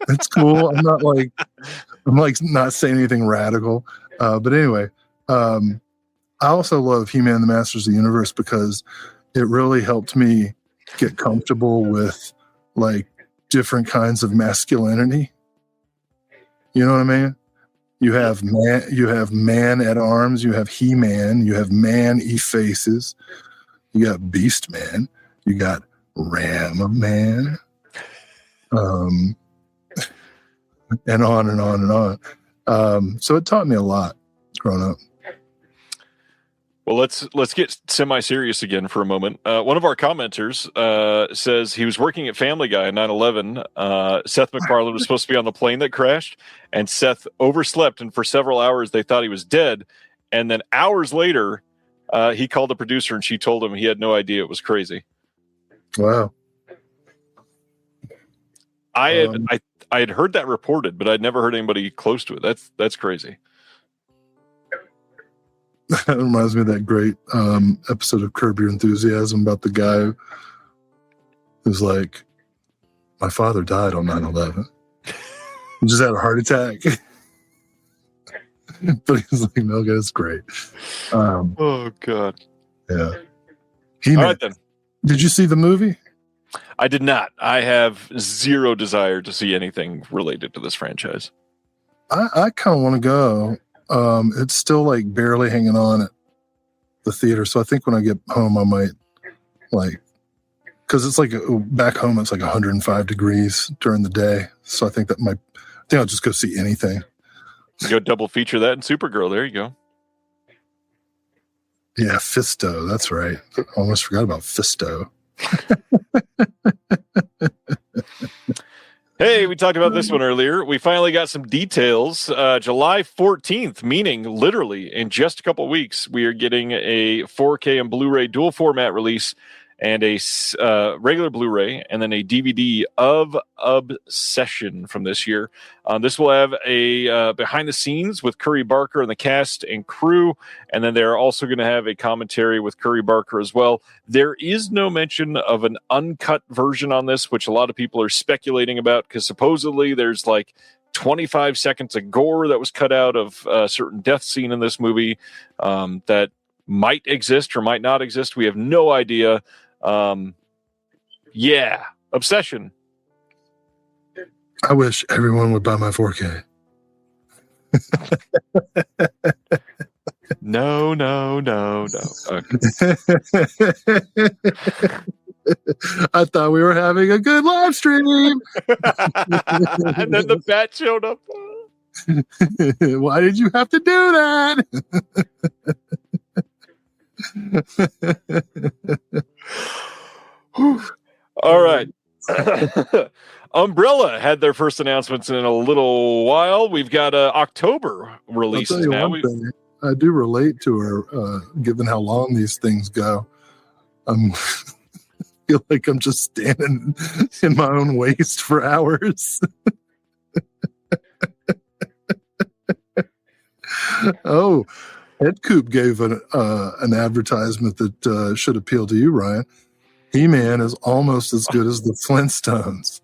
H: It's cool. I'm not saying anything radical. But anyway, I also love He-Man and the Masters of the Universe because it really helped me get comfortable with like different kinds of masculinity. You know what I mean? You have man at arms, you have He-Man, you have man E-Faces, you got Beast Man, you got Ram Man, and on and on and on. So it taught me a lot growing up.
D: Well, let's get semi-serious again for a moment. One of our commenters says he was working at Family Guy on 9/11. Seth MacFarlane was supposed to be on the plane that crashed, and Seth overslept, and for several hours they thought he was dead. And then hours later, he called the producer, and she told him he had no idea it was crazy.
H: Wow.
D: I had heard that reported, but I'd never heard anybody close to it. That's crazy.
H: That reminds me of that great episode of Curb Your Enthusiasm about the guy who's like, my father died on 9/11. He just had a heart attack. But he's like, no, that's great.
D: Oh, God.
H: Yeah.
D: All right, then.
H: Did you see the movie?
D: I did not. I have zero desire to see anything related to this franchise.
H: I kind of want to go. It's still like barely hanging on at the theater. So I think when I get home, I might like, cause it's like back home, it's like 105 degrees during the day. So I think I'll just go see anything.
D: Go double feature that and Supergirl. There you go.
H: Yeah. Fisto. That's right. I almost forgot about Fisto.
D: Hey, we talked about this one earlier. We finally got some details. July 14th, meaning literally in just a couple of weeks, we are getting a 4K and Blu-ray dual format release and a regular Blu-ray and then a DVD of Obsession from this year. This will have a behind the scenes with Curry Barker and the cast and crew, and then they're also going to have a commentary with Curry Barker as well. There is no mention of an uncut version on this, which a lot of people are speculating about because supposedly there's like 25 seconds of gore that was cut out of a certain death scene in this movie that might exist or might not exist. We have no idea. Yeah, Obsession.
H: I wish everyone would buy my 4K.
D: No. Okay.
H: I thought we were having a good live stream.
D: And then the bat showed up.
H: Why did you have to do that?
D: All right. Umbrella had their first announcements in a little while. We've got October releases now.
H: I do relate to her, given how long these things go. I feel like I'm just standing in my own waste for hours. Oh, Head Coop gave an advertisement that should appeal to you, Ryan. He-Man is almost as good as the Flintstones.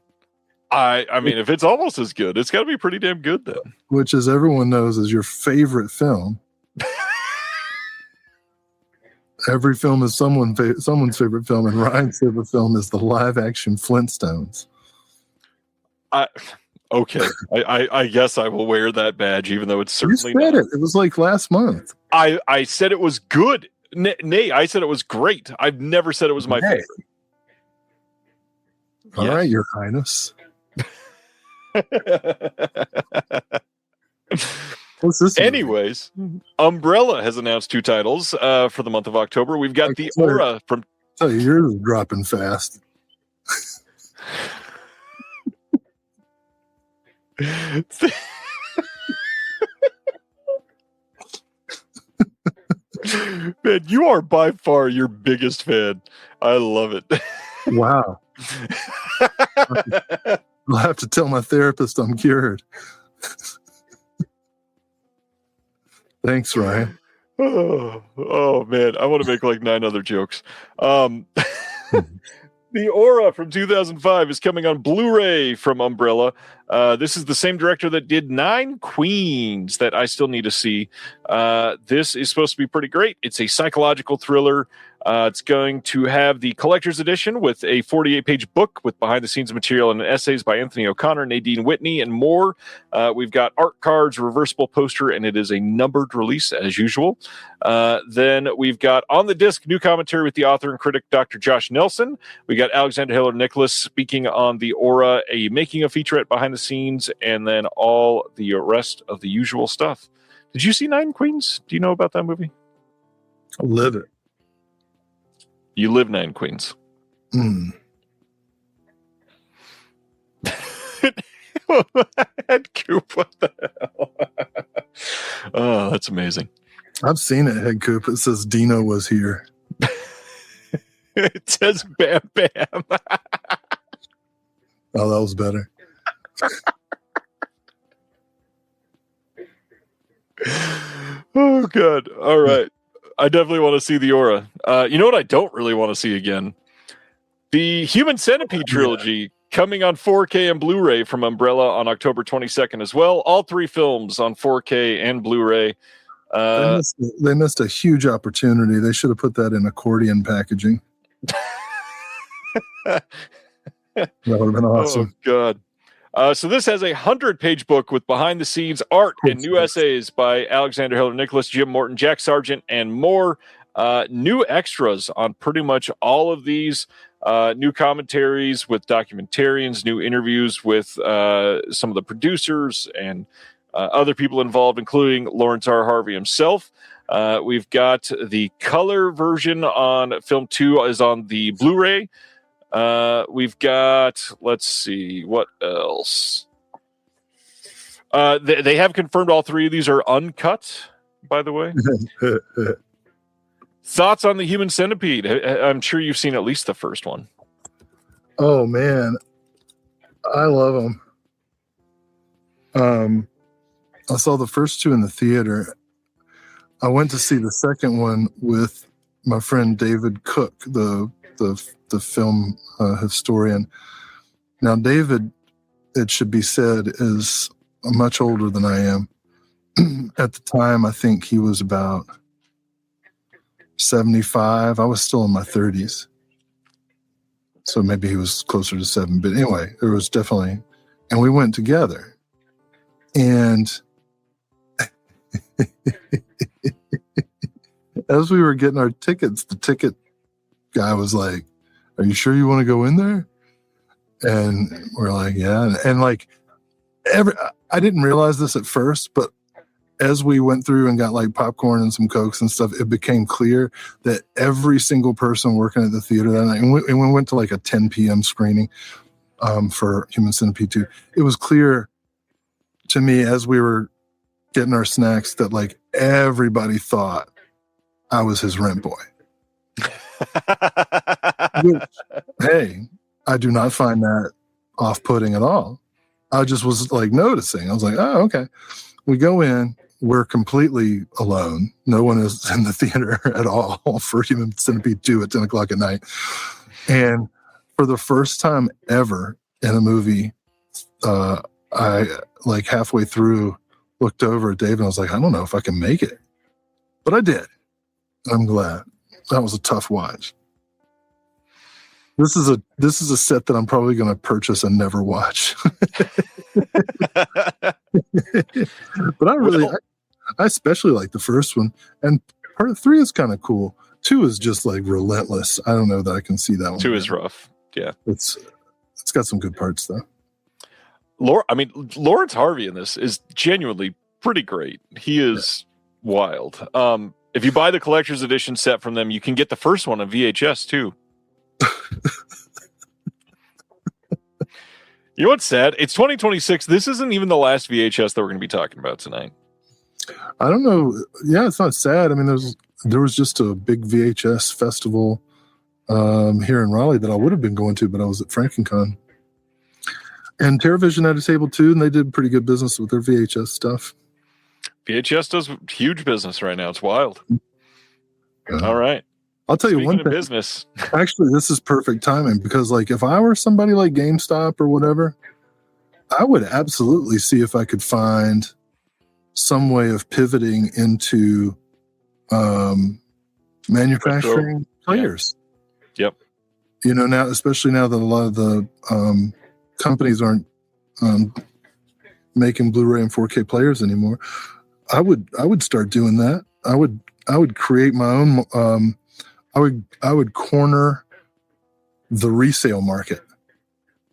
D: I mean, if it's almost as good, it's got to be pretty damn good then.
H: Which, as everyone knows, is your favorite film. Every film is someone's favorite film, and Ryan's favorite film is the live-action Flintstones.
D: Okay, I guess I will wear that badge, even though it's certainly
H: You said
D: not.
H: it was like last month.
D: I said it was good. Nay, I said it was great. I've never said it was my favorite.
H: All right, Your Highness. What's this?
D: Anyways, Umbrella has announced 2 titles for the month of October. We've got The Aura from.
H: Oh, yours is dropping fast.
D: Man, you are by far your biggest fan. I love it.
H: Wow. I'll have to tell my therapist I'm cured. Thanks, Ryan.
D: Oh man, I want to make like 9 other jokes. The Aura from 2005 is coming on Blu-ray from Umbrella. This is the same director that did 9 Queens that I still need to see. This is supposed to be pretty great. It's a psychological thriller. It's going to have the collector's edition with a 48-page book with behind-the-scenes material and essays by Anthony O'Connor, Nadine Whitney, and more. We've got art cards, reversible poster, and it is a numbered release as usual. Then we've got on the disc new commentary with the author and critic Dr. Josh Nelson. We got Alexander Hiller Nicholas speaking on The Aura, a making of featurette behind the scenes, and then all the rest of the usual stuff. Did you see 9 Queens? Do you know about that movie?
H: I live it.
D: You live 9 Queens. Head Coop, what the hell? Oh, that's amazing.
H: I've seen it, Head Coop. It says Dino was here.
D: It says Bam Bam.
H: Oh, that was better.
D: Oh, God. All right. I definitely want to see The Aura. You know what I don't really want to see again? The Human Centipede trilogy coming on 4K and Blu-ray from Umbrella on October 22nd as well. All 3 films on 4K and Blu-ray.
H: They missed a huge opportunity. They should have put that in accordion packaging. That would have been awesome.
D: Oh, God. So this has a 100-page book with behind-the-scenes art and new essays by Alexander Hiller Nicholas, Jim Morton, Jack Sargent, and more. New extras on pretty much all of these. New commentaries with documentarians, new interviews with some of the producers and other people involved, including Lawrence R. Harvey himself. We've got the color version on film 2 is on the Blu-ray. We've got, let's see, what else? They have confirmed all 3 of these are uncut, by the way. Thoughts on the Human Centipede? I'm sure you've seen at least the first one.
H: Oh, man. I love them. I saw the first 2 in the theater. I went to see the second one with my friend David Cook, the film historian. Now, David, it should be said, is much older than I am. At the time, I think he was about 75. I was still in my 30s. So maybe he was closer to 7. But anyway, there was definitely, and we went together. And as we were getting our tickets, the ticket guy was like, "Are you sure you want to go in there?" And we're like, "Yeah." And like, I didn't realize this at first, but as we went through and got like popcorn and some Cokes and stuff, it became clear that every single person working at the theater that night, and we went to like a 10 p.m. screening for Human Centipede 2. It was clear to me as we were getting our snacks that like everybody thought I was his rent boy. Which, hey, I do not find that off-putting at all. I just was like noticing. I was like, oh, okay. We go in, we're completely alone. No one is in the theater at all for Human Centipede 2 at 10 o'clock at night. And for the first time ever in a movie, I like halfway through looked over at Dave and I was like, I don't know if I can make it. But I did. I'm glad. That was a tough watch. This is a set that I'm probably going to purchase and never watch. But I especially like the first one, and part 3 is kind of cool. 2 is just like relentless. I don't know that I can see that one.
D: 2 is rough. Yeah, it's
H: got some good parts though.
D: Lawrence Harvey in this is genuinely pretty great. He is wild. If you buy the collector's edition set from them, you can get the first one on VHS too. You know what's sad? It's 2026. This isn't even the last VHS that we're going to be talking about tonight.
H: I don't know. Yeah, it's not sad. I mean, there was just a big VHS festival here in Raleigh that I would have been going to, but I was at FrankenCon. And TerraVision had a table too, and they did pretty good business with their VHS stuff.
D: VHS does huge business right now. It's wild. All right.
H: I'll tell you one thing.
D: Business.
H: Actually, this is perfect timing because, like, if I were somebody like GameStop or whatever, I would absolutely see if I could find some way of pivoting into manufacturing players.
D: Yep.
H: You know, now, especially now that a lot of the companies aren't making Blu-ray and 4K players anymore, I would start doing that. I would create my own. I would corner the resale market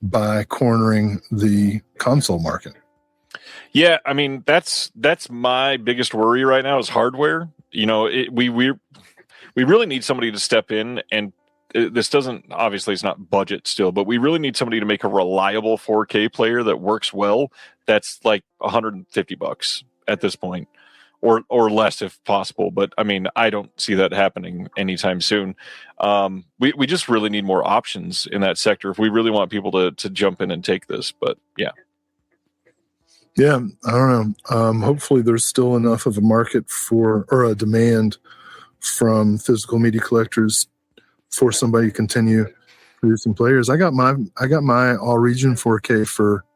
H: by cornering the console market.
D: Yeah, I mean that's my biggest worry right now is hardware. You know, we really need somebody to step in, and this doesn't, obviously it's not budget still, but we really need somebody to make a reliable 4K player that works well. That's like $150 at this point. Or less if possible, but I mean, I don't see that happening anytime soon. We just really need more options in that sector if we really want people to jump in and take this. But yeah,
H: I don't know. Hopefully, there's still enough of a market or a demand from physical media collectors for somebody to continue producing players. I got my all region 4K for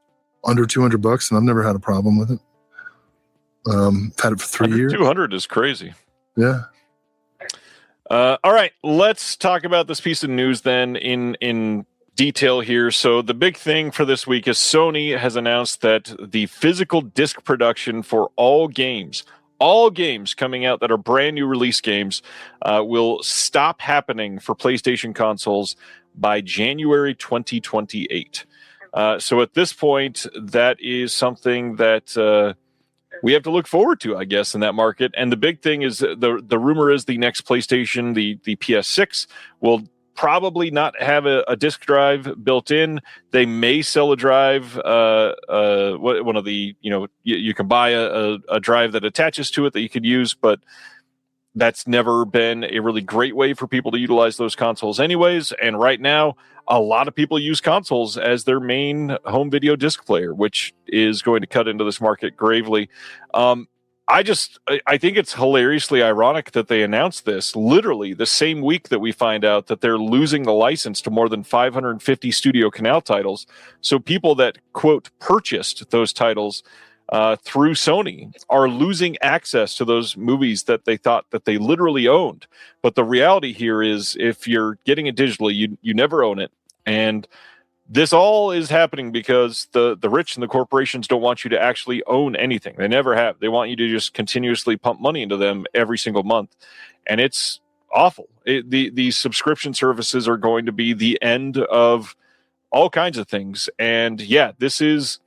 H: under $200, and I've never had a problem with it. Had it for 3 years.
D: 200 is crazy.
H: Yeah.
D: All right, let's talk about this piece of news then in detail here. So the big thing for this week is Sony has announced that the physical disc production for all games coming out that are brand new release games will stop happening for PlayStation consoles by January 2028. So at this point, that is something that we have to look forward to, I guess, in that market. And the big thing is the rumor is the next PlayStation, the PS6, will probably not have a disc drive built in. They may sell a drive, one of the, you can buy a drive that attaches to it that you could use, but that's never been a really great way for people to utilize those consoles anyways. And right now, a lot of people use consoles as their main home video disc player, which is going to cut into this market gravely. I think it's hilariously ironic that they announced this literally the same week that we find out that they're losing the license to more than 550 Studio Canal titles. So people that, quote, purchased those titles through Sony are losing access to those movies that they thought that they literally owned. But the reality here is, if you're getting it digitally, you never own it. And this all is happening because the rich and the corporations don't want you to actually own anything. They never have. They want you to just continuously pump money into them every single month. And it's awful. These subscription services are going to be the end of all kinds of things. And yeah, this is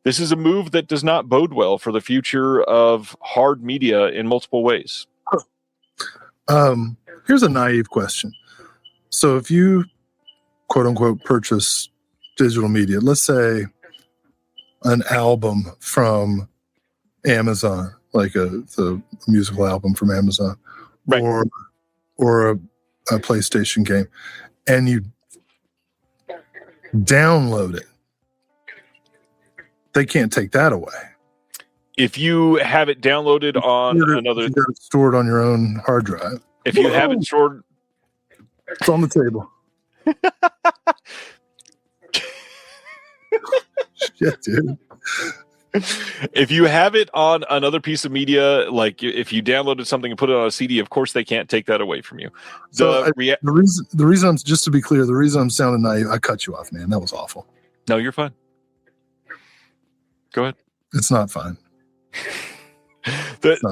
D: a move that does not bode well for the future of hard media in multiple ways.
H: Here's a naive question. So if you, quote unquote, purchase digital media, let's say an album from Amazon, like the musical album from Amazon,
D: right,
H: or a PlayStation game, and you download it, they can't take that away.
D: If you have it downloaded on another,
H: you got it stored on your own hard drive.
D: If you have it stored,
H: it's on the table. Shit, dude.
D: If you have it on another piece of media, like if you downloaded something and put it on a CD, of course they can't take that away from you.
H: The reason I'm, just to be clear, the reason I'm sounding naive, I cut you off, man. That was awful.
D: No, you're fine. Go ahead.
H: It's not fine.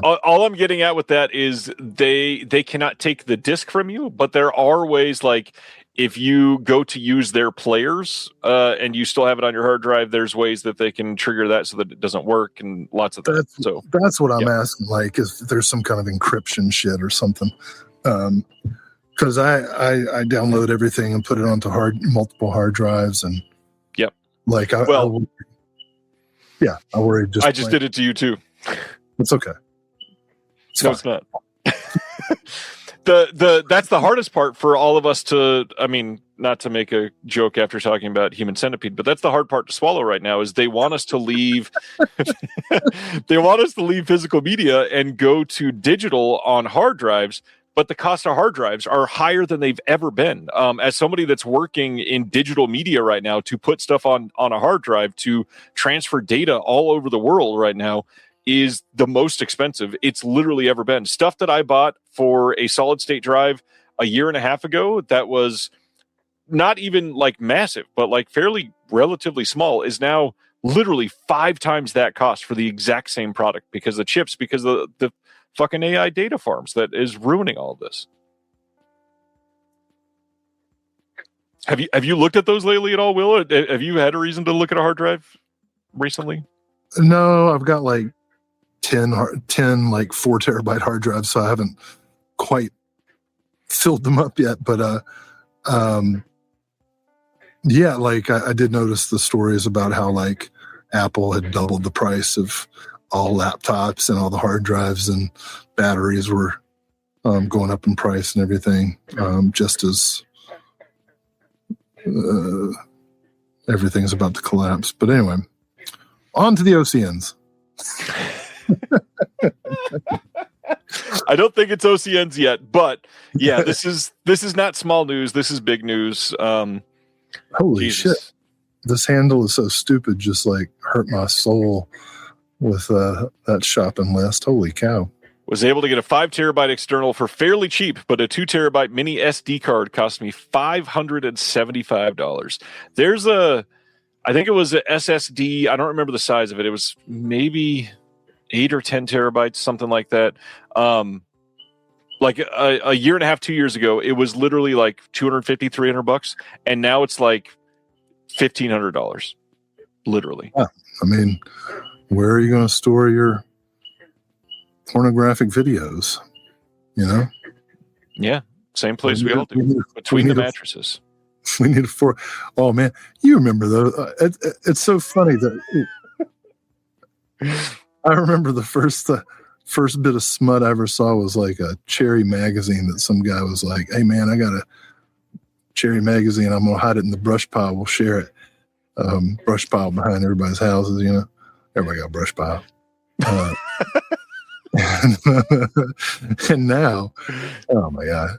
D: All I'm getting at with that is they cannot take the disc from you, but there are ways, like if you go to use their players and you still have it on your hard drive, there's ways that they can trigger that so that it doesn't work, and lots of that. So
H: that's what I'm asking. Like, if there's some kind of encryption shit or something, because I download everything and put it onto multiple hard drives, and like I worry
D: I just did it to you too.
H: It's okay.
D: It's not. That's the hardest part for all of us to, I mean, not to make a joke after talking about Human Centipede, but that's the hard part to swallow right now, is they want us to leave physical media and go to digital on hard drives, but the cost of hard drives are higher than they've ever been. As somebody that's working in digital media right now, to put stuff on a hard drive, to transfer data all over the world right now, is the most expensive it's literally ever been. Stuff that I bought for a solid state drive a year and a half ago that was not even like massive, but like fairly relatively small, is now literally 5 times that cost for the exact same product, because the chips, because the fucking AI data farms that is ruining all of this. Have you looked at those lately at all, Will? Have you had a reason to look at a hard drive recently?
H: No, I've got like 10 like 4 terabyte hard drives, so I haven't quite filled them up yet. But like I did notice the stories about how like Apple had doubled the price of all laptops, and all the hard drives and batteries were going up in price and everything, just as everything's about to collapse. But anyway, on to the OCNs.
D: I don't think it's OCNs yet, but yeah, this is not small news. This is big news.
H: Holy shit! This handle is so stupid. Just like hurt my soul with that shopping list. Holy cow!
D: Was able to get a 5 terabyte external for fairly cheap, but a 2 terabyte mini SD card cost me $575. There's I think it was a SSD. I don't remember the size of it. It was maybe 8 or 10 terabytes, something like that. Like a year and a half, 2 years ago, it was literally like $250, $300, and now it's like $1,500, literally.
H: Yeah. I mean, where are you going to store your pornographic videos? You know?
D: Yeah, same place we all do, between the mattresses.
H: We need oh man, you remember though? It's so funny that I remember the first bit of smut I ever saw was like a Cherry magazine that some guy was like, "Hey man, I got a Cherry magazine. I'm gonna hide it in the brush pile. We'll share it." Brush pile behind everybody's houses, you know. Everybody got a brush pile. And now, oh my god.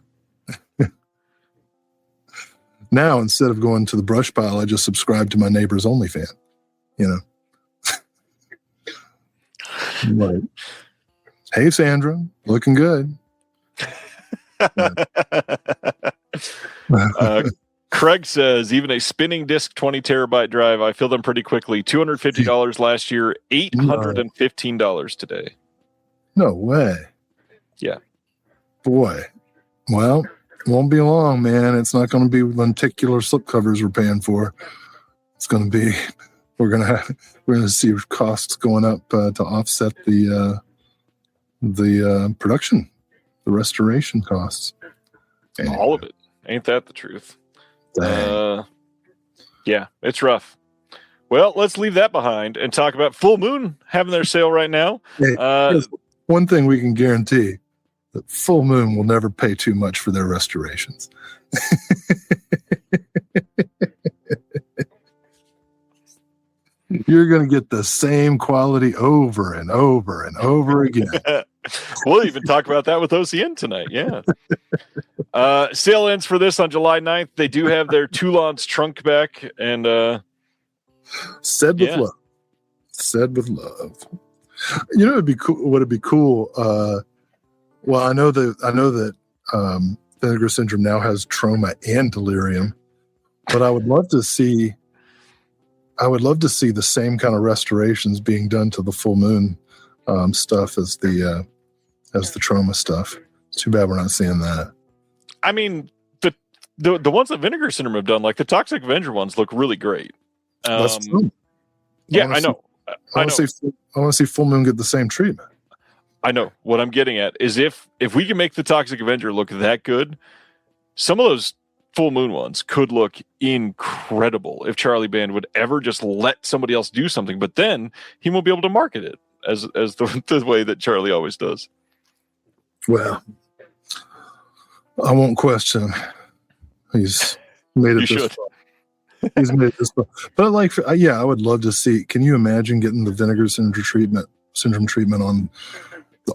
H: Now, instead of going to the brush pile, I just subscribe to my neighbor's OnlyFans, you know. Right. Hey, Sandra, looking good.
D: Craig says, even a spinning disk 20 terabyte drive, I fill them pretty quickly. $250 last year, $815 today.
H: No way.
D: Yeah.
H: Boy. Well, won't be long, man. It's not going to be lenticular slipcovers we're paying for. It's going to be, we're going to see costs going up to offset the production, the restoration costs. Anyway.
D: All of it. Ain't that the truth? Yeah, it's rough. Well, let's leave that behind and talk about Full Moon having their sale right now.
H: Hey, here's one thing we can guarantee, that Full Moon will never pay too much for their restorations. You're going to get the same quality over and over and over again.
D: We'll even talk about that with OCN tonight. Yeah. Sale ends for this on July 9th. They do have their Toulon's trunk back, and
H: said with love. Said with love. You know, it'd be cool. Would it be cool? Well, I know that Vinegar Syndrome now has Trauma and Delirium, but I would love to see the same kind of restorations being done to the Full Moon stuff as the Trauma stuff. It's too bad we're not seeing that.
D: I mean, the ones that Vinegar Syndrome have done, like the Toxic Avenger ones, look really great.
H: That's true.
D: Yeah, I know.
H: I want to see Full Moon get the same treatment.
D: I know. What I'm getting at is if we can make the Toxic Avenger look that good, some of those Full Moon ones could look incredible if Charlie Band would ever just let somebody else do something, but then he won't be able to market it as the way that Charlie always does.
H: Well, I won't question him. He's made it this far. He's made it this far. But I would love to see. Can you imagine getting the Vinegar Syndrome treatment on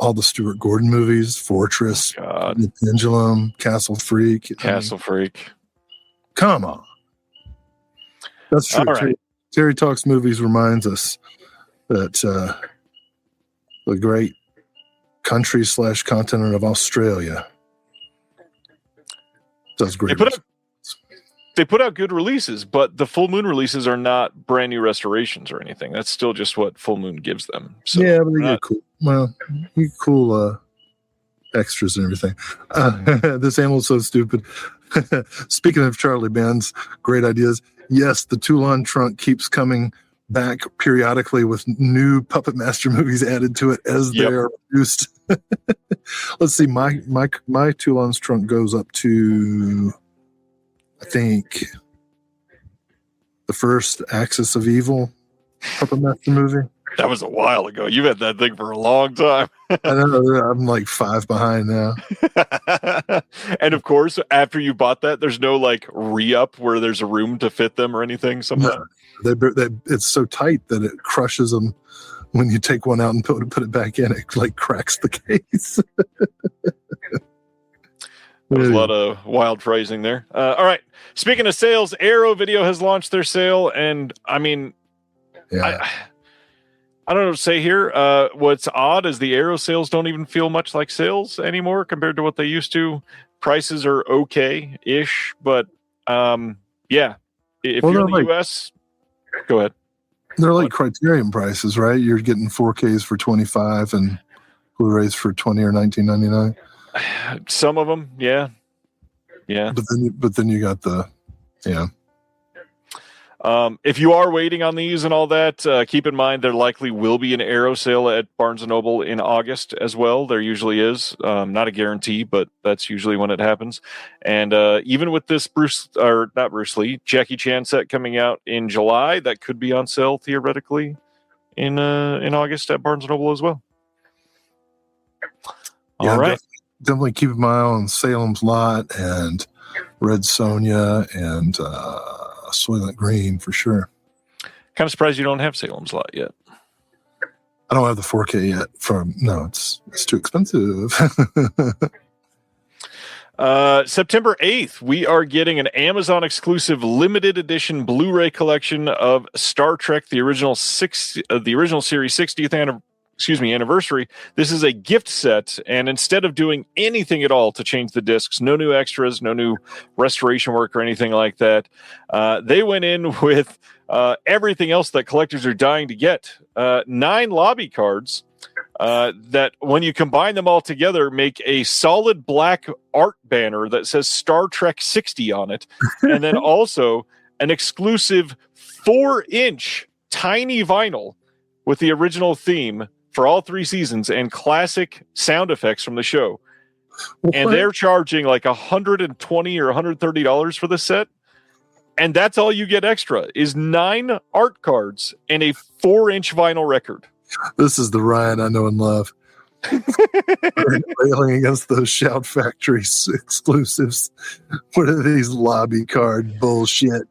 H: all the Stuart Gordon movies? Fortress, The Pendulum, Castle Freak.
D: Freak.
H: Come on. That's true.
D: Right.
H: Terry Talks Movies reminds us that the great country/continent of Australia does great.
D: They put out good releases, but the Full Moon releases are not brand new restorations or anything. That's still just what Full Moon gives them. So
H: yeah, but they get cool. Well, you get cool extras and everything. This animal's so stupid. Speaking of Charlie Band's great ideas, yes, the Toulon trunk keeps coming back periodically with new Puppet Master movies added to it as they are produced. Let's see, my Toulon's trunk goes up to, I think, the first Axis of Evil Puppet Master movie.
D: That was a while ago. You've had that thing for a long time.
H: I know. I'm like 5 behind now.
D: And of course, after you bought that, there's no like re-up where there's a room to fit them or anything.
H: No, it's so tight that it crushes them when you take one out and put it back in. It like cracks the case.
D: There's a lot of wild phrasing there. All right. Speaking of sales, Arrow Video has launched their sale, and I mean, I don't know what to say here. What's odd is the Arrow sales don't even feel much like sales anymore compared to what they used to. Prices are okay-ish, but yeah. If you're in the U.S., go ahead.
H: They're like Criterion prices, right? You're getting 4Ks for $25 and Blu-rays for $20 or $19.99.
D: Some of them, yeah.
H: But then you got the
D: if you are waiting on these and all that, keep in mind there likely will be an Arrow sale at Barnes & Noble in August as well. There usually is. Not a guarantee, but that's usually when it happens. And even with this Jackie Chan set coming out in July, that could be on sale theoretically in August at Barnes & Noble as well.
H: Yeah,
D: all right.
H: Definitely keep my eye on Salem's Lot and Red Sonja and Soylent Green for sure.
D: Kind of surprised you don't have Salem's Lot yet.
H: I don't have the 4K yet. It's too expensive.
D: September 8th, we are getting an Amazon exclusive limited edition Blu-ray collection of Star Trek: the original series 60th anniversary. This is a gift set, and instead of doing anything at all to change the discs, no new extras, no new restoration work or anything like that, they went in with everything else that collectors are dying to get. 9 lobby cards that, when you combine them all together, make a solid black art banner that says Star Trek 60 on it, and then also an exclusive 4-inch tiny vinyl with the original theme for all 3 seasons and classic sound effects from the show.
H: What?
D: And they're charging like $120 or $130 for the set. And that's all you get extra is 9 art cards and a 4-inch vinyl record.
H: This is the Ryan I know and love. Railing against those Shout Factory exclusives. What are these lobby card bullshit?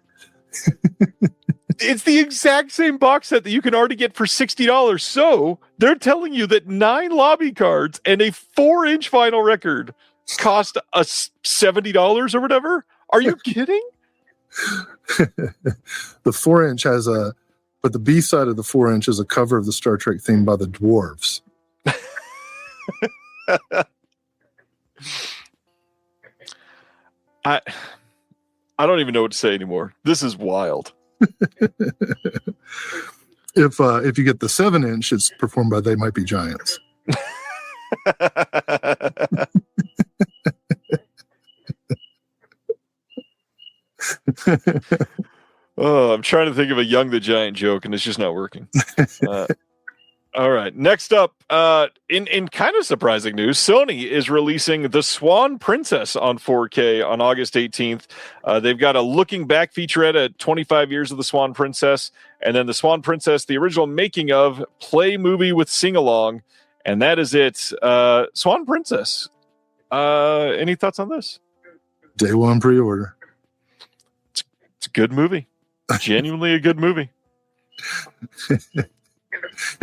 D: It's the exact same box set that you can already get for $60. So they're telling you that 9 lobby cards and a 4-inch vinyl record cost us $70 or whatever. Are you kidding?
H: The 4-inch has but the B side of the 4-inch is a cover of the Star Trek theme by the Dwarves.
D: I don't even know what to say anymore. This is wild.
H: If you get the 7-inch, it's performed by They Might Be Giants.
D: Oh, I'm trying to think of a Young the Giant joke, and it's just not working. All right. Next up, in kind of surprising news, Sony is releasing The Swan Princess on 4K on August 18th. They've got a looking back featurette at 25 years of The Swan Princess, and then The Swan Princess, the original making of, play movie with sing-along, and that is it. Swan Princess. Any thoughts on this?
H: Day one pre-order.
D: It's a good movie. Genuinely a good movie.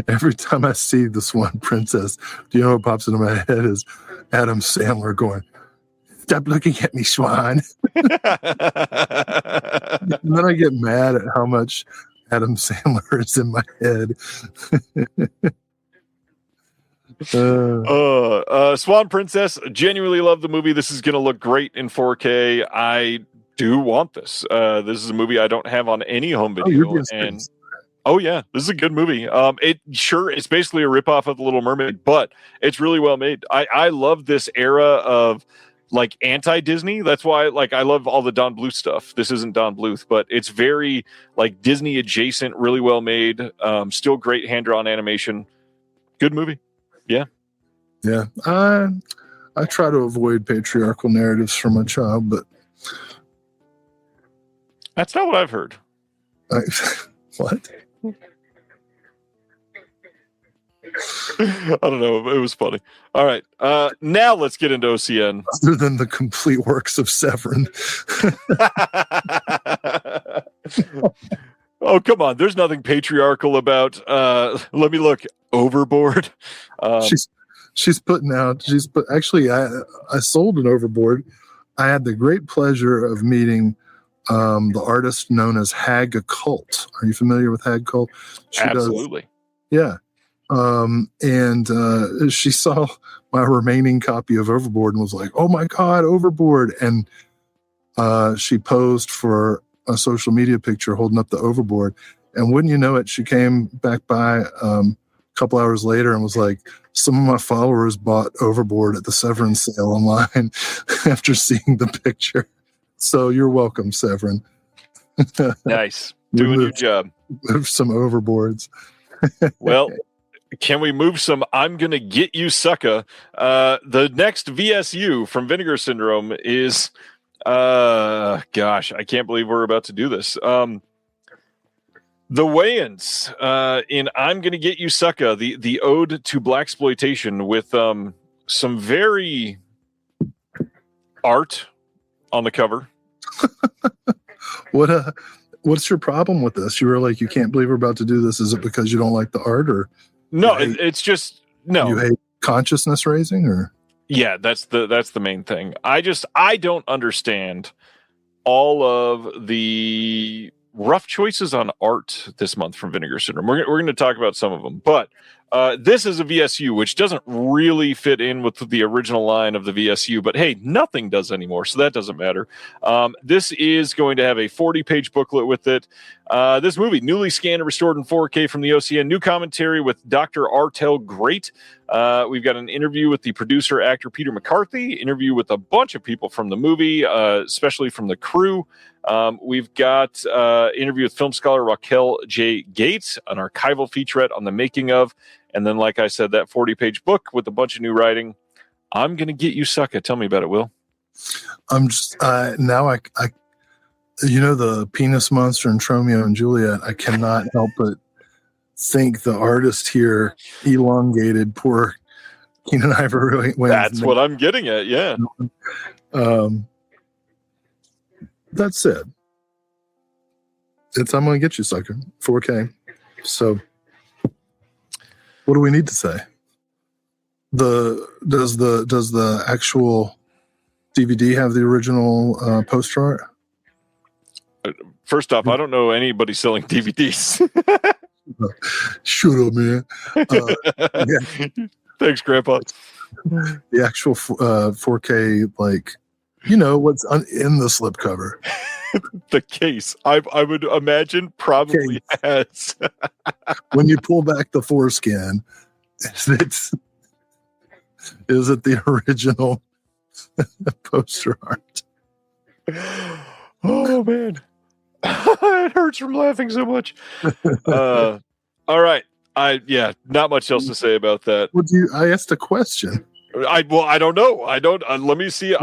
H: Every time I see The Swan Princess, do you know what pops into my head is Adam Sandler going, "Stop looking at me, Swan." And then I get mad at how much Adam Sandler is in my head.
D: Swan Princess, genuinely love the movie. This is going to look great in 4K. I do want this. This is a movie I don't have on any home video. Oh yeah, this is a good movie. It's basically a ripoff of The Little Mermaid, but it's really well made. I love this era of like anti-Disney. That's why I love all the Don Bluth stuff. This isn't Don Bluth, but it's very like Disney adjacent, really well made. Still great hand-drawn animation. Good movie. Yeah.
H: Yeah. I try to avoid patriarchal narratives from a child, but
D: that's not what I've heard.
H: What?
D: I don't know. It was funny. All right. Now let's get into OCN.
H: Other than the complete works of Severin.
D: Oh, come on. There's nothing patriarchal about, let me look, Overboard.
H: She's putting out, actually, I sold an Overboard. I had the great pleasure of meeting the artist known as Hag Occult. Are you familiar with Hag Occult?
D: Absolutely.
H: Yeah. And she saw my remaining copy of Overboard and was like, "Oh my God, Overboard." And she posed for a social media picture holding up the Overboard. And wouldn't you know it, she came back by a couple hours later and was like, "Some of my followers bought Overboard at the Severin sale online after seeing the picture. So you're welcome, Severin."
D: Nice. Doing your job.
H: Move some Overboards.
D: Well, can we move some I'm Gonna Get You Sucka? The next VSU from Vinegar Syndrome is, gosh, I can't believe we're about to do this. The Wayans in I'm Gonna Get You Sucka, the ode to blaxploitation with some very art on the cover.
H: What's your problem with this? You were like, you can't believe we're about to do this. Is it because you don't like the art, or
D: no? It's just no.
H: You hate consciousness raising, or
D: yeah, that's the main thing. I don't understand all of the rough choices on art this month from Vinegar Syndrome. We're going to talk about some of them, but this is a VSU, which doesn't really fit in with the original line of the VSU, but hey, nothing does anymore, so that doesn't matter. This is going to have a 40-page booklet with it. This movie, newly scanned and restored in 4K from the OCN. New commentary with Dr. Artel Great. We've got an interview with the producer, actor Peter McCarthy, interview with a bunch of people from the movie, especially from the crew. We've got interview with film scholar Raquel J. Gates, an archival featurette on the making of, and then, like I said, that 40-page book with a bunch of new writing. I'm going to get you, sucker. Tell me about it, Will.
H: I'm just now I the penis monster in Romeo and Juliet. I cannot help but think the artist here elongated poor Keenan Ivory.
D: That's what I'm getting at. Yeah.
H: That said, I'm going to get you, sucker. 4K. So, what do we need to say? Does the actual DVD have the original poster art?
D: First off, I don't know anybody selling DVDs.
H: Shut up, man. Yeah.
D: Thanks, Grandpa.
H: The actual 4K, what's in the slipcover.
D: The case, I would imagine, probably has.
H: When you pull back the foreskin, is it the original poster art?
D: Oh man, it hurts from laughing so much. All right, not much else to say about that.
H: I asked a question.
D: I don't know. Let me see.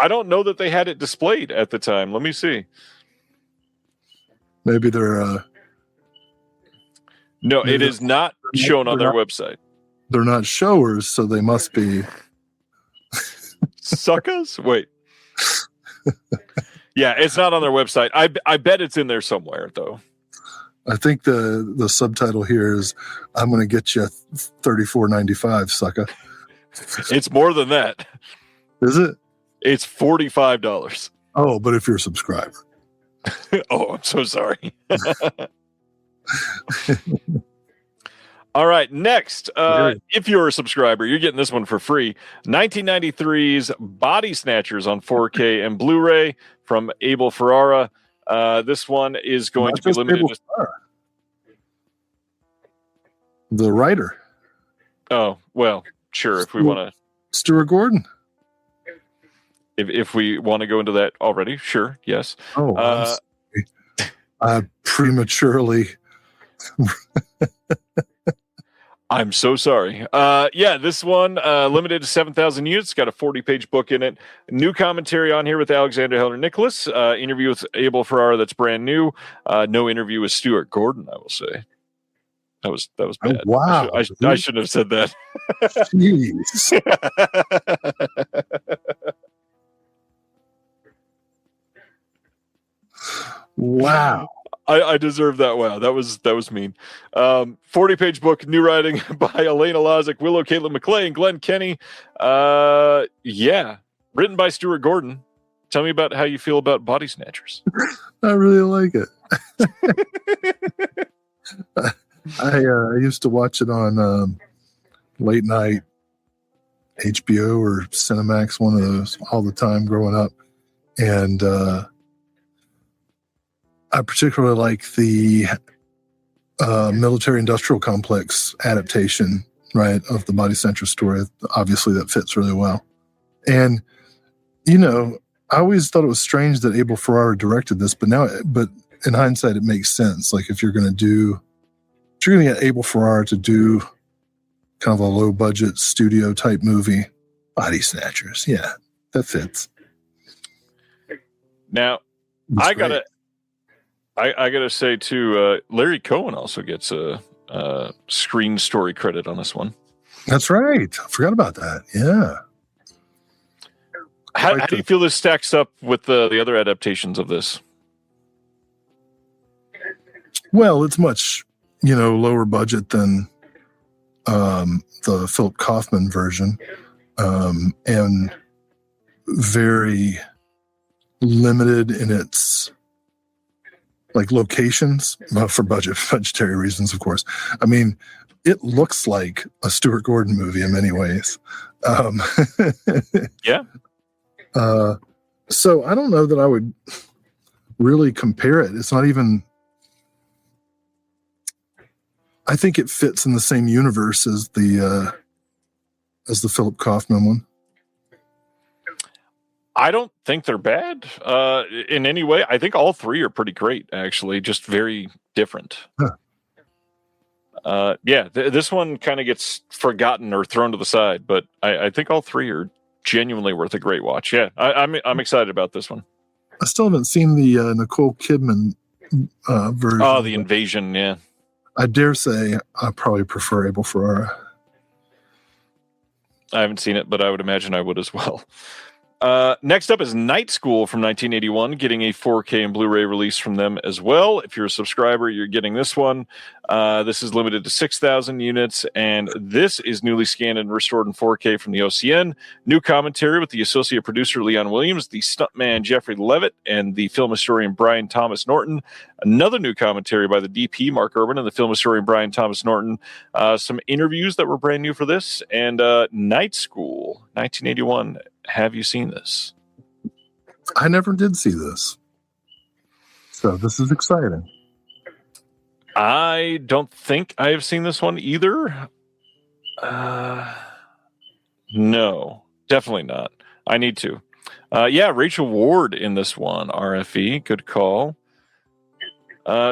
D: I don't know that they had it displayed at the time. Let me see.
H: Maybe they're.
D: No, it is not shown on their website.
H: They're not showers, so they must be
D: suckers. Wait. Yeah, it's not on their website. I bet it's in there somewhere, though.
H: I think the subtitle here is "I'm going to get you $34.95, sucker."
D: It's more than that.
H: Is it?
D: It's $45.
H: Oh, but if you're a subscriber.
D: Oh, I'm so sorry. All right, next, if you're a subscriber, you're getting this one for free. 1993's Body Snatchers on 4K and Blu-ray from Abel Ferrara. This one is going to be limited.
H: The writer.
D: Oh, well, sure, if we want to.
H: Stuart Gordon.
D: If we want to go into that already, sure, yes.
H: Oh, I prematurely.
D: I'm so sorry. This one limited to 7,000 units. Got a 40-page book in it. New commentary on here with Alexander Heller Nicholas. Interview with Abel Ferrara that's brand new. No interview with Stuart Gordon, I will say. That was bad.
H: Oh, wow.
D: I shouldn't have said that.
H: Jeez. Wow.
D: I deserve that. Wow, that was mean. 40-page book, new writing by Elena Lozic, Willow Caitlin McClay, and Glenn Kenny. Written by Stuart Gordon. Tell me about how you feel about Body Snatchers.
H: I really like it. I used to watch it on late night HBO or Cinemax, one of those, all the time growing up, and I particularly like the military-industrial complex adaptation, right, of the Body Snatchers story. Obviously, that fits really well. And, I always thought it was strange that Abel Ferrara directed this, but in hindsight, it makes sense. Like, if you're going to get Abel Ferrara to do kind of a low-budget studio-type movie, Body Snatchers, yeah, that fits.
D: Now, I gotta say too, Larry Cohen also gets a screen story credit on this one.
H: That's right. I forgot about that. Yeah.
D: How do you feel this stacks up with the other adaptations of this?
H: Well, it's much lower budget than the Philip Kaufman version, and very limited in its like locations for budgetary reasons, of course. I mean, it looks like a Stuart Gordon movie in many ways.
D: Yeah.
H: So I don't know that I would really compare it. It's not even. I think it fits in the same universe as the Philip Kaufman one.
D: I don't think they're bad in any way. I think all three are pretty great, actually, just very different.
H: Huh.
D: This one kind of gets forgotten or thrown to the side, but I think all three are genuinely worth a great watch. Yeah, I'm excited about this one.
H: I still haven't seen the Nicole Kidman version.
D: Oh, the invasion, yeah.
H: I dare say I probably prefer Abel Ferrara.
D: I haven't seen it, but I would imagine I would as well. Next up is Night School from 1981, getting a 4K and Blu-ray release from them as well. If you're a subscriber, you're getting this one. This is limited to 6,000 units, and this is newly scanned and restored in 4K from the OCN. New commentary with the associate producer Leon Williams, the stuntman Jeffrey Levitt, and the film historian Brian Thomas Norton. Another new commentary by the DP Mark Urban and the film historian Brian Thomas Norton. Some interviews that were brand new for this, and Night School, 1981. Have you seen this?
H: I never did see this. So this is exciting.
D: I don't think I have seen this one either. No, definitely not. I need to. Rachel Ward in this one. RFE, good call.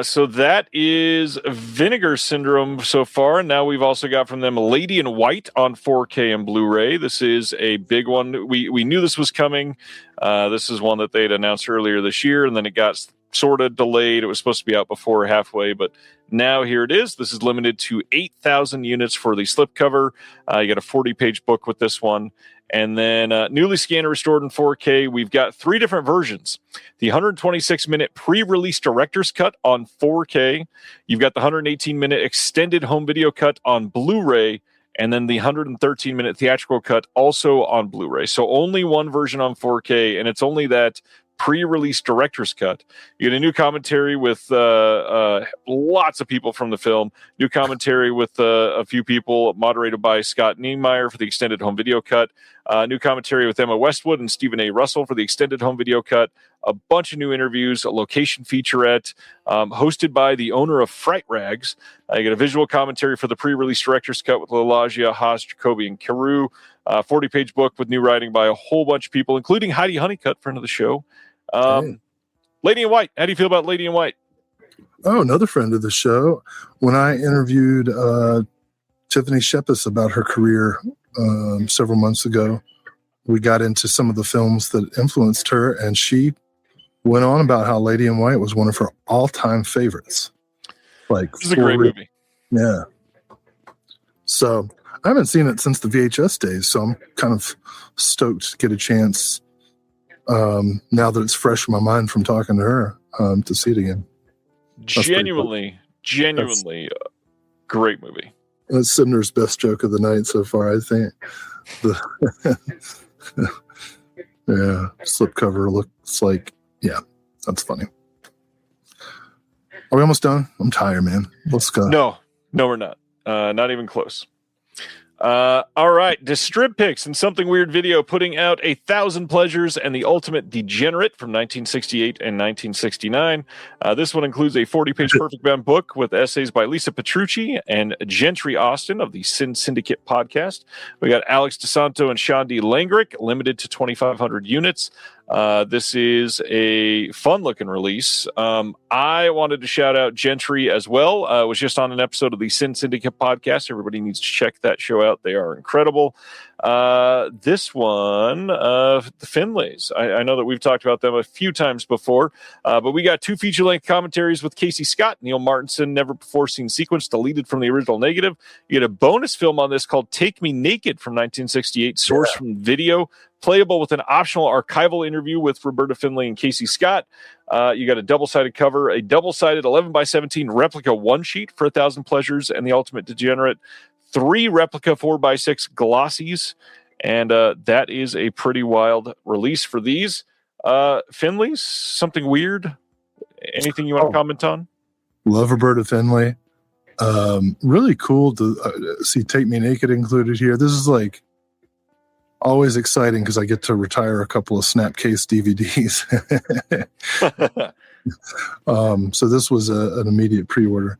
D: So that is Vinegar Syndrome so far. Now we've also got from them Lady in White on 4K and Blu-ray. This is a big one. We knew this was coming. This is one that they'd announced earlier this year, and then it got sort of delayed. It was supposed to be out before halfway, but now here it is. This is limited to 8,000 units for the slipcover. You got a 40-page book with this one. And then newly scanned and restored in 4K, we've got three different versions. The 126-minute pre-release director's cut on 4K. You've got the 118-minute extended home video cut on Blu-ray, and then the 113-minute theatrical cut also on Blu-ray. So only one version on 4K, and it's only that pre-release director's cut. You get a new commentary with lots of people from the film, new commentary with a few people, moderated by Scott Niemeyer for the extended home video cut, new commentary with Emma Westwood and Stephen A. Russell for the extended home video cut, a bunch of new interviews, a location featurette, hosted by the owner of Fright Rags. You get a visual commentary for the pre-release director's cut with Lalagia, Haas, Jacoby, and Carew, 40-page book with new writing by a whole bunch of people, including Heidi Honeycutt, friend of the show. Lady in White. How do you feel about Lady in White?
H: Oh, another friend of the show. When I interviewed Tiffany Shepis about her career several months ago, we got into some of the films that influenced her, and she went on about how Lady in White was one of her all-time favorites. Like,
D: this is a great movie.
H: Yeah. So I haven't seen it since the VHS days, so I'm kind of stoked to get a chance now that it's fresh in my mind from talking to her to see it again.
D: Genuinely great movie.
H: That's Sibner's best joke of the night so far, I think. Slipcover looks like, that's funny. Are we almost done? I'm tired, man. Let's go.
D: No, we're not. Not even close. All right, Distrib Picks and Something Weird Video putting out 1,000 Pleasures and the Ultimate Degenerate from 1968 and 1969. This one includes a 40-page perfect bound book with essays by Lisa Petrucci and Gentry Austin of the Sin Syndicate podcast. We got Alex DeSanto and Sean D. Langrick, limited to 2,500 units. This is a fun-looking release. I wanted to shout out Gentry as well. I was just on an episode of the Sin Syndicate podcast. Everybody needs to check that show out. They are incredible. This one, the Finlays. I know that we've talked about them a few times before, but we got two feature-length commentaries with Casey Scott, Neil Martinson, Never Before Seen Sequence, deleted from the original negative. You get a bonus film on this called Take Me Naked from 1968, sourced from video, playable with an optional archival interview with Roberta Finlay and Casey Scott. You got a double-sided cover, a double-sided 11x17 replica one-sheet for 1,000 Pleasures and the Ultimate Degenerate, 3 replica 4x6 glossies, and that is a pretty wild release for these. Finley's Something Weird. Anything you want to comment on?
H: Love Roberta Findlay. Really cool to see Take Me Naked included here. This is like always exciting because I get to retire a couple of Snapcase DVDs. So this was an immediate pre-order.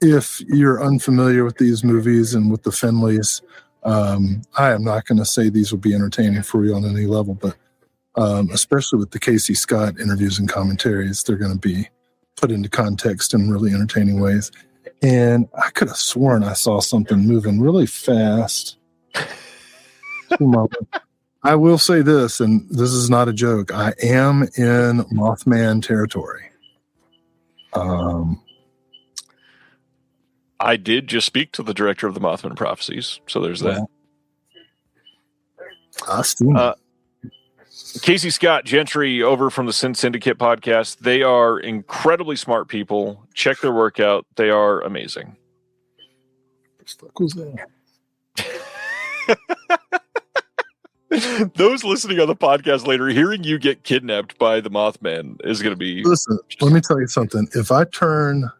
H: If you're unfamiliar with these movies and with the Findlays, I am not going to say these will be entertaining for you on any level, but especially with the Casey Scott interviews and commentaries, they're going to be put into context in really entertaining ways. And I could have sworn I saw something moving really fast. I will say this, and this is not a joke. I am in Mothman territory.
D: I did just speak to the director of the Mothman Prophecies, so there's that. Casey Scott Gentry over from the Sin Syndicate podcast. They are incredibly smart people. Check their work out. They are amazing.
H: What the fuck was that?
D: Those listening on the podcast later, hearing you get kidnapped by the Mothman is going to be...
H: Listen, let me tell you something. If I turn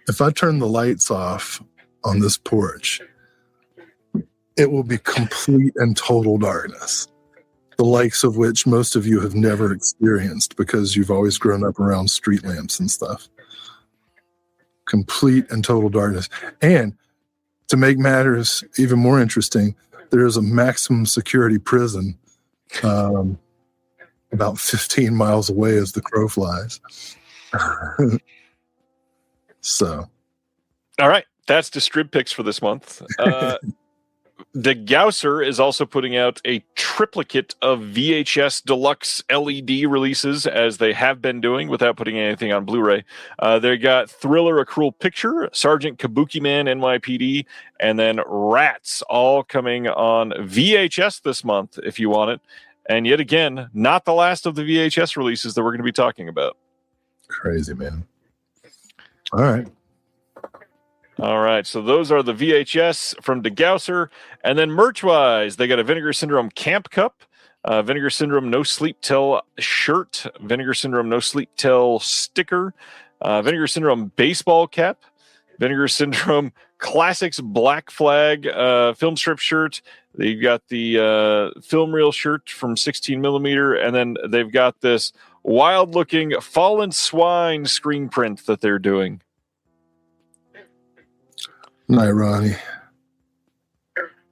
H: the lights off on this porch, it will be complete and total darkness, the likes of which most of you have never experienced because you've always grown up around street lamps and stuff. Complete and total darkness. And to make matters even more interesting, there is a maximum security prison about 15 miles away as the crow flies. So.
D: All right. That's Distrib Picks for this month. The Gausser is also putting out a triplicate of VHS Deluxe LED releases, as they have been doing without putting anything on Blu-ray. They got Thriller, A Cruel Picture, Sergeant Kabuki Man, NYPD, and then Rats, all coming on VHS this month if you want it. And yet again, not the last of the VHS releases that we're going to be talking about.
H: Crazy, man. All
D: right, so those are the VHS from DeGausser. And then merch-wise, they got a Vinegar Syndrome Camp Cup, Vinegar Syndrome No Sleep Till shirt, Vinegar Syndrome No Sleep Till sticker, Vinegar Syndrome baseball cap, Vinegar Syndrome Classics Black Flag film strip shirt. They've got the film reel shirt from 16 millimeter, and then they've got this wild-looking Fallen Swine screen print that they're doing.
H: Night, Ronnie.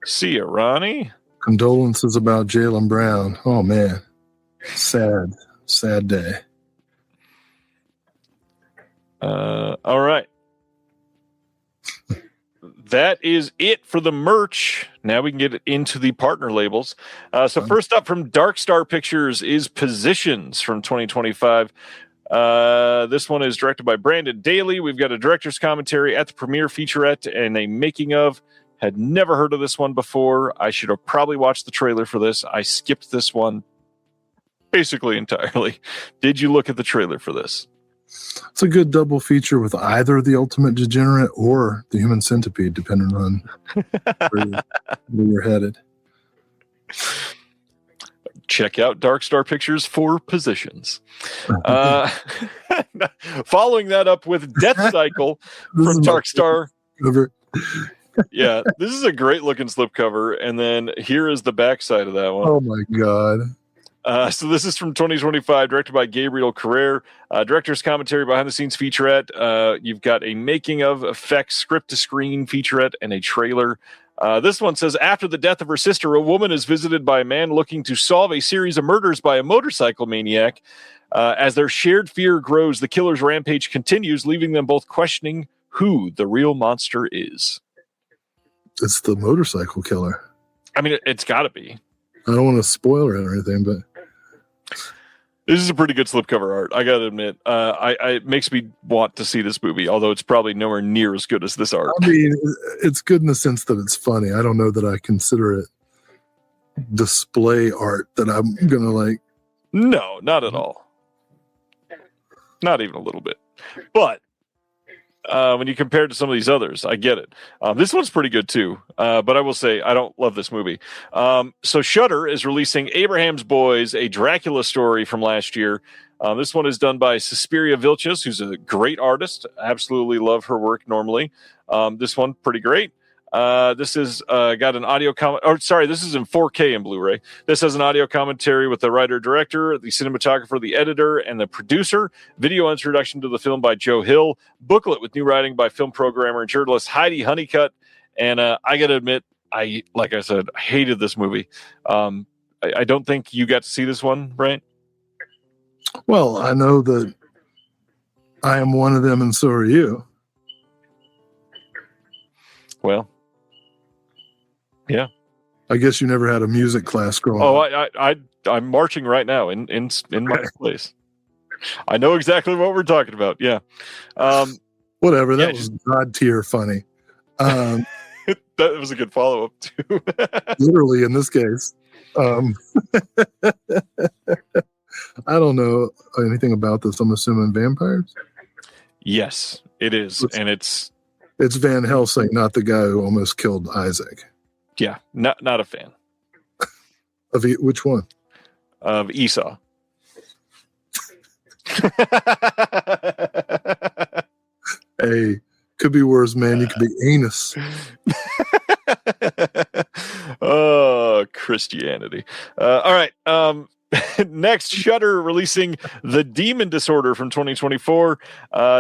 D: See ya, Ronnie.
H: Condolences about Jaylen Brown. Oh, man. Sad day.
D: All right. That is it for the merch. Now we can get into the partner labels. So first up from Dark Star Pictures is Positions from 2025. This one is directed by Brandon Daly. We've got a director's commentary at the premiere featurette and a making of. Had never heard of this one before. I should have probably watched the trailer for this. I skipped this one basically entirely. Did you look at the trailer for this?
H: It's a good double feature with either the Ultimate Degenerate or the Human Centipede, depending on where you're headed.
D: Check out Dark Star Pictures for Positions. Following that up with Death Cycle from Dark Star. Yeah, this is a great looking slipcover. And then here is the backside of that one.
H: Oh my God.
D: So this is from 2025, directed by Gabriel Carrere. Director's commentary, behind the scenes featurette. You've got a making of effects, script to screen featurette, and a trailer. This one says, after the death of her sister, a woman is visited by a man looking to solve a series of murders by a motorcycle maniac. As their shared fear grows, the killer's rampage continues, leaving them both questioning who the real monster is.
H: It's the motorcycle killer.
D: I mean, it's got to be.
H: I don't want to spoil it or anything, but
D: this is a pretty good slipcover art, I gotta admit. It makes me want to see this movie, although it's probably nowhere near as good as this art.
H: I mean, it's good in the sense that it's funny. I don't know that I consider it display art that I'm gonna like.
D: No, not at all. Not even a little bit. But when you compare it to some of these others. I get it. This one's pretty good too, but I will say I don't love this movie. So Shudder is releasing Abraham's Boys, a Dracula story from last year. This one is done by Suspiria Vilches, who's a great artist. Absolutely love her work normally. This one, pretty great. This is got an audio comment. Oh, sorry, this is in 4K and Blu-ray. This has an audio commentary with the writer, director, the cinematographer, the editor, and the producer. Video introduction to the film by Joe Hill. Booklet with new writing by film programmer and journalist Heidi Honeycutt. And I got to admit, like I said, I hated this movie. I don't think you got to see this one, right?
H: Well, I know that I am one of them, and so are you.
D: Well, yeah.
H: I guess you never had a music class growing up.
D: I'm marching right now in my place. I know exactly what we're talking about. Yeah.
H: Whatever. That was God tier funny.
D: That was a good follow up too.
H: Literally in this case. I don't know anything about this. I'm assuming vampires.
D: Yes, it is, and it's
H: Van Helsing, not the guy who almost killed Isaac.
D: Yeah, not a fan
H: Of which one?
D: Of Esau.
H: Hey, could be worse, man. You could be anus.
D: Oh, Christianity. All right. Next, Shudder releasing The Demon Disorder from 2024.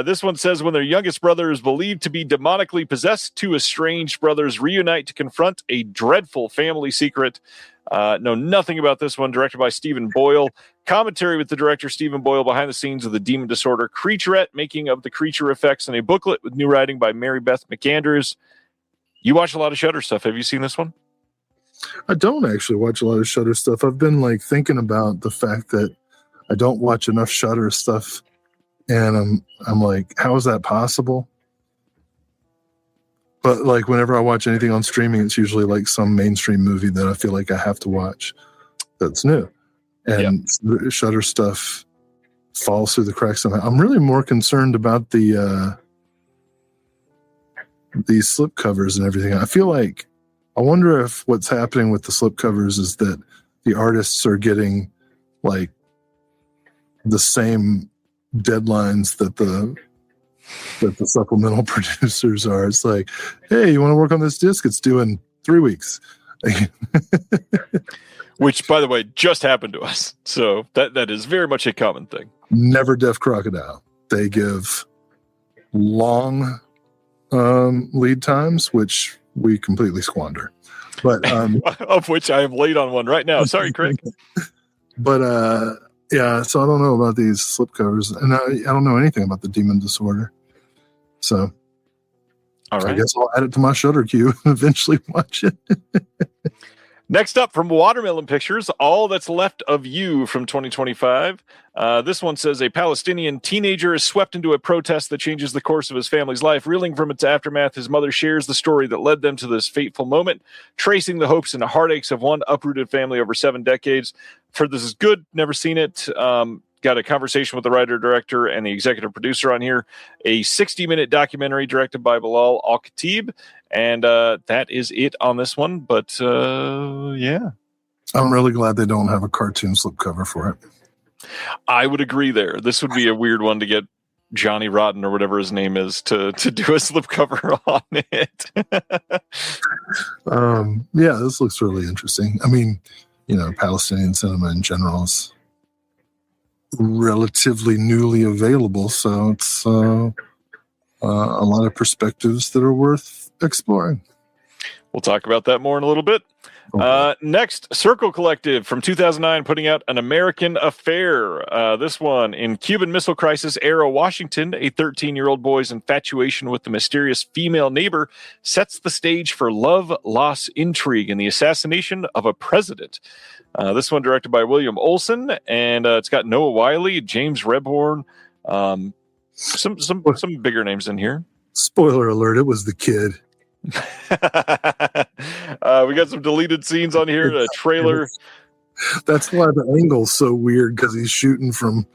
D: This one says when their youngest brother is believed to be demonically possessed, two estranged brothers reunite to confront a dreadful family secret. Know nothing about this one. Directed by Stephen Boyle. Commentary with the director Stephen Boyle behind the scenes of The Demon Disorder. Creaturette, making of the creature effects, and a booklet with new writing by Mary Beth McAndrews. You watch a lot of Shudder stuff. Have you seen this one?
H: I don't actually watch a lot of Shudder stuff. I've been like thinking about the fact that I don't watch enough Shudder stuff, and I'm like, how is that possible? But like whenever I watch anything on streaming, it's usually like some mainstream movie that I feel like I have to watch that's new, and Shudder stuff falls through the cracks somehow. I'm really more concerned about the slip covers and everything. I wonder if what's happening with the slipcovers is that the artists are getting like the same deadlines that the supplemental producers are. It's like, hey, you want to work on this disc? It's due in 3 weeks.
D: Which, by the way, just happened to us. So that is very much a common thing.
H: Never Deaf Crocodile. They give long lead times, which we completely squander. But
D: of which I am late on one right now. Sorry, Craig.
H: But yeah, so I don't know about these slipcovers, and I don't know anything about the Demon Disorder. So
D: all right.
H: I guess I'll add it to my Shudder queue and eventually watch it.
D: Next up from Watermelon Pictures, All That's Left of You from 2025. This one says a Palestinian teenager is swept into a protest that changes the course of his family's life. Reeling from its aftermath, his mother shares the story that led them to this fateful moment, tracing the hopes and heartaches of one uprooted family over 7 decades. For this is good, never seen it. Got a conversation with the writer, director, and the executive producer on here. A 60-minute documentary directed by Bilal Al-Khatib. And that is it on this one. But yeah.
H: I'm really glad they don't have a cartoon slipcover for it.
D: I would agree there. This would be a weird one to get Johnny Rotten or whatever his name is to do a slipcover on it.
H: Yeah, this looks really interesting. I mean, you know, Palestinian cinema in general is relatively newly available, so it's a lot of perspectives that are worth exploring.
D: We'll talk about that more in a little bit. Okay. Next, Circle Collective from 2009 putting out An American Affair. This one, in Cuban Missile Crisis era Washington, a 13-year-old boy's infatuation with the mysterious female neighbor sets the stage for love, loss, intrigue, and the assassination of a president. This one directed by William Olson, and it's got Noah Wiley, James Rebhorn, some bigger names in here.
H: Spoiler alert, it was the kid.
D: We got some deleted scenes on here, a trailer.
H: That's why the angle's so weird, because he's shooting from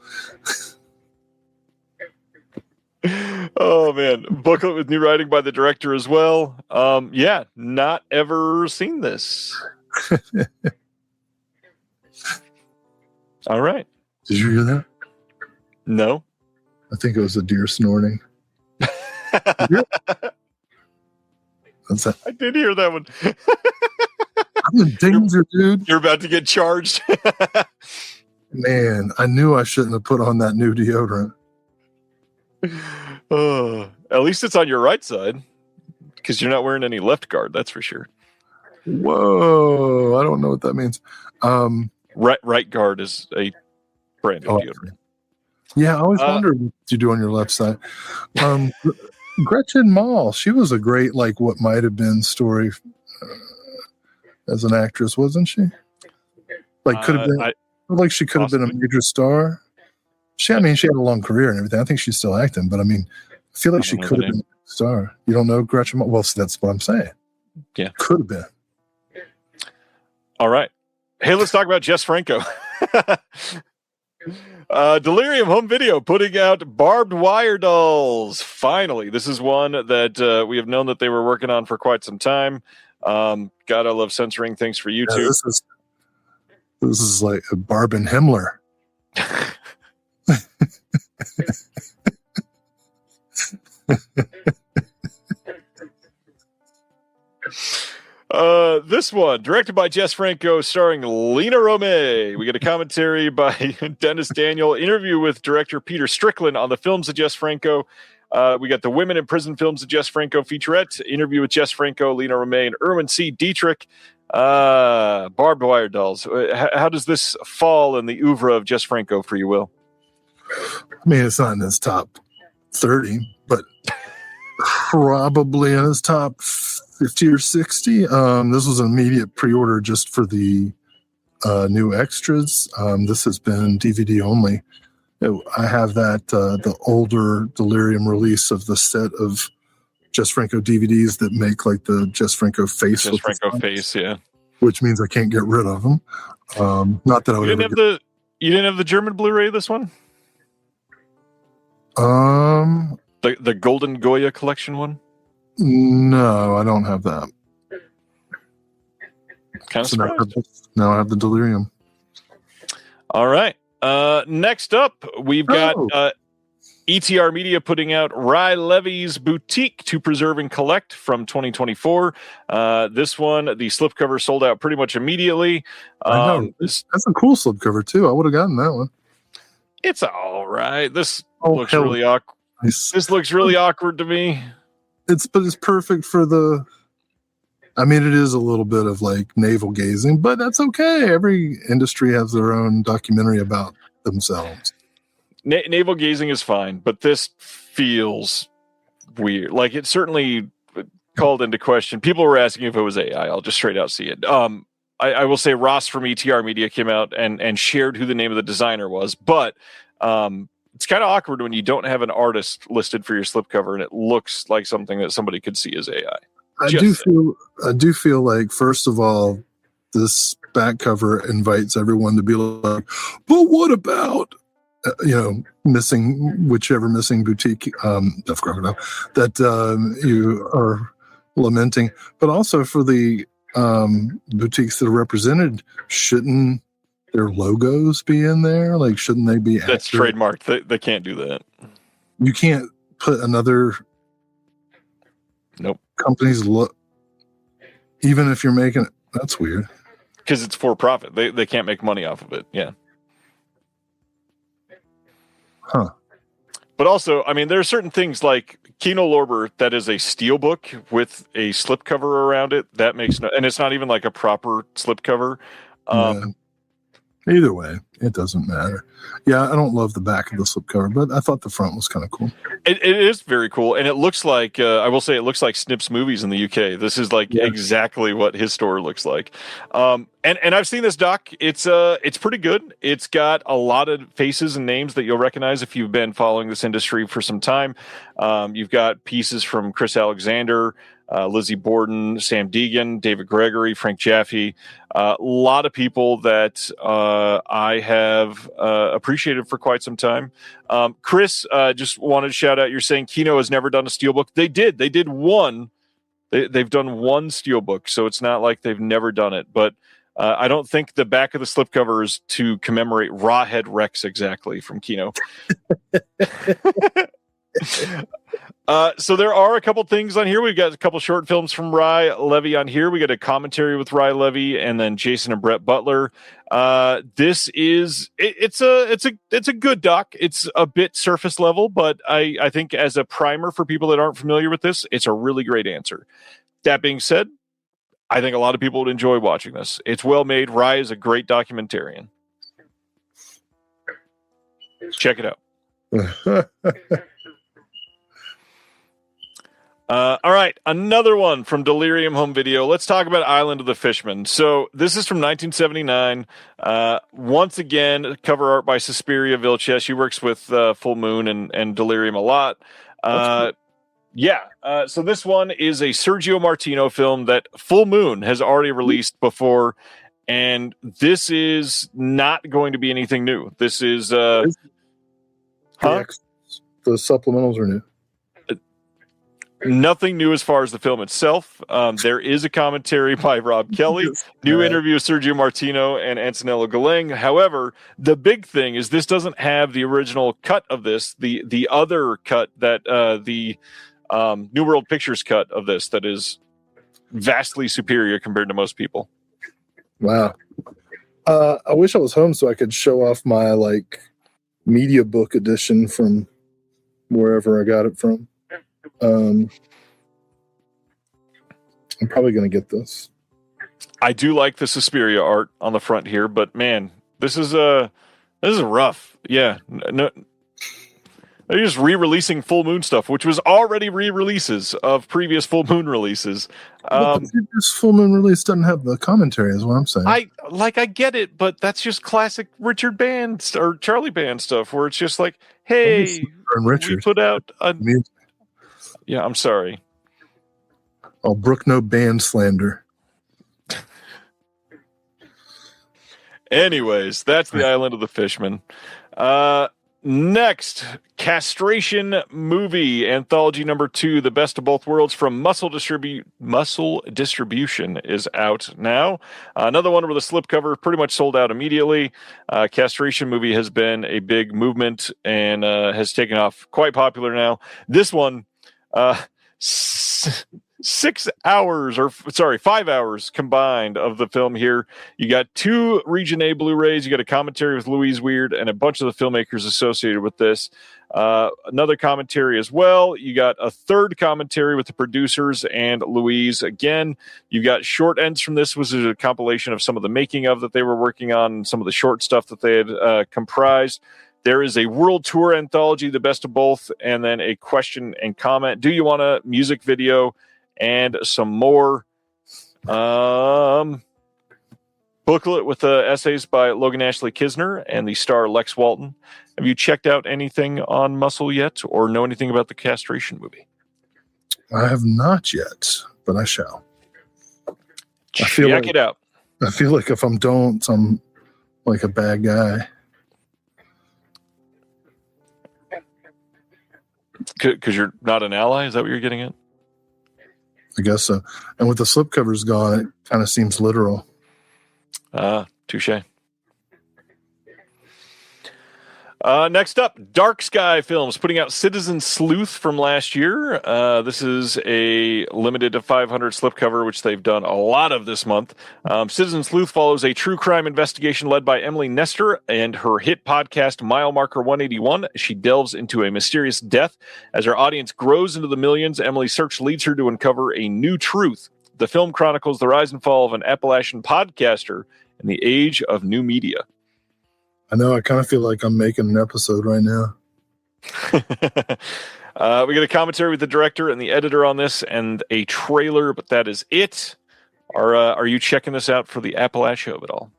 D: Oh man, booklet with new writing by the director as well. Yeah, not ever seen this. All right.
H: Did you hear that?
D: No.
H: I think it was a deer snorting. That's that.
D: I did hear that one.
H: I'm in danger, dude.
D: You're about to get charged.
H: Man, I knew I shouldn't have put on that new deodorant.
D: At least it's on your right side because you're not wearing any left guard. That's for sure.
H: Whoa, I don't know what that means.
D: Right guard is a brand new deodorant.
H: Yeah, I always wondered what you do on your left side. Gretchen Mol, she was a great, like, what might have been story as an actress, wasn't she? Like, could have been, like, she could have been a major star. I mean, she had a long career and everything. I think she's still acting, but I mean, I feel like she could have been a star. You don't know Gretchen Mol? Well, see, that's what I'm saying.
D: Yeah.
H: Could have been.
D: All right. Hey, let's talk about Jess Franco. Delirium Home Video putting out barbed wire dolls. Finally, this is one that we have known that they were working on for quite some time. God, I love censoring things for YouTube.
H: Yeah, this is like a Barb and Himmler.
D: This one, directed by Jess Franco, starring Lena Romay. We get a commentary by Dennis Daniel, interview with director Peter Strickland on the films of Jess Franco. We got the Women in Prison films of Jess Franco featurette, interview with Jess Franco, Lena Romay, and Erwin C. Dietrich. Barbed wire dolls. How does this fall in the oeuvre of Jess Franco for you, Will?
H: I mean, it's not in his top 30, but probably in his top 50 or 60. This was an immediate pre-order just for the new extras. This has been DVD only. I have that the older Delirium release of the set of Jess Franco DVDs that make like the Jess Franco face.
D: Jess Franco face, yeah.
H: Which means I can't get rid of them. Not that I would
D: you didn't have the German Blu-ray of this one? The Golden Goya collection one?
H: No, I don't have that.
D: Kind of surprised.
H: No, I have the Delirium.
D: All right. Next up, we've got ETR Media putting out Rye Levy's Boutique to Preserve and Collect from 2024. This one, the slipcover sold out pretty much immediately.
H: I know. That's a cool slipcover, too. I would have gotten that one.
D: It's all right. This looks really awkward. This looks really awkward to me.
H: But it's perfect for the. I mean, it is a little bit of like navel gazing, but that's okay. Every industry has their own documentary about themselves.
D: Navel gazing is fine, but this feels weird. Like it certainly called into question. People were asking if it was AI. I'll just straight out see it. I will say Ross from ETR Media came out and shared who the name of the designer was, but it's kind of awkward when you don't have an artist listed for your slipcover and it looks like something that somebody could see as AI. I
H: do feel like, first of all, this back cover invites everyone to be like, but what about, whichever missing boutique, Deaf Crocodile, that you are lamenting. But also for the boutiques that are represented, shouldn't their logos be in there? Like, shouldn't they be?
D: That's trademarked. They can't do that.
H: You can't put another company's look, even if you're making it. That's weird.
D: Because it's for profit. They can't make money off of it. Yeah.
H: Huh.
D: But also, I mean, there are certain things like Kino Lorber that is a steel book with a slipcover around it. That makes and it's not even like a proper slipcover.
H: Either way, it doesn't matter. Yeah, I don't love the back of the slipcover, but I thought the front was kind of cool.
D: It is very cool, and it looks like I will say it looks like Snip's movies in the UK. This is like exactly what his store looks like. And I've seen this doc. It's pretty good. It's got a lot of faces and names that you'll recognize if you've been following this industry for some time. You've got pieces from Chris Alexander, Lizzie Borden, Sam Deegan, David Gregory, Frank Jaffe, a lot of people that I have appreciated for quite some time. Chris, just wanted to shout out, you're saying Kino has never done a steelbook. They did one. They've done one steelbook, so it's not like they've never done it. But I don't think the back of the slipcover is to commemorate Rawhead Rex exactly from Kino. So there are a couple things on here. We've got a couple short films from Rye Levy on here. We got a commentary with Rye Levy and then Jason and Brett Butler. This is it's a good doc. It's a bit surface level, but I think as a primer for people that aren't familiar with this, it's a really great answer. That being said, I think a lot of people would enjoy watching this. It's well made. Rye is a great documentarian. Check it out. All right, another one from Delirium Home Video. Let's talk about Island of the Fishmen. So this is from 1979. Once again, cover art by Suspiria Vilches. She works with Full Moon and Delirium a lot. So this one is a Sergio Martino film that Full Moon has already released before, and this is not going to be anything new. This is... The
H: supplementals are new.
D: Nothing new as far as the film itself. There is a commentary by Rob Kelly, new interview with Sergio Martino and Antonello Galeng. However, the big thing is this doesn't have the original cut of this, the other cut that the New World Pictures cut of this that is vastly superior compared to most people.
H: Wow. I wish I was home so I could show off my media book edition from wherever I got it from. I'm probably going to get this.
D: I do like the Suspiria art on the front here, but man, this is rough. Yeah, no, they're just re-releasing Full Moon stuff, which was already re-releases of previous Full Moon releases.
H: But the previous Full Moon release doesn't have the commentary, is what I'm saying.
D: I get it, but that's just classic Richard Band or Charlie Band stuff, where it's just like, hey, we put out a. Yeah, I'm sorry.
H: Oh, Brooke, no band slander.
D: Anyways, that's the Island of the Fishmen. Next, Castration Movie Anthology number 2, The Best of Both Worlds from Muscle Distribution is out now. Another one where the slipcover pretty much sold out immediately. Castration Movie has been a big movement and has taken off, quite popular now. This one, 5 hours combined of the film here. You got 2 Region A Blu-rays. You got a commentary with Louise Weird and a bunch of the filmmakers associated with this. Another commentary as well. You got a third commentary with the producers and Louise again. You got short ends from this, which is a compilation of some of the making of that they were working on, some of the short stuff that they had comprised. There is a world tour anthology, The Best of Both, and then a question and comment. Do you want a music video? And some more. Booklet with essays by Logan Ashley Kisner and the star Lex Walton. Have you checked out anything on Muscle yet or know anything about the Castration Movie?
H: I have not yet, but I shall.
D: Check it out.
H: I feel like if I don't, I'm like a bad guy.
D: Because you're not an ally? Is that what you're getting at?
H: I guess so. And with the slipcovers gone, it kind of seems literal.
D: Touche. Next up, Dark Sky Films putting out Citizen Sleuth from last year. This is a limited to 500 slipcover, which they've done a lot of this month. Citizen Sleuth follows a true crime investigation led by Emily Nestor and her hit podcast Mile Marker 181. She delves into a mysterious death. As her audience grows into the millions, Emily's search leads her to uncover a new truth. The film chronicles the rise and fall of an Appalachian podcaster in the age of new media.
H: I know. I kind of feel like I'm making an episode right now.
D: We get a commentary with the director and the editor on this, and a trailer, but that is it. Are you checking this out for the Appalachia of it all?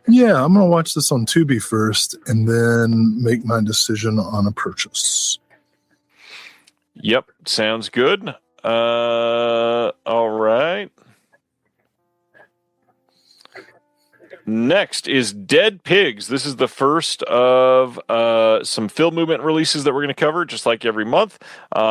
H: Yeah, I'm gonna watch this on Tubi first, and then make my decision on a purchase.
D: Yep, sounds good. All right. Next is Dead Pigs. This is the first of some film movement releases that we're going to cover, just like every month.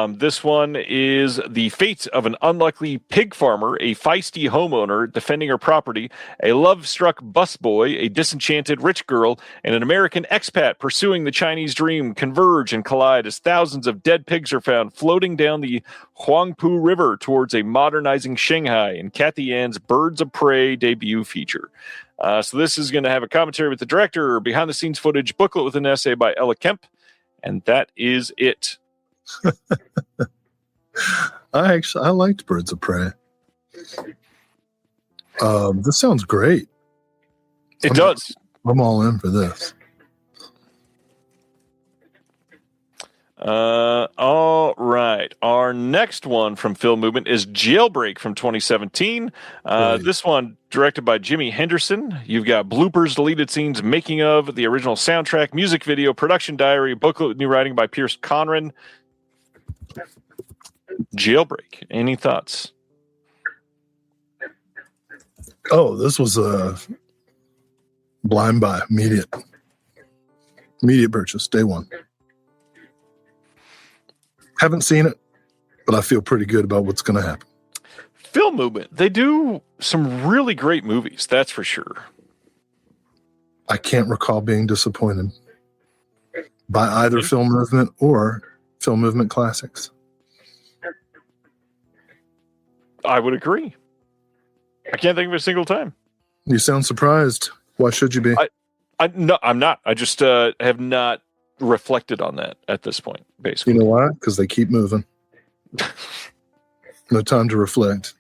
D: This one is the fate of an unlucky pig farmer, a feisty homeowner defending her property, a love-struck busboy, a disenchanted rich girl, and an American expat pursuing the Chinese dream converge and collide as thousands of dead pigs are found floating down the Huangpu River towards a modernizing Shanghai in Kathy Ann's Birds of Prey debut feature. So this is going to have a commentary with the director, behind-the-scenes footage, booklet with an essay by Ella Kemp, and that is it.
H: I liked Birds of Prey. This sounds great.
D: It does.
H: I'm all in for this.
D: All right. Our next one from Film Movement is Jailbreak from 2017. This one directed by Jimmy Henderson. You've got bloopers, deleted scenes, making of, the original soundtrack, music video, production diary, booklet with new writing by Pierce Conran. Jailbreak. Any thoughts?
H: Oh, this was a blind buy, immediate purchase, day one. Haven't seen it, but I feel pretty good about what's going to happen.
D: Film Movement. They do some really great movies, that's for sure.
H: I can't recall being disappointed by either Film Movement or Film Movement Classics.
D: I would agree. I can't think of a single time.
H: You sound surprised. Why should you be?
D: No, I'm not. I just have not reflected on that at this point, basically.
H: You know why? Because they keep moving. No time to reflect.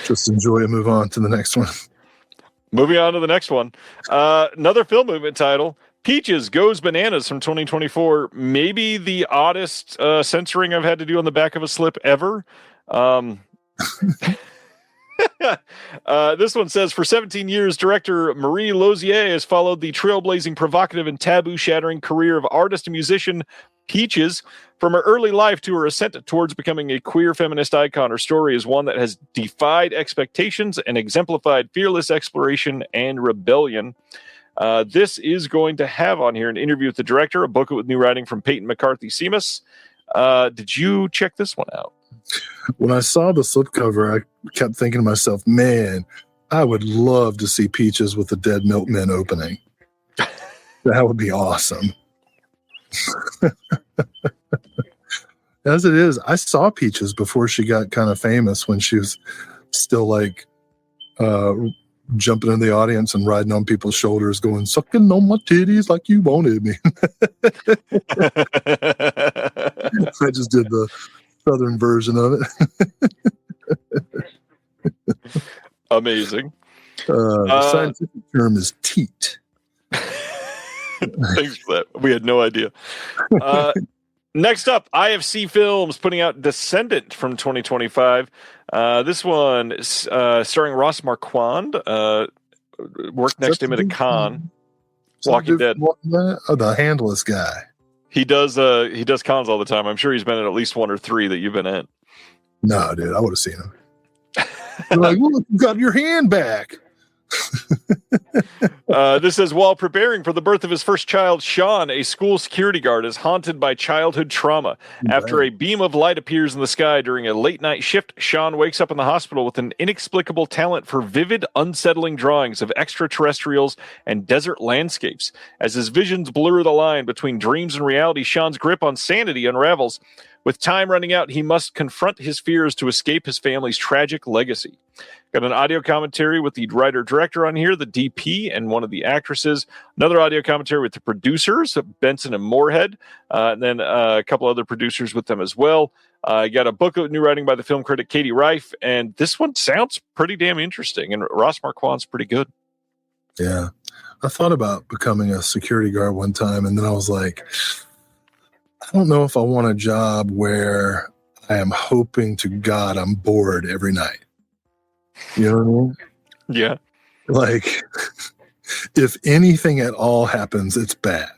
H: Just enjoy and move on to the next one.
D: Moving on to the next one. Another Film Movement title, Peaches Goes Bananas from 2024. Maybe the oddest censoring I've had to do on the back of a slip ever. This one says, for 17 years, director Marie Lozier has followed the trailblazing, provocative, and taboo-shattering career of artist and musician Peaches. From her early life to her ascent towards becoming a queer feminist icon, her story is one that has defied expectations and exemplified fearless exploration and rebellion. This is going to have on here an interview with the director, a booklet with new writing from Peyton McCarthy-Seamus. Did you check this one out?
H: When I saw the slipcover, I kept thinking to myself, man, I would love to see Peaches with the Dead Milkmen opening. That would be awesome. As it is, I saw Peaches before she got kind of famous, when she was still like jumping in the audience and riding on people's shoulders going, sucking on my titties like you wanted me. I just did the Southern version of it.
D: Amazing.
H: The scientific term is teat.
D: Thanks for that. We had no idea. Next up, IFC Films putting out Descendant from 2025. This one is starring Ross Marquand. Worked next to him at a con. Walking Dead.
H: Oh, the handless guy.
D: He does cons all the time. I'm sure he's been at least one or three that you've been at.
H: No, dude, I would have seen him. You're like, look, you got your hand back.
D: This says, while preparing for the birth of his first child, Sean, a school security guard, is haunted by childhood trauma. After a beam of light appears in the sky during a late-night shift, Sean wakes up in the hospital with an inexplicable talent for vivid, unsettling drawings of extraterrestrials and desert landscapes. As his visions blur the line between dreams and reality, Sean's grip on sanity unravels. With time running out, he must confront his fears to escape his family's tragic legacy. Got an audio commentary with the writer-director on here, the DP, and one of the actresses. Another audio commentary with the producers, Benson and Moorhead, and then a couple other producers with them as well. Got a booklet with new writing by the film critic Katie Reif, and this one sounds pretty damn interesting, and Ross Marquand's pretty good.
H: Yeah. I thought about becoming a security guard one time, and then I was like, I don't know if I want a job where I am hoping to God I'm bored every night. You know what I mean?
D: Yeah.
H: Like, if anything at all happens, it's bad.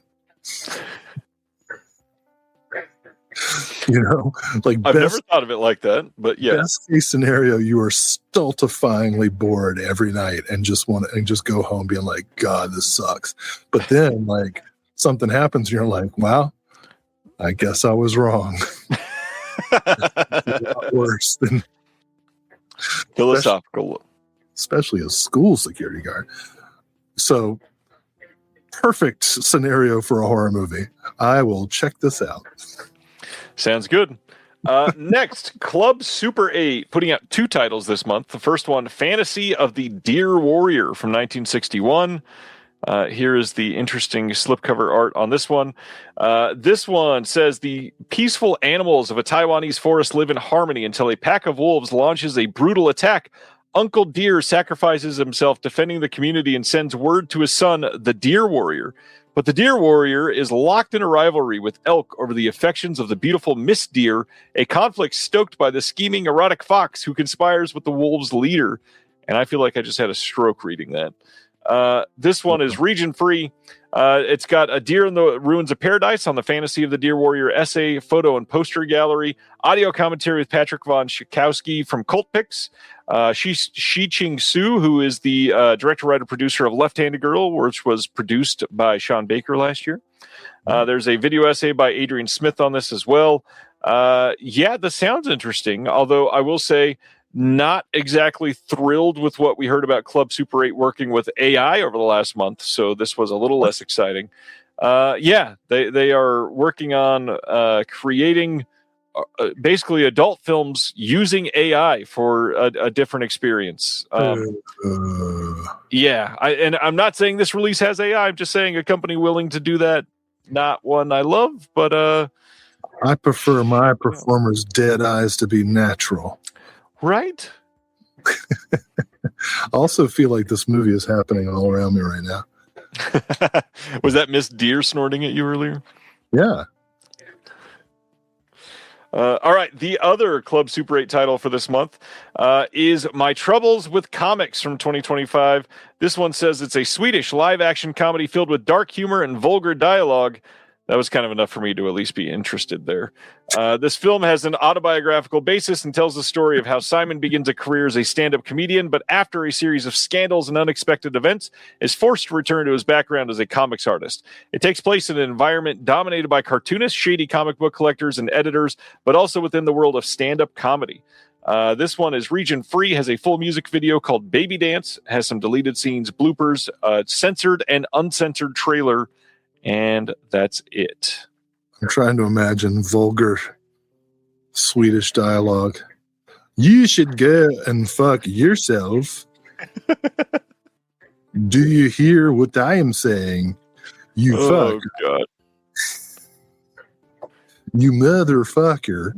H: Like
D: I've never thought of it like that, but yeah.
H: Best case scenario, you are stultifyingly bored every night and just go home being like, God, this sucks. But then like something happens and you're like, wow, I guess I was wrong. It's a lot worse than
D: philosophical,
H: especially a school security guard. So perfect scenario for a horror movie. I will check this out.
D: Sounds good. Next, Club Super 8 putting out 2 titles this month. The first one, Fantasy of the Deer Warrior from 1961. Here is the interesting slipcover art on this one. This one says the peaceful animals of a Taiwanese forest live in harmony until a pack of wolves launches a brutal attack. Uncle Deer sacrifices himself defending the community and sends word to his son, the Deer Warrior. But the Deer Warrior is locked in a rivalry with Elk over the affections of the beautiful Miss Deer, a conflict stoked by the scheming erotic fox who conspires with the wolves' leader. And I feel like I just had a stroke reading that. This one is region free. It's got a deer in the ruins of paradise on the Fantasy of the Deer Warrior essay, photo, and poster gallery. Audio commentary with Patrick Von Schakowsky from Cult Picks. Shi Ching Su, who is the director, writer, producer of Left-Handed Girl, which was produced by Sean Baker last year. There's a video essay by Adrian Smith on this as well. Yeah, this sounds interesting, although I will say not exactly thrilled with what we heard about Club Super 8 working with AI over the last month, so this was a little less exciting. Yeah, they are working on creating basically adult films using AI for a different experience. Yeah, I'm not saying this release has AI. I'm just saying a company willing to do that. Not one I love, but
H: I prefer my performers' dead eyes to be natural.
D: Right?
H: I also feel like this movie is happening all around me right now.
D: Was that Miss Deer snorting at you earlier?
H: Yeah.
D: All right. The other Club Super 8 title for this month is My Troubles with Comics from 2025. This one says it's a Swedish live-action comedy filled with dark humor and vulgar dialogue. That was kind of enough for me to at least be interested there. This film has an autobiographical basis and tells the story of how Simon begins a career as a stand-up comedian, but after a series of scandals and unexpected events, is forced to return to his background as a comics artist. It takes place in an environment dominated by cartoonists, shady comic book collectors, and editors, but also within the world of stand-up comedy. This one is region free, has a full music video called Baby Dance, has some deleted scenes, bloopers, censored and uncensored trailer, and that's it.
H: I'm trying to imagine vulgar Swedish dialogue. You should go and fuck yourself. Do you hear what I am saying? You fuck.
D: God.
H: You motherfucker.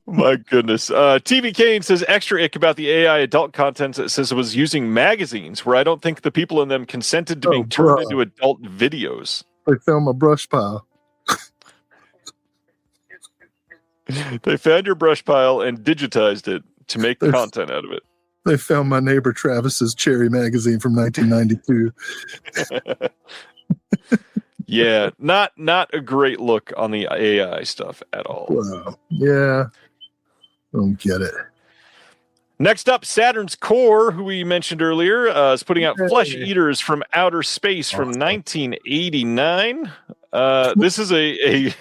D: My goodness. TV Kane says extra ick about the AI adult content that says it was using magazines where I don't think the people in them consented to being turned into adult videos.
H: They found my brush pile.
D: They found your brush pile and digitized it to make content out of it.
H: They found my neighbor Travis's Cherry magazine from 1992.
D: Yeah, not a great look on the AI stuff at all.
H: Wow. Yeah. Don't get it.
D: Next up, Saturn's Core, who we mentioned earlier, is putting out Flesh Eaters from Outer Space from 1989. This is a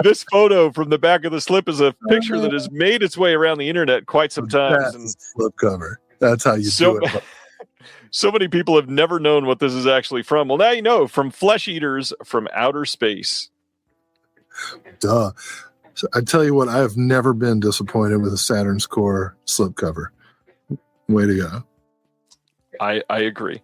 D: this photo from the back of the slip is a picture that has made its way around the internet quite some times.
H: That's slip cover. That's how you do it.
D: So many people have never known what this is actually from. Well, now you know, from Flesh Eaters from Outer Space.
H: Duh. So I tell you what, I have never been disappointed with a Saturn's Core slipcover. Way to go.
D: I agree.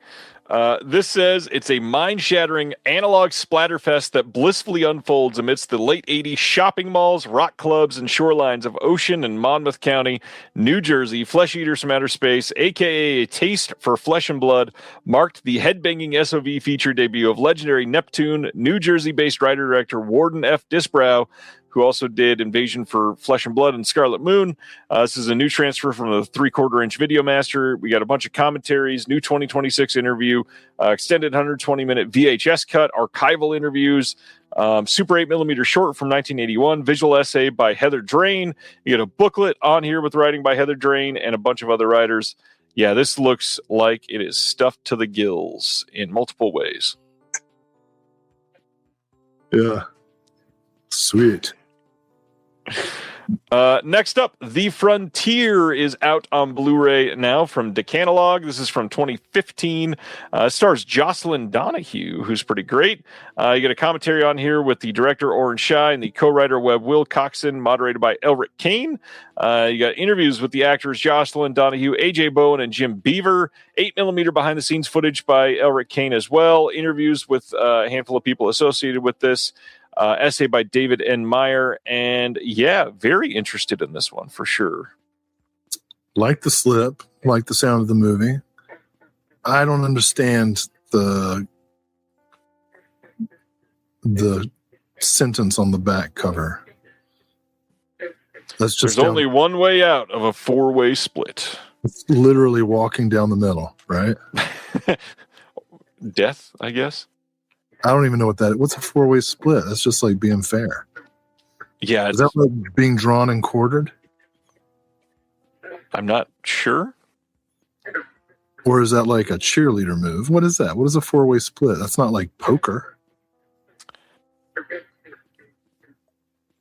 D: This says it's a mind-shattering analog splatterfest that blissfully unfolds amidst the late 80s shopping malls, rock clubs, and shorelines of Ocean and Monmouth County, New Jersey. Flesh Eaters from Outer Space, a.k.a. A Taste for Flesh and Blood, marked the headbanging SOV feature debut of legendary Neptune, New Jersey-based writer-director Warden F. Disbrow, who also did Invasion for Flesh and Blood and Scarlet Moon. This is a new transfer from the 3/4-inch Video Master. We got a bunch of commentaries, new 2026 interview, extended 120-minute VHS cut, archival interviews, Super 8mm short from 1981, visual essay by Heather Drain. You get a booklet on here with writing by Heather Drain and a bunch of other writers. Yeah, this looks like it is stuffed to the gills in multiple ways.
H: Yeah. Sweet.
D: Next up, The Frontier is out on Blu-ray now from Decanalog. This is from 2015. Stars Jocelyn Donahue, who's pretty great. You get a commentary on here with the director Oren Shai and the co-writer Webb Wilcoxon, moderated by Elric Kane. You got interviews with the actors Jocelyn Donahue, AJ Bowen, and Jim Beaver. 8mm behind-the-scenes footage by Elric Kane as well. Interviews with a handful of people associated with this. Essay by David N. Meyer, and yeah, very interested in this one for sure.
H: Like the slip, like the sound of the movie. I don't understand the sentence on the back cover. That's just
D: There's only one way out of a 4-way split.
H: It's literally walking down the middle, right?
D: Death, I guess.
H: I don't even know what that is. What's a 4-way split? That's just like being fair.
D: Yeah.
H: Is that like being drawn and quartered?
D: I'm not sure.
H: Or is that like a cheerleader move? What is that? What is a 4-way split? That's not like poker.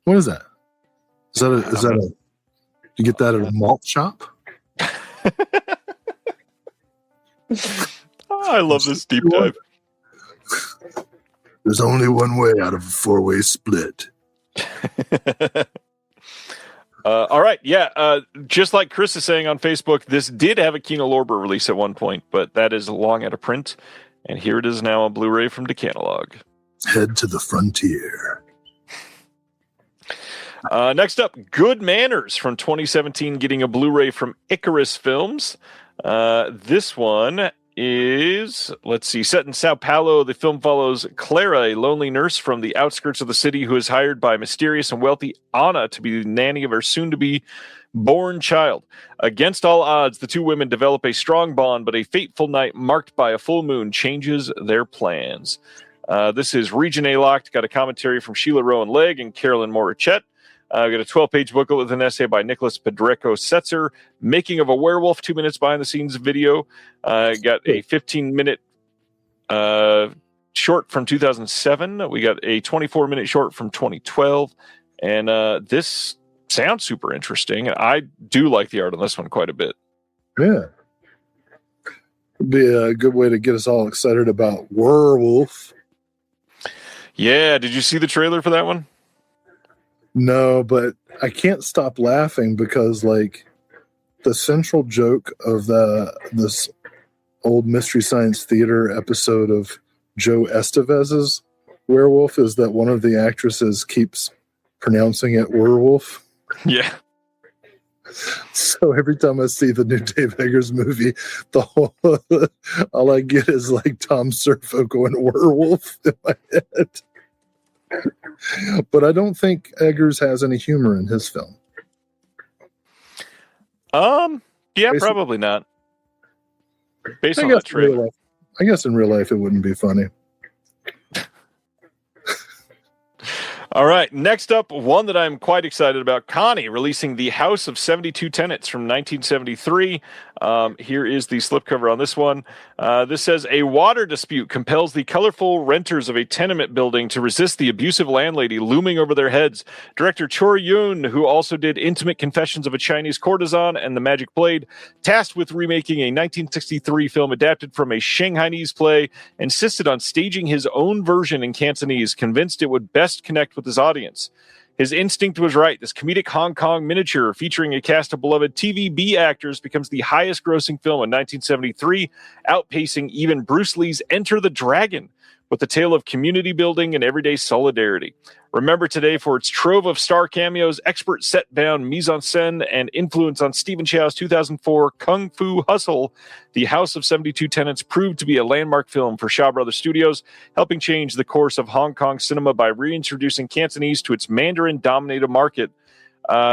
H: What is that? Is that a you get that at a malt shop?
D: I love this deep dive.
H: There's only one way out of a 4-way split.
D: All right. Yeah. Just like Chris is saying on Facebook, this did have a Kino Lorber release at one point, but that is long out of print. And here it is now on Blu-ray from Decanalog.
H: Head to the frontier.
D: Next up, Good Manners from 2017, getting a Blu-ray from Icarus Films. This one is, let's see, set in Sao Paulo. The film follows Clara, a lonely nurse from the outskirts of the city who is hired by mysterious and wealthy Anna to be the nanny of her soon-to-be born child. Against all odds, the two women develop a strong bond, but a fateful night marked by a full moon changes their plans. This is Region A locked. Got a commentary from Sheila Rowan Legg and Carolyn Morichet. Got a 12-page booklet with an essay by Nicholas Pedreco Setzer, Making of a Werewolf, 2 minutes behind-the-scenes video. Got a 15-minute short from 2007. We got a 24-minute short from 2012. And this sounds super interesting. I do like the art on this one quite a bit.
H: Yeah. It'd be a good way to get us all excited about Werewolf.
D: Yeah, did you see the trailer for that one?
H: No, but I can't stop laughing because, like, the central joke of this old Mystery Science Theater episode of Joe Estevez's Werewolf is that one of the actresses keeps pronouncing it werewolf.
D: Yeah.
H: So every time I see the new Dave Eggers movie, all I get is like Tom Servo going werewolf in my head. But I don't think Eggers has any humor in his film.
D: Yeah, probably not. Based on that trailer.
H: I guess in real life it wouldn't be funny.
D: All right, next up, one that I'm quite excited about. Connie releasing The House of 72 Tenants from 1973. Here is the slipcover on this one. This says, a water dispute compels the colorful renters of a tenement building to resist the abusive landlady looming over their heads. Director Chor Yun, who also did Intimate Confessions of a Chinese Courtesan and The Magic Blade, tasked with remaking a 1963 film adapted from a Shanghainese play, insisted on staging his own version in Cantonese, convinced it would best connect with his audience. His instinct was right. This comedic Hong Kong miniature featuring a cast of beloved TVB actors becomes the highest grossing film in 1973, outpacing even Bruce Lee's Enter the Dragon, with a tale of community building and everyday solidarity. Remember today for its trove of star cameos, expert set-bound mise-en-scène, and influence on Stephen Chow's 2004 Kung Fu Hustle. The House of 72 Tenants proved to be a landmark film for Shaw Brothers Studios, helping change the course of Hong Kong cinema by reintroducing Cantonese to its Mandarin-dominated market.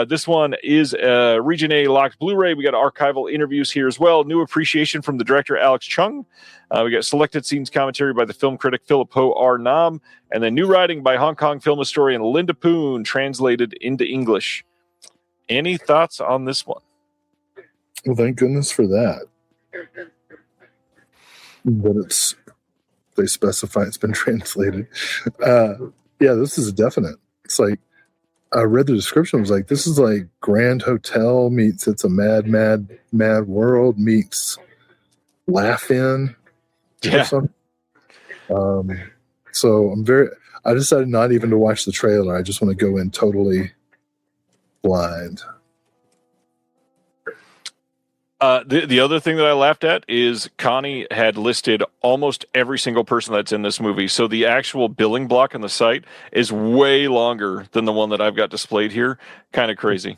D: This one is a Region A locked Blu-ray. We got archival interviews here as well. New appreciation from the director Alex Chung. We got selected scenes commentary by the film critic Philip Ho R. Nam, and then new writing by Hong Kong film historian Linda Poon, translated into English. Any thoughts on this one?
H: Well, thank goodness for that. But they specify it's been translated. Yeah, this is a definite. It's like, I read the description. It was like, this is like Grand Hotel meets It's a Mad, Mad, Mad World meets Laugh In.
D: Yeah.
H: So I decided not even to watch the trailer. I just want to go in totally blind.
D: The other thing that I laughed at is Connie had listed almost every single person that's in this movie. So the actual billing block on the site is way longer than the one that I've got displayed here. Kind of crazy.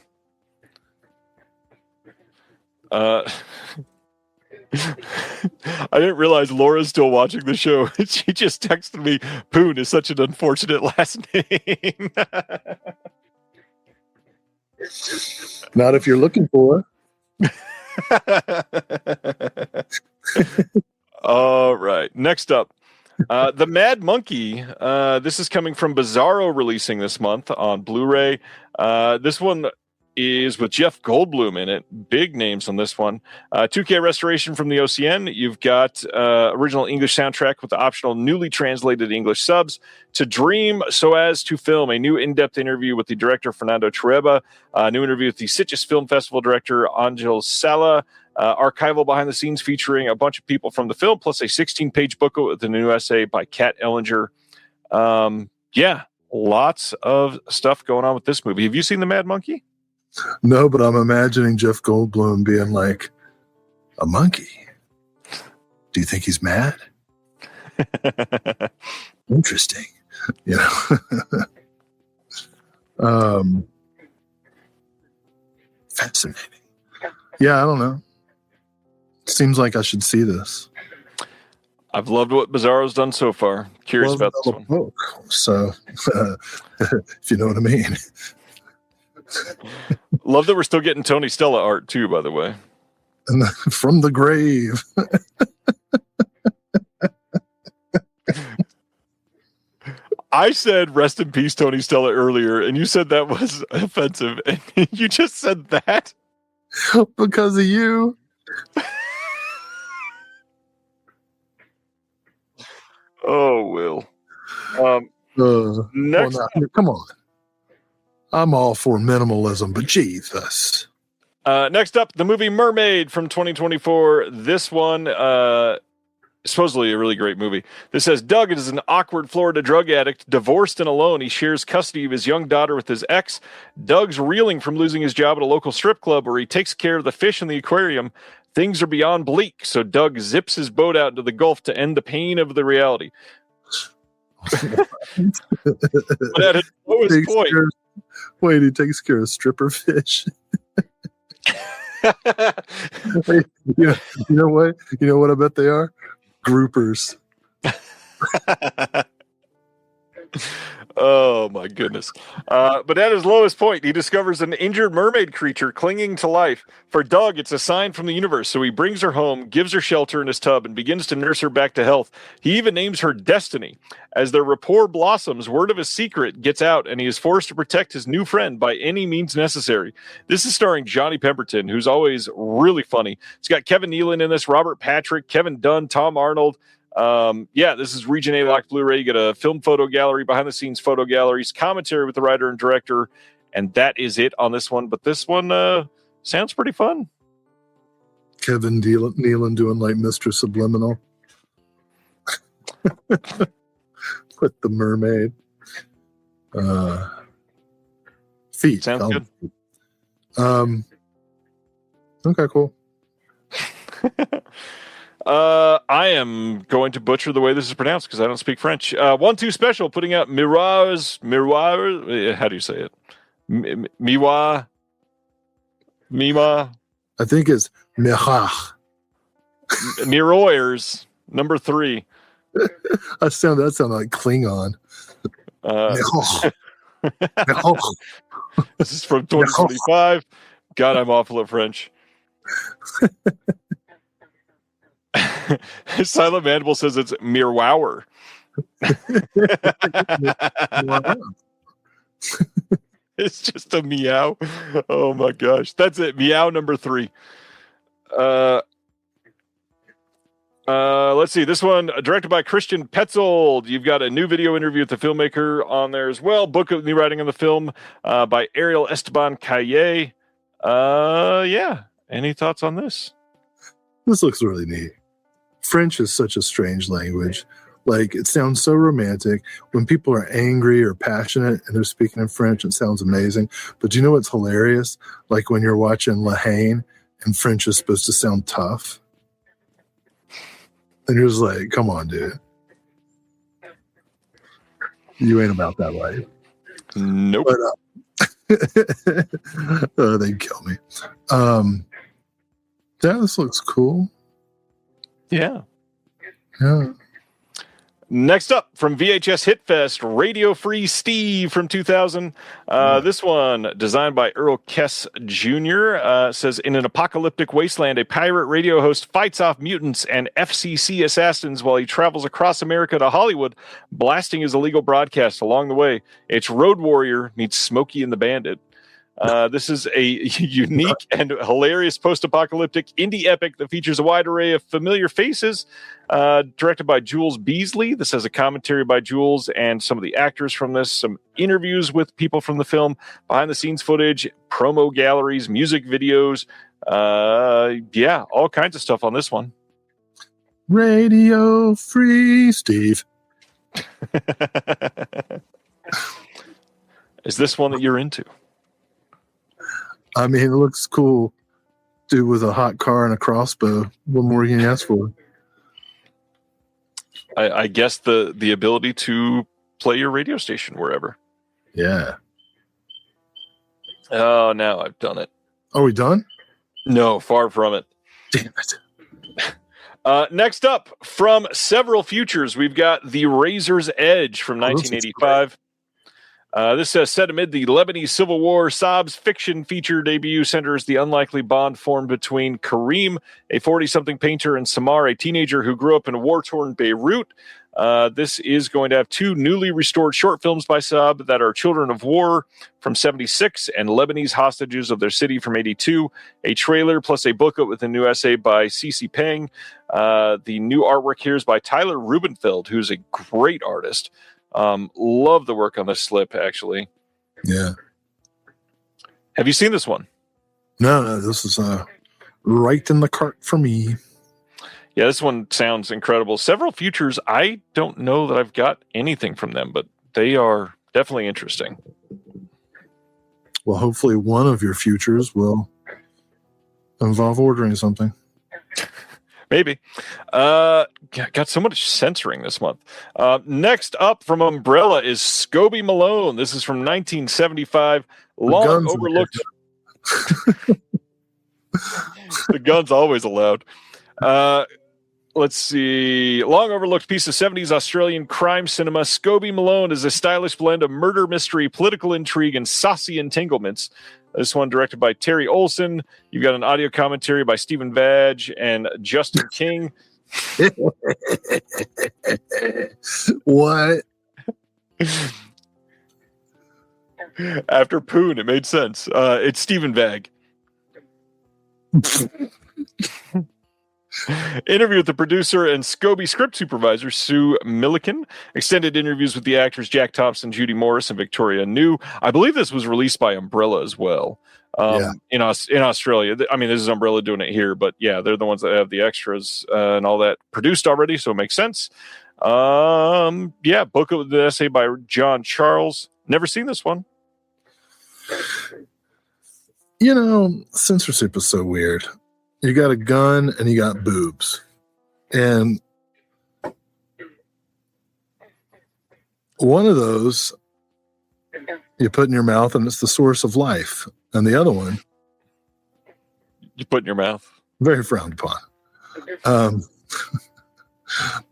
D: I didn't realize Laura's still watching the show. She just texted me, Poon is such an unfortunate last name.
H: Not if you're looking for
D: All right. Next up, The Mad Monkey. This is coming from Bizarro, releasing this month on Blu-ray. This one is with Jeff Goldblum in it. Big names on this one. 2K restoration from the OCN. You've got original English soundtrack with the optional newly translated English subs. To dream so as to film. A new in-depth interview with the director Fernando Trueba. A new interview with the Sitges Film Festival director Angel Sala. Archival behind the scenes featuring a bunch of people from the film, plus a 16-page booklet with a new essay by Kat Ellinger. Yeah, lots of stuff going on with this movie. Have you seen The Mad Monkey?
H: No, but I'm imagining Jeff Goldblum being like, a monkey? Do you think he's mad? Interesting. You know? Fascinating. Yeah, I don't know. Seems like I should see this.
D: I've loved what Bizarro's done so far. Curious about this one.
H: Book, so, if you know what I mean.
D: Love that we're still getting Tony Stella art too, by the way.
H: And from the grave.
D: I said rest in peace, Tony Stella, earlier, and you said that was offensive, and you just said that?
H: Because of you.
D: Oh, Will. Next,
H: come on. I'm all for minimalism, but Jesus.
D: Next up, the movie Mermaid from 2024. This one, supposedly a really great movie. This says Doug is an awkward Florida drug addict, divorced and alone. He shares custody of his young daughter with his ex. Doug's reeling from losing his job at a local strip club where he takes care of the fish in the aquarium. Things are beyond bleak, so Doug zips his boat out into the Gulf to end the pain of the reality. But at its lowest point,
H: wait, he takes care of stripper fish. Wait, you know what? You know what I bet they are? Groupers.
D: Oh my goodness. But at his lowest point, he discovers an injured mermaid creature clinging to life. For Doug, it's a sign from the universe, so he brings her home, gives her shelter in his tub, and begins to nurse her back to health. He even names her Destiny. As their rapport blossoms, word of his secret gets out, and he is forced to protect his new friend by any means necessary. This is starring Johnny Pemberton, who's always really funny. It's got Kevin Nealon in this, Robert Patrick, Kevin Dunn, Tom Arnold. Yeah, this is Region A locked Blu-ray. You get a film photo gallery, behind the scenes photo galleries, commentary with the writer and director, and that is it on this one. But this one sounds pretty fun.
H: Kevin Nealon doing like Mr. Subliminal with the mermaid feet.
D: Sounds good.
H: Okay, cool.
D: I am going to butcher the way this is pronounced because I don't speak French. 1-2 Special putting out Miroirs. How do you say it? Miwa. Mima.
H: I think it's Mirach.
D: Miroirs, number 3.
H: That sound like Klingon.
D: This is from 2025. God, I'm awful at French. Silent Mandible says it's Mirwower. It's just a meow. Oh my gosh. That's it. Meow number 3. Let's see. This one directed by Christian Petzold. You've got a new video interview with the filmmaker on there as well. Book of new writing on the film by Ariel Esteban Calle. Yeah. Any thoughts on this?
H: This looks really neat. French is such a strange language. Like, it sounds so romantic. When people are angry or passionate and they're speaking in French, it sounds amazing. But do you know what's hilarious? Like when you're watching La Haine and French is supposed to sound tough. And you're just like, come on, dude. You ain't about that life.
D: Nope.
H: But, they'd kill me. Yeah, this looks cool.
D: Yeah.
H: Yeah.
D: Next up from VHS Hitfest, Radio Free Steve from 2000. This one, designed by Earl Kess Jr., says, in an apocalyptic wasteland, a pirate radio host fights off mutants and FCC assassins while he travels across America to Hollywood, blasting his illegal broadcast along the way. It's Road Warrior meets Smokey and the Bandit. This is a unique and hilarious post-apocalyptic indie epic that features a wide array of familiar faces. Directed by Jules Beasley. This has a commentary by Jules and some of the actors from this, some interviews with people from the film, behind-the-scenes footage, promo galleries, music videos. Yeah, all kinds of stuff on this one.
H: Radio Free Steve.
D: Is this one that you're into?
H: I mean, it looks cool. Dude with a hot car and a crossbow. What more can you ask for?
D: I guess the ability to play your radio station wherever.
H: Yeah.
D: Oh, now I've done it.
H: Are we done?
D: No, far from it.
H: Damn it.
D: Next up, from several futures, we've got The Razor's Edge from 1985. This says, set amid the Lebanese Civil War, Saab's fiction feature debut centers the unlikely bond formed between Kareem, a 40-something painter, and Samar, a teenager who grew up in war-torn Beirut. This is going to have 2 newly restored short films by Saab that are Children of War from 76 and Lebanese Hostages of Their City from 82. A trailer plus a booklet with a new essay by Cece Peng. The new artwork here is by Tyler Rubenfeld, who's a great artist. Love the work on this slip, actually.
H: Yeah.
D: Have you seen this one?
H: No, this is right in the cart for me.
D: Yeah, this one sounds incredible. Several futures. I don't know that I've got anything from them, but they are definitely interesting.
H: Well, hopefully one of your futures will involve ordering something.
D: Maybe. Got so much censoring this month. Next up from Umbrella is Scobie Malone. This is from 1975. Long overlooked. The gun's always allowed. Let's see. Long overlooked piece of 70s Australian crime cinema. Scobie Malone is a stylish blend of murder mystery, political intrigue, and saucy entanglements. This one directed by Terry Olson. You've got an audio commentary by Stephen Vag and Justin King.
H: What?
D: After Poon, it made sense. It's Stephen Vag. Interview with the producer and Scobie script supervisor, Sue Milliken. Extended interviews with the actors Jack Thompson, Judy Morris, and Victoria New. I believe this was released by Umbrella as well. In Australia. I mean, this is Umbrella doing it here, but yeah, they're the ones that have the extras and all that produced already, so it makes sense. Book of the essay by John Charles. Never seen this one.
H: You know, censorship is so weird. You got a gun and you got boobs. And one of those you put in your mouth and it's the source of life. And the other one
D: You put in your mouth.
H: very frowned upon.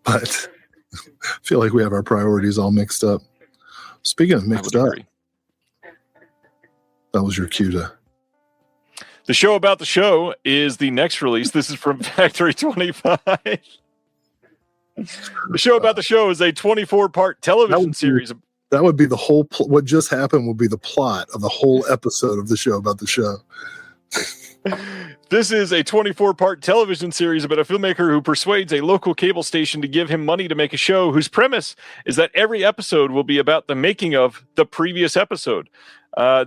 H: But I feel like we have our priorities all mixed up. Speaking of mixed up,
D: Agree.
H: that was your cue to.
D: The show about the show is the next release. This is from Factory 25. The show about the show is a 24-part television series.
H: That would be the whole. What just happened would be the plot of the whole episode of the show about the show.
D: This is a 24-part television series about a filmmaker who persuades a local cable station to give him money to make a show whose premise is that every episode will be about the making of the previous episode.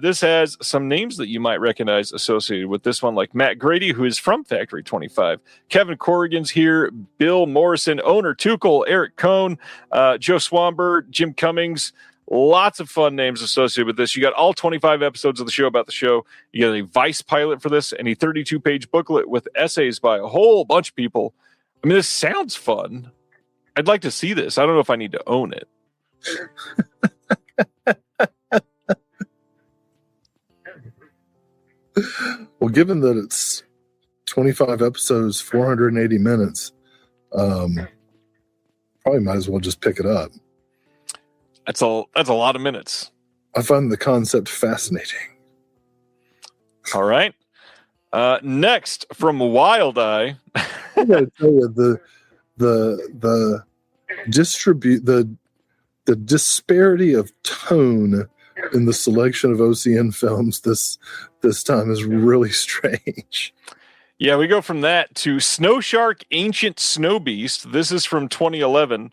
D: This has some names that you might recognize associated with this one, like Matt Grady, who is from Factory 25. Kevin Corrigan's here, Bill Morrison, Owner Tuchel, Eric Cohn, Joe Swamber, Jim Cummings. Lots of fun names associated with this. You got all 25 episodes of the show about the show. You got a Vice pilot for this and a 32-page booklet with essays by a whole bunch of people. I mean, this sounds fun. I'd like to see this. I don't know if I need to own it.
H: Well, given that it's 25 episodes, 480 minutes, probably might as well just pick it up.
D: That's a lot of minutes.
H: I find the concept fascinating.
D: All right. Next from Wild Eye.
H: I gotta tell you, the disparity of tone in the selection of OCN films this time is really strange.
D: Yeah, we go from that to Snow Shark, Ancient Snow Beast. This is from 2011.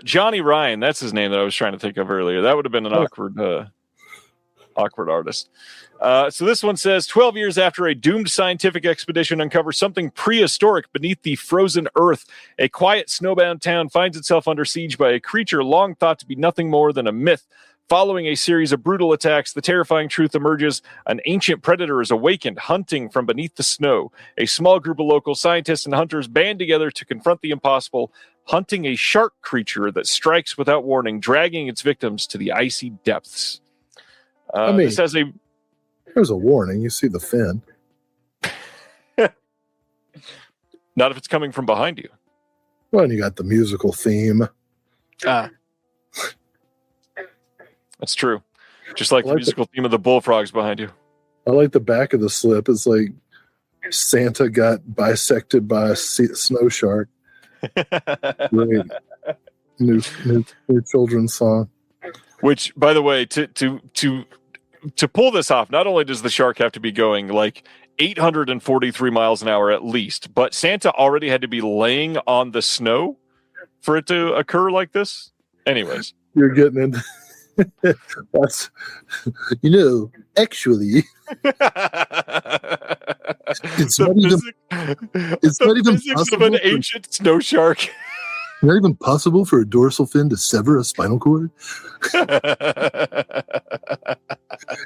D: Johnny Ryan, that's his name that I was trying to think of earlier. That would have been an awkward artist. So this one says, 12 years after a doomed scientific expedition uncovers something prehistoric beneath the frozen earth, a quiet snowbound town finds itself under siege by a creature long thought to be nothing more than a myth. Following a series of brutal attacks, the terrifying truth emerges. An ancient predator is awakened, hunting from beneath the snow. A small group of local scientists and hunters band together to confront the impossible, hunting a shark creature that strikes without warning, dragging its victims to the icy depths. This has a...
H: There's a warning. You see the fin.
D: Not if it's coming from behind you.
H: Well, and you got the musical theme.
D: That's true. Just like the musical theme of the Bullfrogs behind you.
H: I like the back of the slip. It's like Santa got bisected by a snow shark. Great. New children's song.
D: Which, by the way, to pull this off, not only does the shark have to be going like 843 miles an hour at least, but Santa already had to be laying on the snow for it to occur like this. Anyways.
H: You're getting into... That's, actually, it's not even possible
D: of an ancient snow shark.
H: Not even possible for a dorsal fin to sever a spinal cord.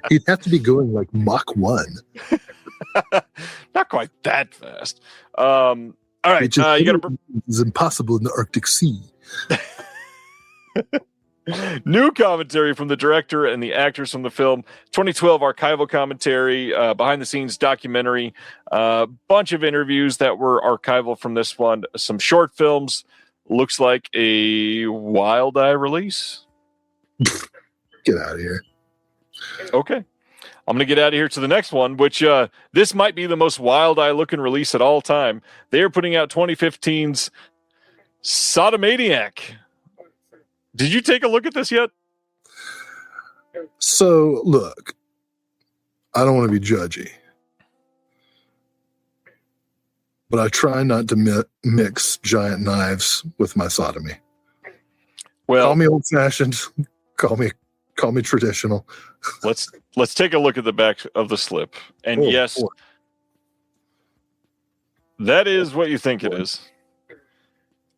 H: He'd have to be going like Mach 1.
D: Not quite that fast. All right,
H: it's impossible in the Arctic Sea.
D: New commentary from the director and the actors from the film. 2012 archival commentary, behind the scenes documentary, bunch of interviews that were archival from this one, some short films. Looks like a Wild Eye release.
H: Get out of here.
D: Okay. I'm going to get out of here to the next one, which this might be the most Wild Eye looking release at all time. They are putting out 2015's Sodomaniac. Did you take a look at this yet?
H: So, look, I don't want to be judgy, but I try not to mix giant knives with my sodomy.
D: Well,
H: call me old-fashioned, call me traditional.
D: Let's take a look at the back of the slip. And yes, that is what you think it is.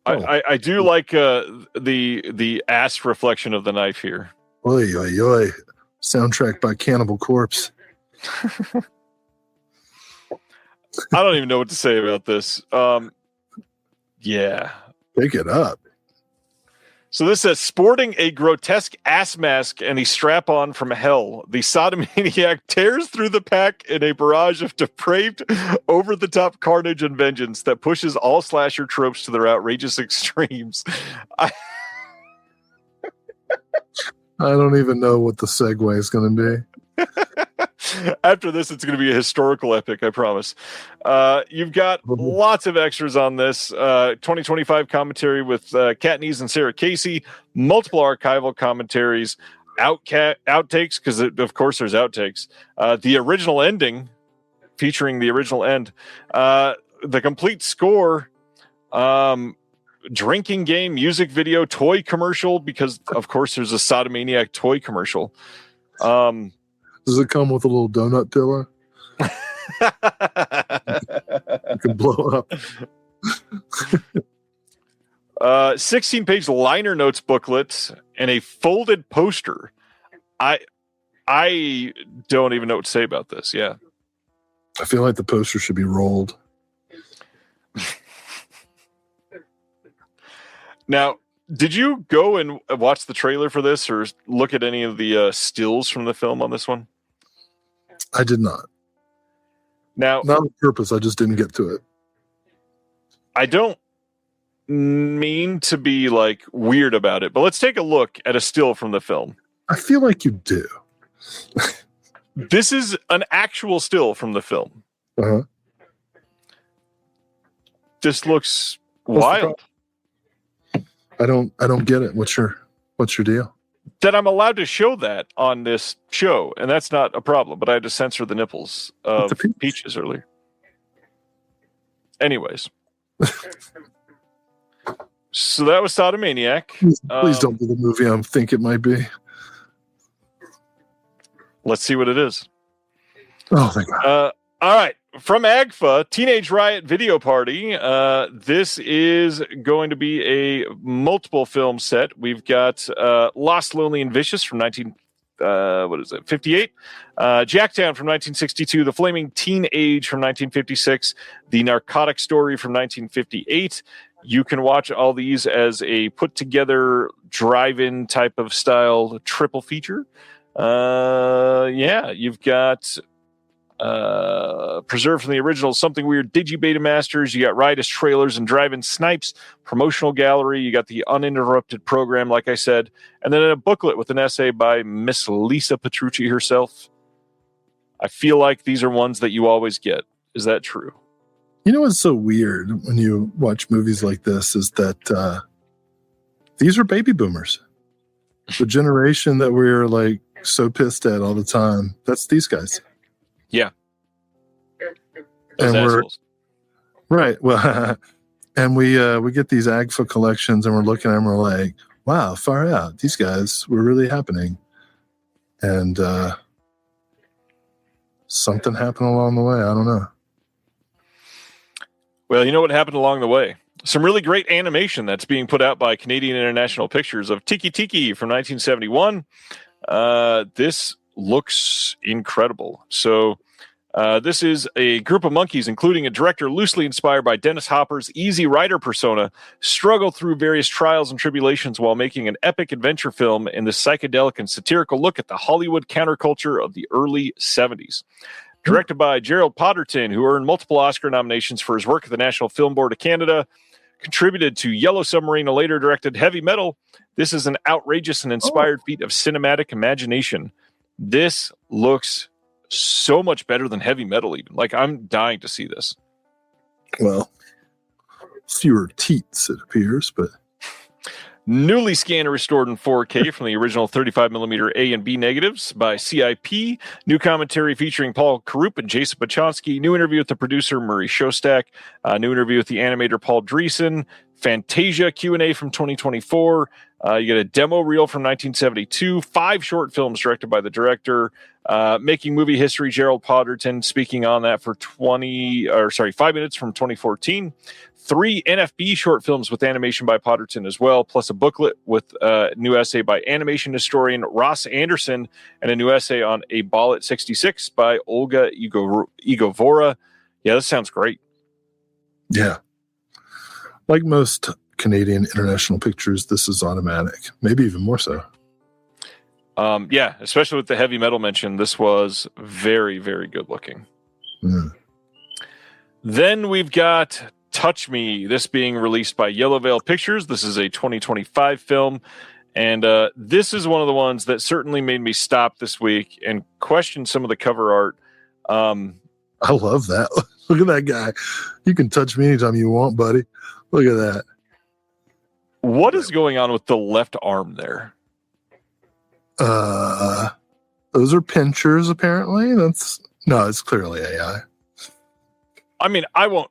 D: I do like the ass reflection of the knife here.
H: Oy, oy, oy. Soundtrack by Cannibal Corpse.
D: I don't even know what to say about this. Yeah.
H: Pick it up.
D: So this says, sporting a grotesque ass mask and a strap-on from hell, the sodomaniac tears through the pack in a barrage of depraved, over-the-top carnage and vengeance that pushes all slasher tropes to their outrageous extremes.
H: I don't even know what the segue is going to be.
D: After this, it's going to be a historical epic, I promise. You've got lots of extras on this. 2025 commentary with Katniss and Sarah Casey, multiple archival commentaries, outtakes, because of course there's outtakes, the original ending, featuring the original end, the complete score, drinking game, music video, toy commercial, because of course there's a Sodomaniac toy commercial.
H: Does it come with a little donut pillow? You can blow up.
D: 16-page liner notes booklet and a folded poster. I don't even know what to say about this. Yeah.
H: I feel like the poster should be rolled.
D: Now, did you go and watch the trailer for this or look at any of the stills from the film on this one?
H: I did not.
D: Now,
H: not on purpose. I just didn't get to it.
D: I don't mean to be like weird about it, but let's take a look at a still from the film.
H: I feel like you do.
D: This is an actual still from the film.
H: Uh-huh.
D: This looks wild.
H: I don't get it. What's your deal?
D: That I'm allowed to show that on this show, and that's not a problem, but I had to censor the nipples of Peaches earlier. Anyways. So that was Sodomaniac.
H: Please don't do the movie I think it might be.
D: Let's see what it is.
H: Oh, thank God.
D: All right. From AGFA, Teenage Riot Video Party. This is going to be a multiple film set. We've got Lost, Lonely, and Vicious from 58. Jacktown from 1962. The Flaming Teenage from 1956. The Narcotic Story from 1958. You can watch all these as a put-together drive-in type of style triple feature. You've got preserved from the original Something Weird Digi-Beta Masters. You got Riotous Trailers and Drive-In Snipes, promotional gallery. You got the uninterrupted program, like I said, and then a booklet with an essay by Miss Lisa Petrucci herself. I feel like these are ones that you always get. Is that true?
H: You know what's so weird when you watch movies like this is that these are baby boomers. The generation that we're like so pissed at all the time. That's these guys.
D: Yeah.
H: And we're right. Well, and we get these AGFA collections and we're looking at them, we're like, wow, far out. These guys were really happening. And something happened along the way. I don't know.
D: Well, you know what happened along the way? Some really great animation that's being put out by Canadian International Pictures of Tiki Tiki from 1971. This looks incredible. So this is a group of monkeys, including a director loosely inspired by Dennis Hopper's Easy Rider persona, struggle through various trials and tribulations while making an epic adventure film in this psychedelic and satirical look at the Hollywood counterculture of the early 70s. Directed by Gerald Potterton, who earned multiple Oscar nominations for his work at the National Film Board of Canada, contributed to Yellow Submarine and later directed Heavy Metal. This is an outrageous and inspired feat of cinematic imagination. This looks so much better than Heavy Metal even. Like, I'm dying to see this.
H: Well, fewer teats, it appears, but...
D: Newly scanned and restored in 4K from the original 35mm A and B negatives by CIP. New commentary featuring Paul Karup and Jason Bachonsky. New interview with the producer Murray Shostak. New interview with the animator Paul Dreesen. Fantasia Q&A from 2024. You get a demo reel from 1972. 5 short films directed by the director. Making movie history, Gerald Potterton speaking on that for 5 minutes from 2014. 3 NFB short films with animation by Potterton as well, plus a booklet with a new essay by animation historian Ross Anderson and a new essay on A Ball at 66 by Olga Igovora. Yeah, this sounds great.
H: Yeah. Like most Canadian international pictures, this is automatic, maybe even more so.
D: Yeah, especially with the heavy metal mention, this was very, very good looking.
H: Mm.
D: Then we've got Touch Me, this being released by Yellow Veil Pictures. This is a 2025 film. And this is one of the ones that certainly made me stop this week and question some of the cover art.
H: I love that. Look at that guy. You can touch me anytime you want, buddy. Look at that.
D: What is going on with the left arm there?
H: Those are pinchers, apparently. It's clearly AI.
D: I mean, I won't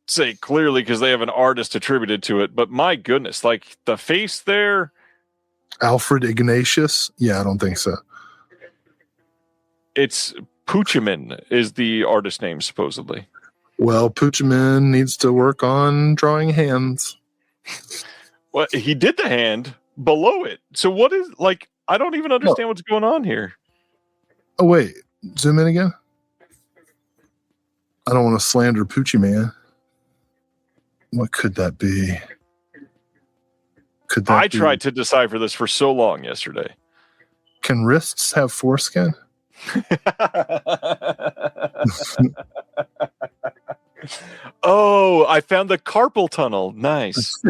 D: say clearly because they have an artist attributed to it, but my goodness, like the face there.
H: Alfred Ignatius? Yeah, I don't think so.
D: It's Puchemin is the artist name, supposedly.
H: Well, Puchemin needs to work on drawing hands.
D: Well, he did the hand below it. So what is, like, I don't even understand what's going on here.
H: Oh, wait. Zoom in again. I don't want to slander Poochie Man. What could that be?
D: I tried to decipher this for so long yesterday.
H: Can wrists have foreskin?
D: Oh, I found the carpal tunnel. Nice.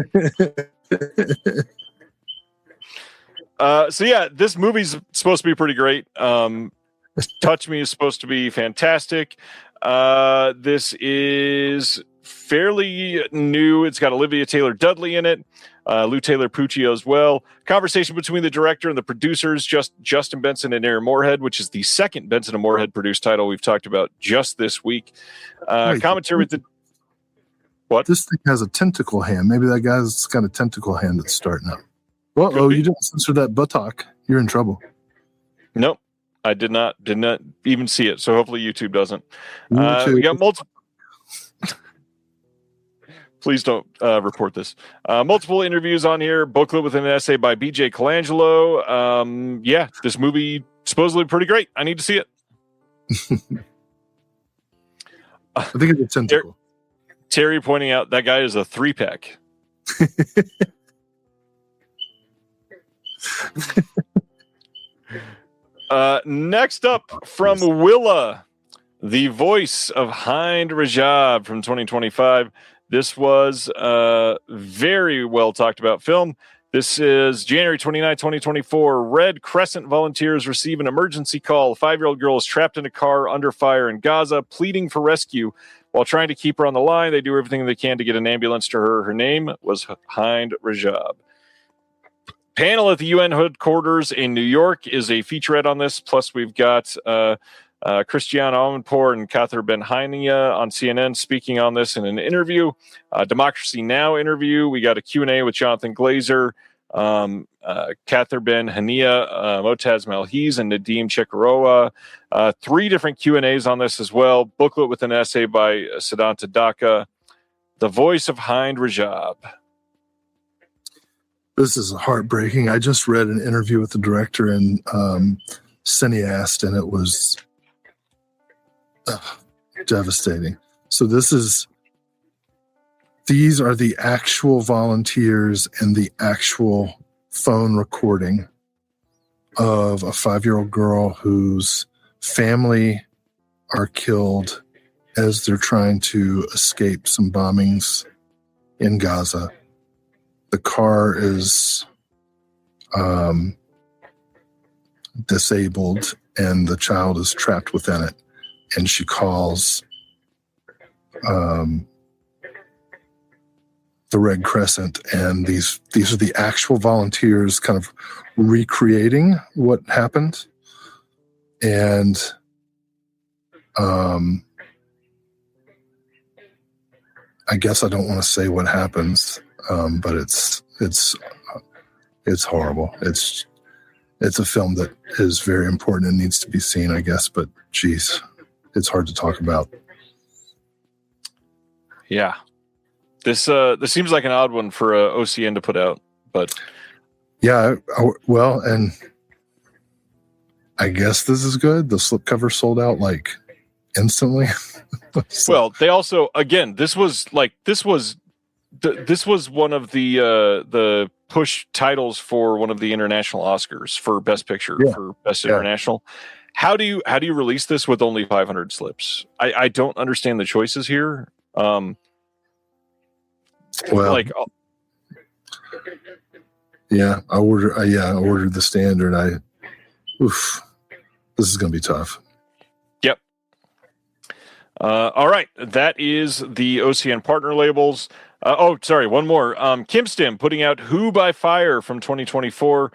D: So yeah, this movie's supposed to be pretty great. Touch Me is supposed to be fantastic. This is fairly new. It's got Olivia Taylor-Dudley in it. Lou Taylor Puccio as well. Conversation between the director and the producers, Justin Benson and Aaron Moorhead, which is the second Benson and Moorhead produced title we've talked about just this week. Commentary with the... What?
H: This thing has a tentacle hand. Maybe that guy's got a tentacle hand that's starting up. Well, you didn't censor that buttock. You're in trouble.
D: Nope. I did not even see it. So hopefully YouTube doesn't. We got multiple... Please don't report this. Multiple interviews on here. Booklet with an essay by B.J. Colangelo. Yeah, this movie supposedly pretty great. I need to see it.
H: I think it's a tentacle.
D: Terry pointing out that guy is a 3-pack. Next up from Willa, the voice of Hind Rajab from 2025. This was a very well talked about film. This is January 29, 2024. Red Crescent volunteers receive an emergency call. A 5-year-old girl is trapped in a car under fire in Gaza, pleading for rescue. While trying to keep her on the line, they do everything they can to get an ambulance to her. Her name was Hind Rajab. Panel at the UN headquarters in New York is a featurette on this. Plus, we've got Christiane Amanpour and Cather Ben-Hania on CNN speaking on this in an interview. Democracy Now! Interview. We got a Q&A with Jonathan Glazer, Cather Ben-Hania, Motaz Malhiz, and Nadeem Chekarowa. 3 different Q&As on this as well. Booklet with an essay by Siddhanta Dhaka. The voice of Hind Rajab.
H: This is heartbreaking. I just read an interview with the director in Cineast, and it was devastating. So these are the actual volunteers and the actual phone recording of a 5-year-old girl whose family are killed as they're trying to escape some bombings in Gaza. The car is disabled and the child is trapped within it. And she calls the Red Crescent, and these are the actual volunteers kind of recreating what happened. And I guess I don't want to say what happens, but it's horrible. It's a film that is very important and needs to be seen, I guess. But geez, it's hard to talk about.
D: Yeah, this seems like an odd one for OCN to put out, but
H: yeah, well, and I guess this is good. The slipcover sold out like instantly.
D: Well, they also, again, this was This was one of the push titles for one of the international Oscars for Best Picture, for Best International. How do you release this with only 500 slips? I don't understand the choices here.
H: Well, I ordered the standard. This is going to be tough.
D: Yep. All right, that is the OCN partner labels. One more. Kim Stim putting out Who by Fire from 2024.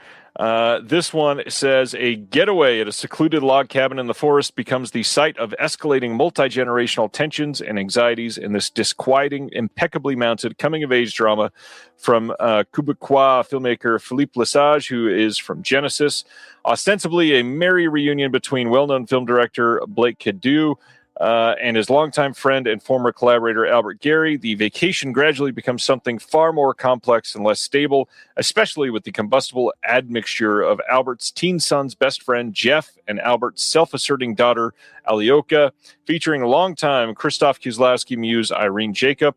D: This one says a getaway at a secluded log cabin in the forest becomes the site of escalating multi-generational tensions and anxieties in this disquieting, impeccably mounted coming-of-age drama from Quebecois filmmaker Philippe Lesage, who is from Genesis. Ostensibly a merry reunion between well-known film director Blake Kiddou and his longtime friend and former collaborator Albert Gary, the vacation gradually becomes something far more complex and less stable, especially with the combustible admixture of Albert's teen son's best friend Jeff and Albert's self-asserting daughter Alioka, featuring longtime Krzysztof Kieslowski muse Irene Jacob.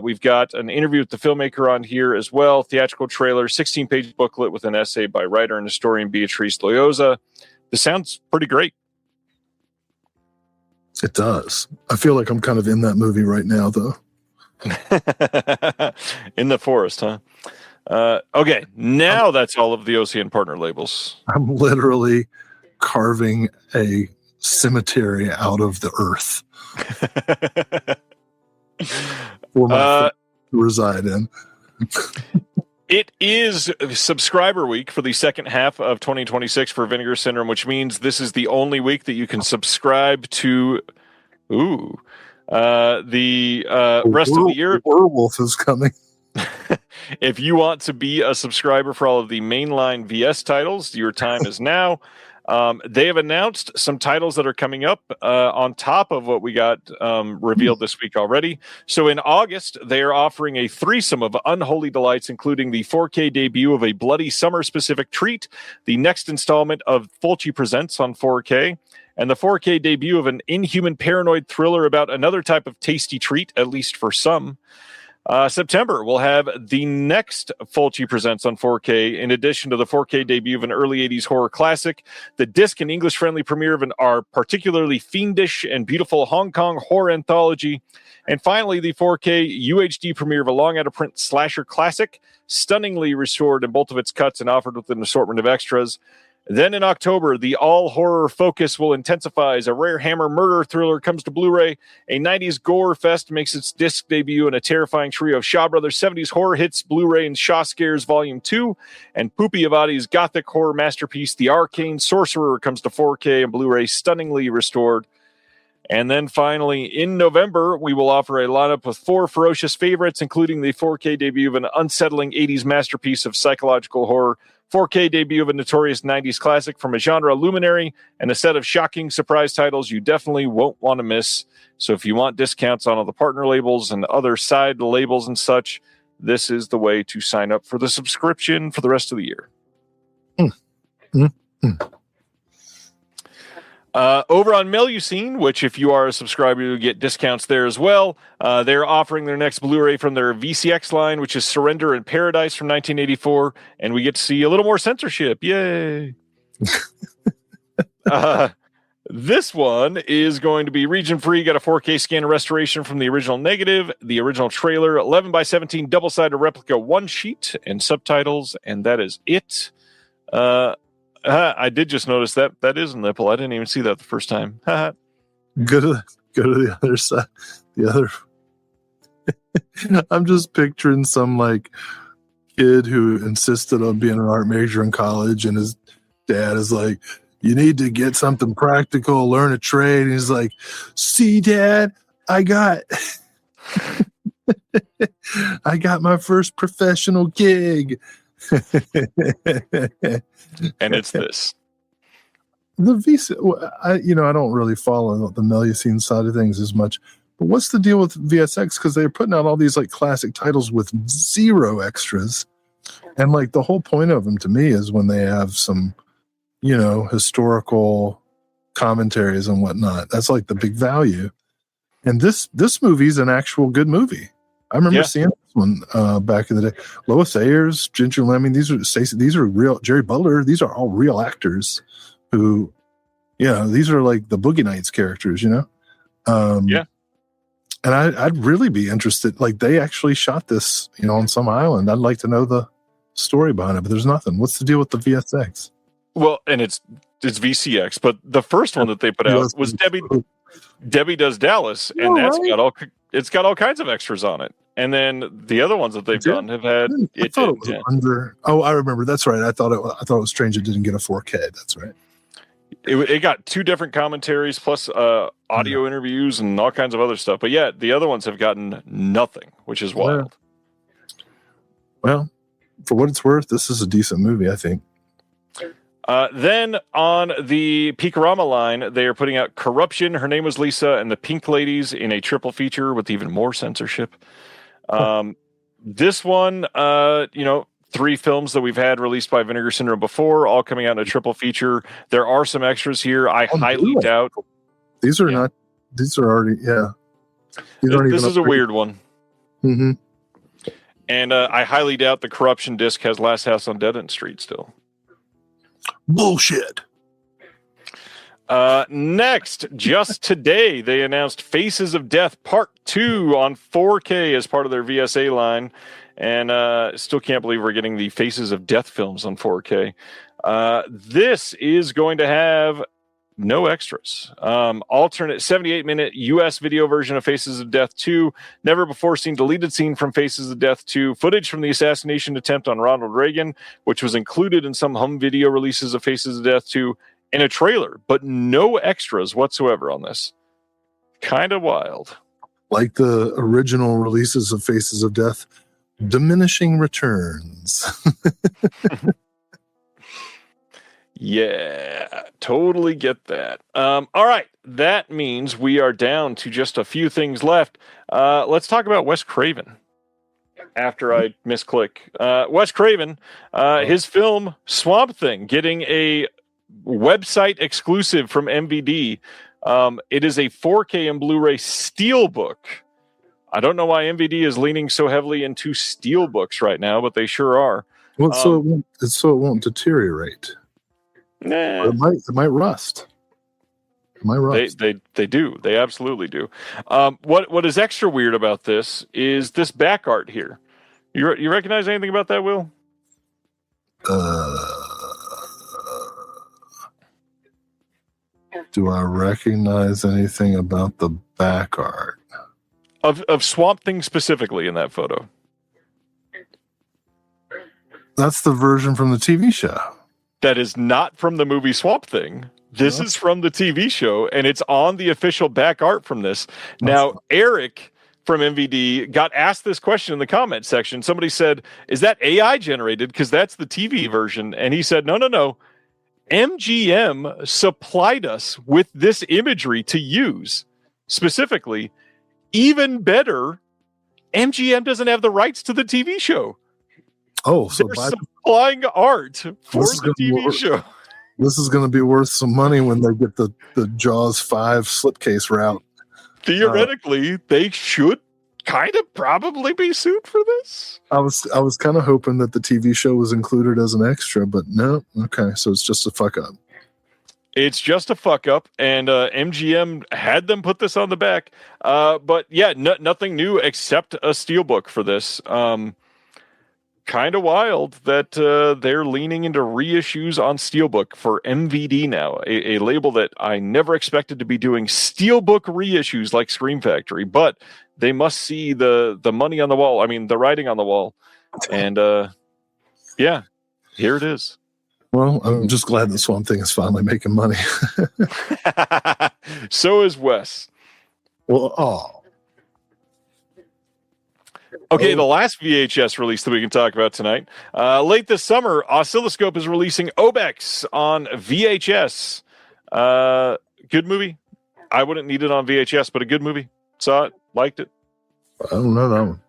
D: We've got an interview with the filmmaker on here as well, theatrical trailer, 16-page booklet with an essay by writer and historian Beatrice Loyosa. This sounds pretty great.
H: It does. I feel like I'm kind of in that movie right now, though.
D: In the forest, huh? Okay, now that's all of the OCN partner labels.
H: I'm literally carving a cemetery out of the earth for my to reside in.
D: It is subscriber week for the second half of 2026 for Vinegar Syndrome, which means this is the only week that you can subscribe to the rest of the year.
H: Werewolf is coming.
D: If you want to be a subscriber for all of the mainline VS titles, your time is now. They have announced some titles that are coming up on top of what we got revealed this week already. So in August, they are offering a threesome of unholy delights, including the 4K debut of a Bloody Summer-specific treat, the next installment of Fulci Presents on 4K, and the 4K debut of an inhuman paranoid thriller about another type of tasty treat, at least for some. September, we'll have the next Fulci Presents on 4K, in addition to the 4K debut of an early 80s horror classic, the disc and English-friendly premiere of our particularly fiendish and beautiful Hong Kong horror anthology, and finally, the 4K UHD premiere of a long-out-of-print slasher classic, stunningly restored in both of its cuts and offered with an assortment of extras. Then in October, the all-horror focus will intensify as a rare hammer murder thriller comes to Blu-ray. A 90s gore fest makes its disc debut in a terrifying trio of Shaw Brothers 70s horror hits, Blu-ray and Shaw Scares Volume 2. And Pupi Avati's gothic horror masterpiece, The Arcane Sorcerer, comes to 4K and Blu-ray stunningly restored. And then finally, in November, we will offer a lineup with 4 ferocious favorites, including the 4K debut of an unsettling 80s masterpiece of psychological horror, 4K debut of a notorious 90s classic from a genre luminary, and a set of shocking surprise titles you definitely won't want to miss. So if you want discounts on all the partner labels and other side labels and such, this is the way to sign up for the subscription for the rest of the year. Over on Melusine, which if you are a subscriber, you get discounts there as well. They're offering their next Blu-ray from their VCX line, which is Surrender in Paradise from 1984, and we get to see a little more censorship. Yay! This one is going to be region-free, got a 4K scan restoration from the original negative, the original trailer, 11x17 double-sided replica one-sheet, and subtitles, and that is it. I did just notice that is a nipple. I didn't even see that the first time.
H: Go to the other side. The other. I'm just picturing some like kid who insisted on being an art major in college, and his dad is like, "You need to get something practical, learn a trade." And he's like, "See, Dad, I got my first professional gig."
D: And it's this.
H: The VC, I don't really follow the Melusine side of things as much. But what's the deal with VSX? Because they're putting out all these like classic titles with zero extras, and like the whole point of them to me is when they have some, historical commentaries and whatnot. That's like the big value. And this movie's an actual good movie. I remember seeing this one back in the day. Lois Ayers, Ginger Lemming, these are real. Jerry Butler, these are all real actors who, these are like the Boogie Nights characters, Yeah. And I'd really be interested. Like, they actually shot this, on some island. I'd like to know the story behind it, but there's nothing. What's the deal with the VSX?
D: Well, and it's VCX, but the first one that they put out was Debbie Does Dallas, and it's got all kinds of extras on it. And then the other ones that they've done have had.
H: I thought it was under. Oh, I remember. That's right. I thought it was strange it didn't get a 4K. That's right.
D: It got 2 different commentaries plus audio interviews and all kinds of other stuff. But yeah, the other ones have gotten nothing, which is wild.
H: Well, for what it's worth, this is a decent movie, I think.
D: Then on the Peakorama line, they are putting out Corruption, Her Name Was Lisa, and The Pink Ladies in a triple feature with even more censorship. This one, 3 films that we've had released by Vinegar Syndrome before, all coming out in a triple feature. There are some extras here. I highly doubt.
H: These are not. These are already. Yeah.
D: This is a weird one.
H: Mm-hmm.
D: And I highly doubt the Corruption disc has Last House on Dead End Street still.
H: Bullshit.
D: Next, just today, they announced Faces of Death Part 2 on 4K as part of their VSA line. And still can't believe we're getting the Faces of Death films on 4K. This is going to have no extras. Alternate 78-minute US video version of Faces of Death 2, never before seen deleted scene from Faces of Death 2, footage from the assassination attempt on Ronald Reagan, which was included in some home video releases of Faces of Death 2, and a trailer, but no extras whatsoever on this. Kind of wild.
H: Like the original releases of Faces of Death, diminishing returns.
D: Yeah, totally get that. All right, that means we are down to just a few things left. Let's talk about Wes Craven. After I misclick, Wes Craven, his film Swamp Thing, getting a website exclusive from MVD. It is a 4K and Blu-ray steelbook. I don't know why MVD is leaning so heavily into steelbooks right now, but they sure are.
H: Well, so it won't deteriorate.
D: Nah.
H: It might rust. It might rust.
D: They do. They absolutely do. What is extra weird about this is this back art here. You recognize anything about that, Will?
H: Do I recognize anything about the back art?
D: Of Swamp Thing specifically in that photo.
H: That's the version from the TV show.
D: That is not from the movie Swamp Thing. This is from the TV show, and it's on the official back art from this. Now, Eric from MVD got asked this question in the comment section. Somebody said, is that AI generated? Because that's the TV version. And he said, no. MGM supplied us with this imagery to use. Specifically, even better, MGM doesn't have the rights to the TV show.
H: Oh, so
D: they're supplying art for the TV show.
H: This is going to be worth some money when they get the Jaws 5 slipcase route.
D: Theoretically, they should kind of probably be sued for this.
H: I was kind of hoping that the TV show was included as an extra, but no. Okay, so it's just a fuck up.
D: It's just a fuck up, and MGM had them put this on the back. But yeah, nothing new except a steelbook for this. Kind of wild that they're leaning into reissues on steelbook for MVD now, a label that I never expected to be doing steelbook reissues like Scream Factory, but they must see the money on the wall. I mean, the writing on the wall, and yeah, here it is.
H: Well, I'm just glad the Swamp Thing is finally making money.
D: So is Wes.
H: Well,
D: Okay, the last VHS release that we can talk about tonight. Late this summer, Oscilloscope is releasing Obex on VHS. Good movie. I wouldn't need it on VHS, but a good movie. Saw it, liked it.
H: I don't know that one.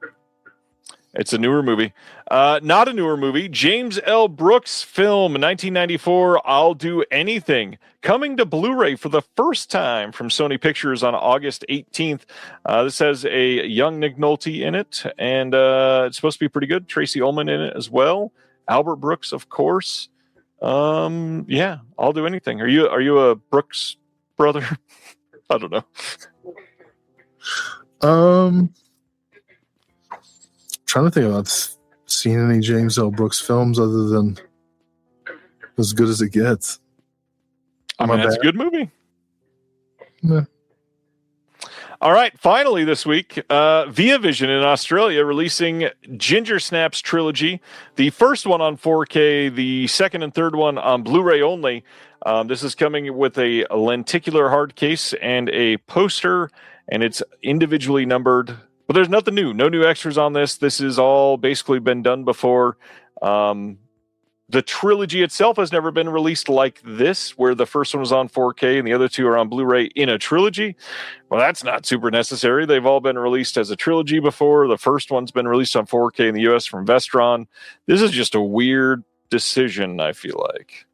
D: It's a newer movie. Not a newer movie. James L. Brooks film, 1994, I'll Do Anything. Coming to Blu-ray for the first time from Sony Pictures on August 18th. This has a young Nick Nolte in it, and it's supposed to be pretty good. Tracy Ullman in it as well. Albert Brooks, of course. Yeah, I'll do anything. Are you a Brooks brother? I don't know.
H: Trying to think about seeing any James L. Brooks films other than As Good as It Gets.
D: I mean, that's a good movie.
H: Yeah.
D: All right, finally this week, Via Vision in Australia releasing Ginger Snaps Trilogy. The first one on 4K, the second and third one on Blu-ray only. This is coming with a lenticular hard case and a poster, and it's individually numbered. But there's nothing new. No new extras on this. This has all basically been done before. The trilogy itself has never been released like this, where the first one was on 4K and the other two are on Blu-ray in a trilogy. Well, that's not super necessary. They've all been released as a trilogy before. The first one's been released on 4K in the US from Vestron. This is just a weird decision, I feel like.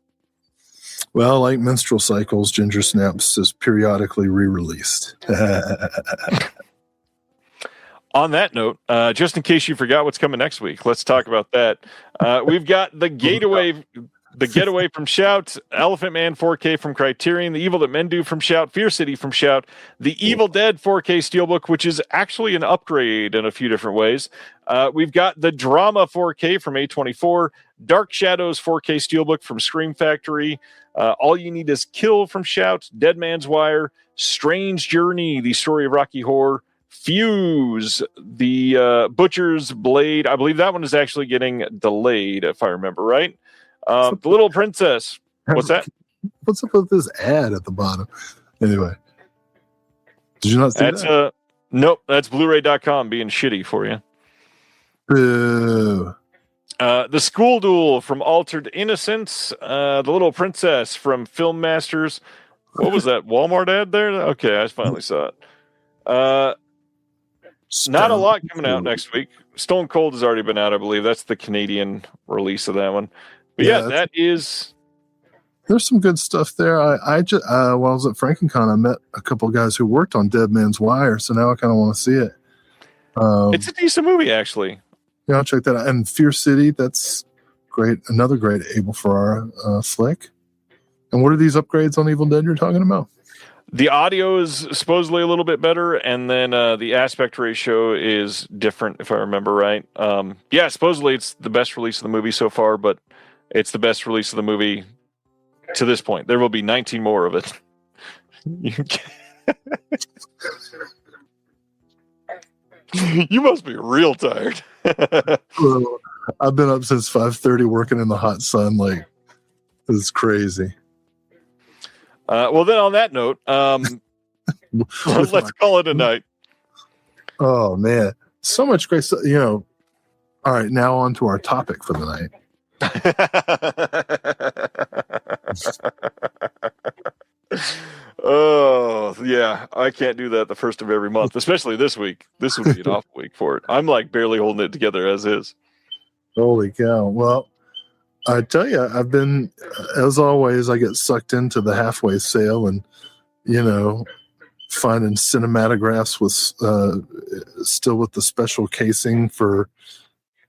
H: Well, like menstrual cycles, Ginger Snaps is periodically re-released.
D: On that note, just in case you forgot what's coming next week, let's talk about that. We've got the Getaway from Shout, Elephant Man 4K from Criterion, The Evil That Men Do from Shout, Fear City from Shout, The Evil Dead 4K Steelbook, which is actually an upgrade in a few different ways. We've got the Drama 4K from A24, Dark Shadows 4K Steelbook from Scream Factory, All You Need Is Kill from Shout, Dead Man's Wire, Strange Journey, The Story of Rocky Horror, Fuse, the Butcher's Blade. I believe that one is actually getting delayed, if I remember right. The Little Princess. What's that?
H: What's up with this ad at the bottom? Anyway. Did you not see that?
D: Nope, that's Blu-ray.com being shitty for you.
H: Boo.
D: The School Duel from Altered Innocence. The Little Princess from Film Masters. What was that Walmart ad there? Okay, I finally saw it. Not a lot coming out next week. Stone Cold has already been out, I believe. That's the Canadian release of that one. But yeah, that is.
H: There's some good stuff there. I just while I was at FrankenCon, I met a couple of guys who worked on Dead Man's Wire, so now I kind of want to see it.
D: It's a decent movie, actually.
H: Yeah, I'll check that out. And Fear City, that's great. Another great Abel Ferrara flick. And what are these upgrades on Evil Dead you're talking about?
D: The audio is supposedly a little bit better, and then the aspect ratio is different, if I remember right. Yeah, supposedly it's the best release of the movie so far, but it's the best release of the movie to this point. There will be 19 more of it. You must be real tired.
H: Well, I've been up since 5:30 working in the hot sun. Like, it's crazy.
D: Well, then on that note, let's call it a night.
H: Oh, man. So much great stuff. You know, all right, now on to our topic for the night.
D: Oh, yeah. I can't do that the first of every month, especially this week. This would be an off week for it. I'm like barely holding it together as is.
H: Holy cow. Well, I tell you, I've been, as always, I get sucked into the halfway sale and, you know, finding cinematographs with still with the special casing for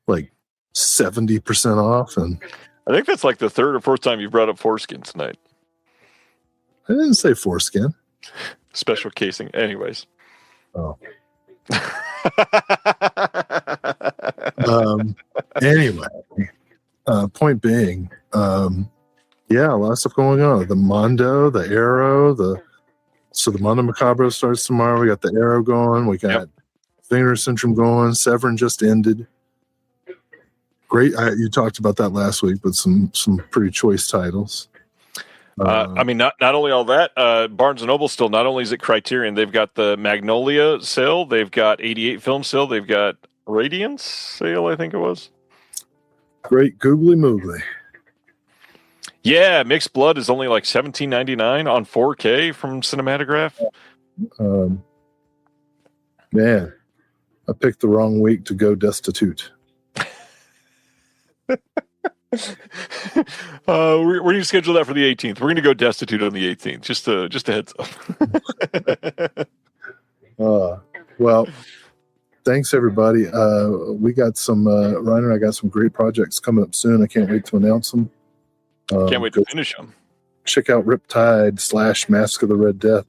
H: like 70% off. And
D: I think that's like the third or fourth time you brought up foreskin tonight.
H: I didn't say foreskin.
D: Special casing. Anyways.
H: Oh. Anyway. Point being, yeah, a lot of stuff going on. The Mondo, the Arrow, the Mondo Macabro starts tomorrow. We got the Arrow going. We got Finger Syndrome going. Severin just ended. Great. You talked about that last week, but some pretty choice titles.
D: I mean, not only all that, Barnes & Noble still, not only is it Criterion, they've got the Magnolia sale, they've got 88 film sale, they've got Radiance sale, I think it was.
H: Great googly moogly.
D: Yeah, Mixed Blood is only like $17.99 on 4K from Cinematograph.
H: Man, I picked the wrong week to go destitute.
D: We're going to schedule that for the 18th. We're going to go destitute on the 18th. Just a heads up.
H: Well, thanks everybody. We got some Ryan and I got some great projects coming up soon. I can't wait to announce them.
D: Can't wait to finish them.
H: Check out Riptide / Mask of the Red Death.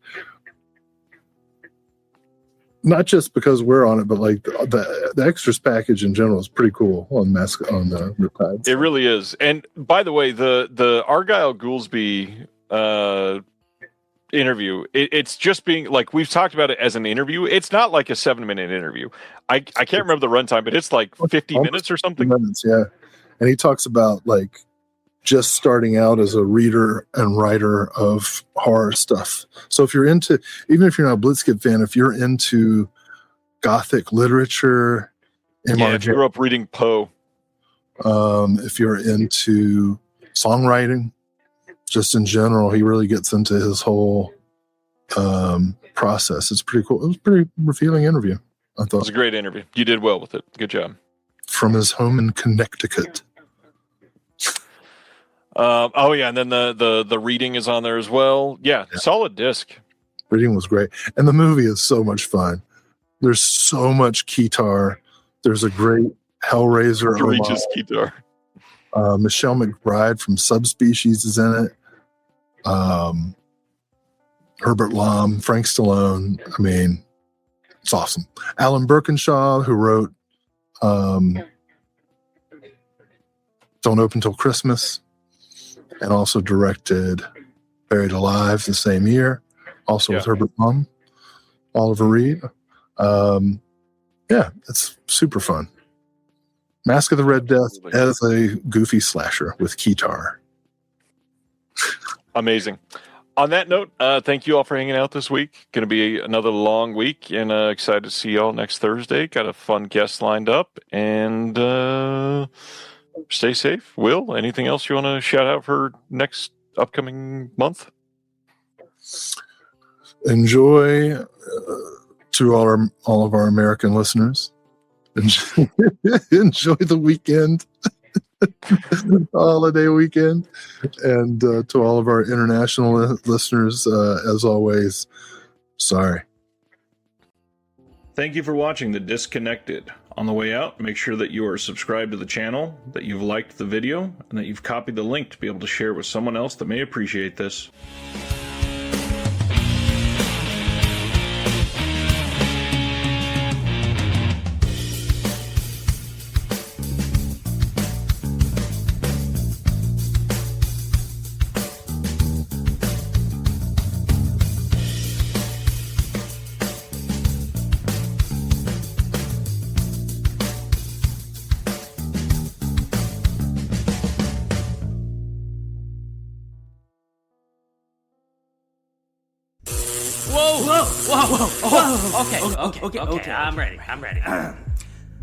H: Not just because we're on it, but like the extras package in general is pretty cool on Riptide.
D: It really is. And by the way, the Argyle Goolsby interview, it's just being like, we've talked about it as an interview. It's not like a 7-minute interview. I can't remember the runtime, but it's like 50 minutes or something.
H: Yeah. And he talks about like just starting out as a reader and writer of horror stuff. So if you're into, even if you're not a Blitzkid fan, if you're into Gothic literature,
D: if you grew up reading Poe,
H: if you're into songwriting, just in general, he really gets into his whole process. It's pretty cool. It was a pretty revealing interview, I thought.
D: It was a great interview. You did well with it. Good job.
H: From his home in Connecticut.
D: And then the reading is on there as well. Yeah, solid disc.
H: Reading was great, and the movie is so much fun. There's so much Keytar. There's a great Hellraiser.
D: Regis Keytar.
H: Michelle McBride from Subspecies is in it. Herbert Lom, Frank Stallone. I mean, it's awesome. Alan Birkinshaw, who wrote Don't Open Till Christmas, and also directed Buried Alive the same year, also with Herbert Lom, Oliver Reed. It's super fun. Mask of the Red Death as a goofy slasher with Keytar.
D: Amazing. On that note, thank you all for hanging out this week. Going to be another long week, and excited to see you all next Thursday. Got a fun guest lined up, and stay safe. Will, anything else you want to shout out for next upcoming month?
H: Enjoy to all of our American listeners. Enjoy the weekend, holiday weekend, and to all of our international listeners, as always, sorry.
I: Thank you for watching The Disconnected. On the way out, make sure that you are subscribed to the channel, that you've liked the video, and that you've copied the link to be able to share it with someone else that may appreciate this.
J: Okay, I'm ready.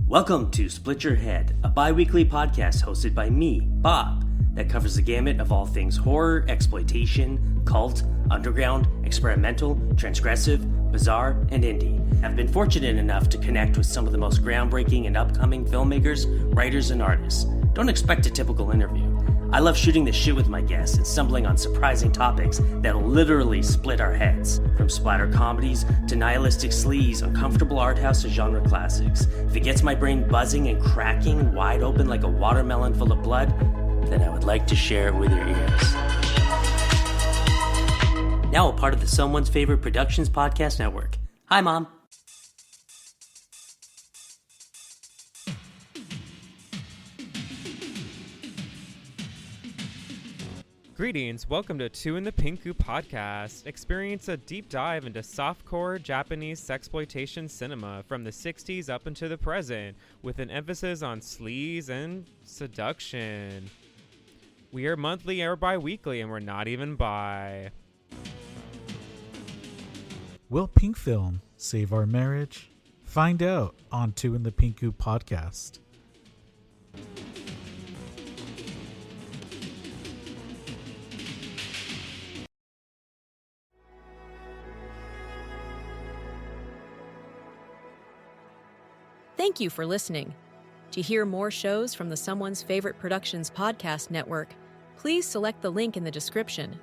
J: Welcome to Split Your Head, a bi-weekly podcast hosted by me, Bob, that covers the gamut of all things horror, exploitation, cult, underground, experimental, transgressive, bizarre, and indie. I've been fortunate enough to connect with some of the most groundbreaking and upcoming filmmakers, writers, and artists. Don't expect a typical interview. I love shooting the shit with my guests and stumbling on surprising topics that'll literally split our heads. From splatter comedies to nihilistic sleaze, uncomfortable art house to genre classics. If it gets my brain buzzing and cracking wide open like a watermelon full of blood, then I would like to share it with your ears. Now a part of the Someone's Favorite Productions podcast network. Hi, Mom.
K: Greetings, welcome to Two in the Pinku podcast. Experience a deep dive into softcore Japanese sexploitation cinema from the 60s up into the present, with an emphasis on sleaze and seduction. We are monthly or bi-weekly, and we're not even bi.
L: Will pink film save our marriage? Find out on Two in the Pinku podcast.
A: Thank you for listening. To hear more shows from the Someone's Favorite Productions podcast network, please select the link in the description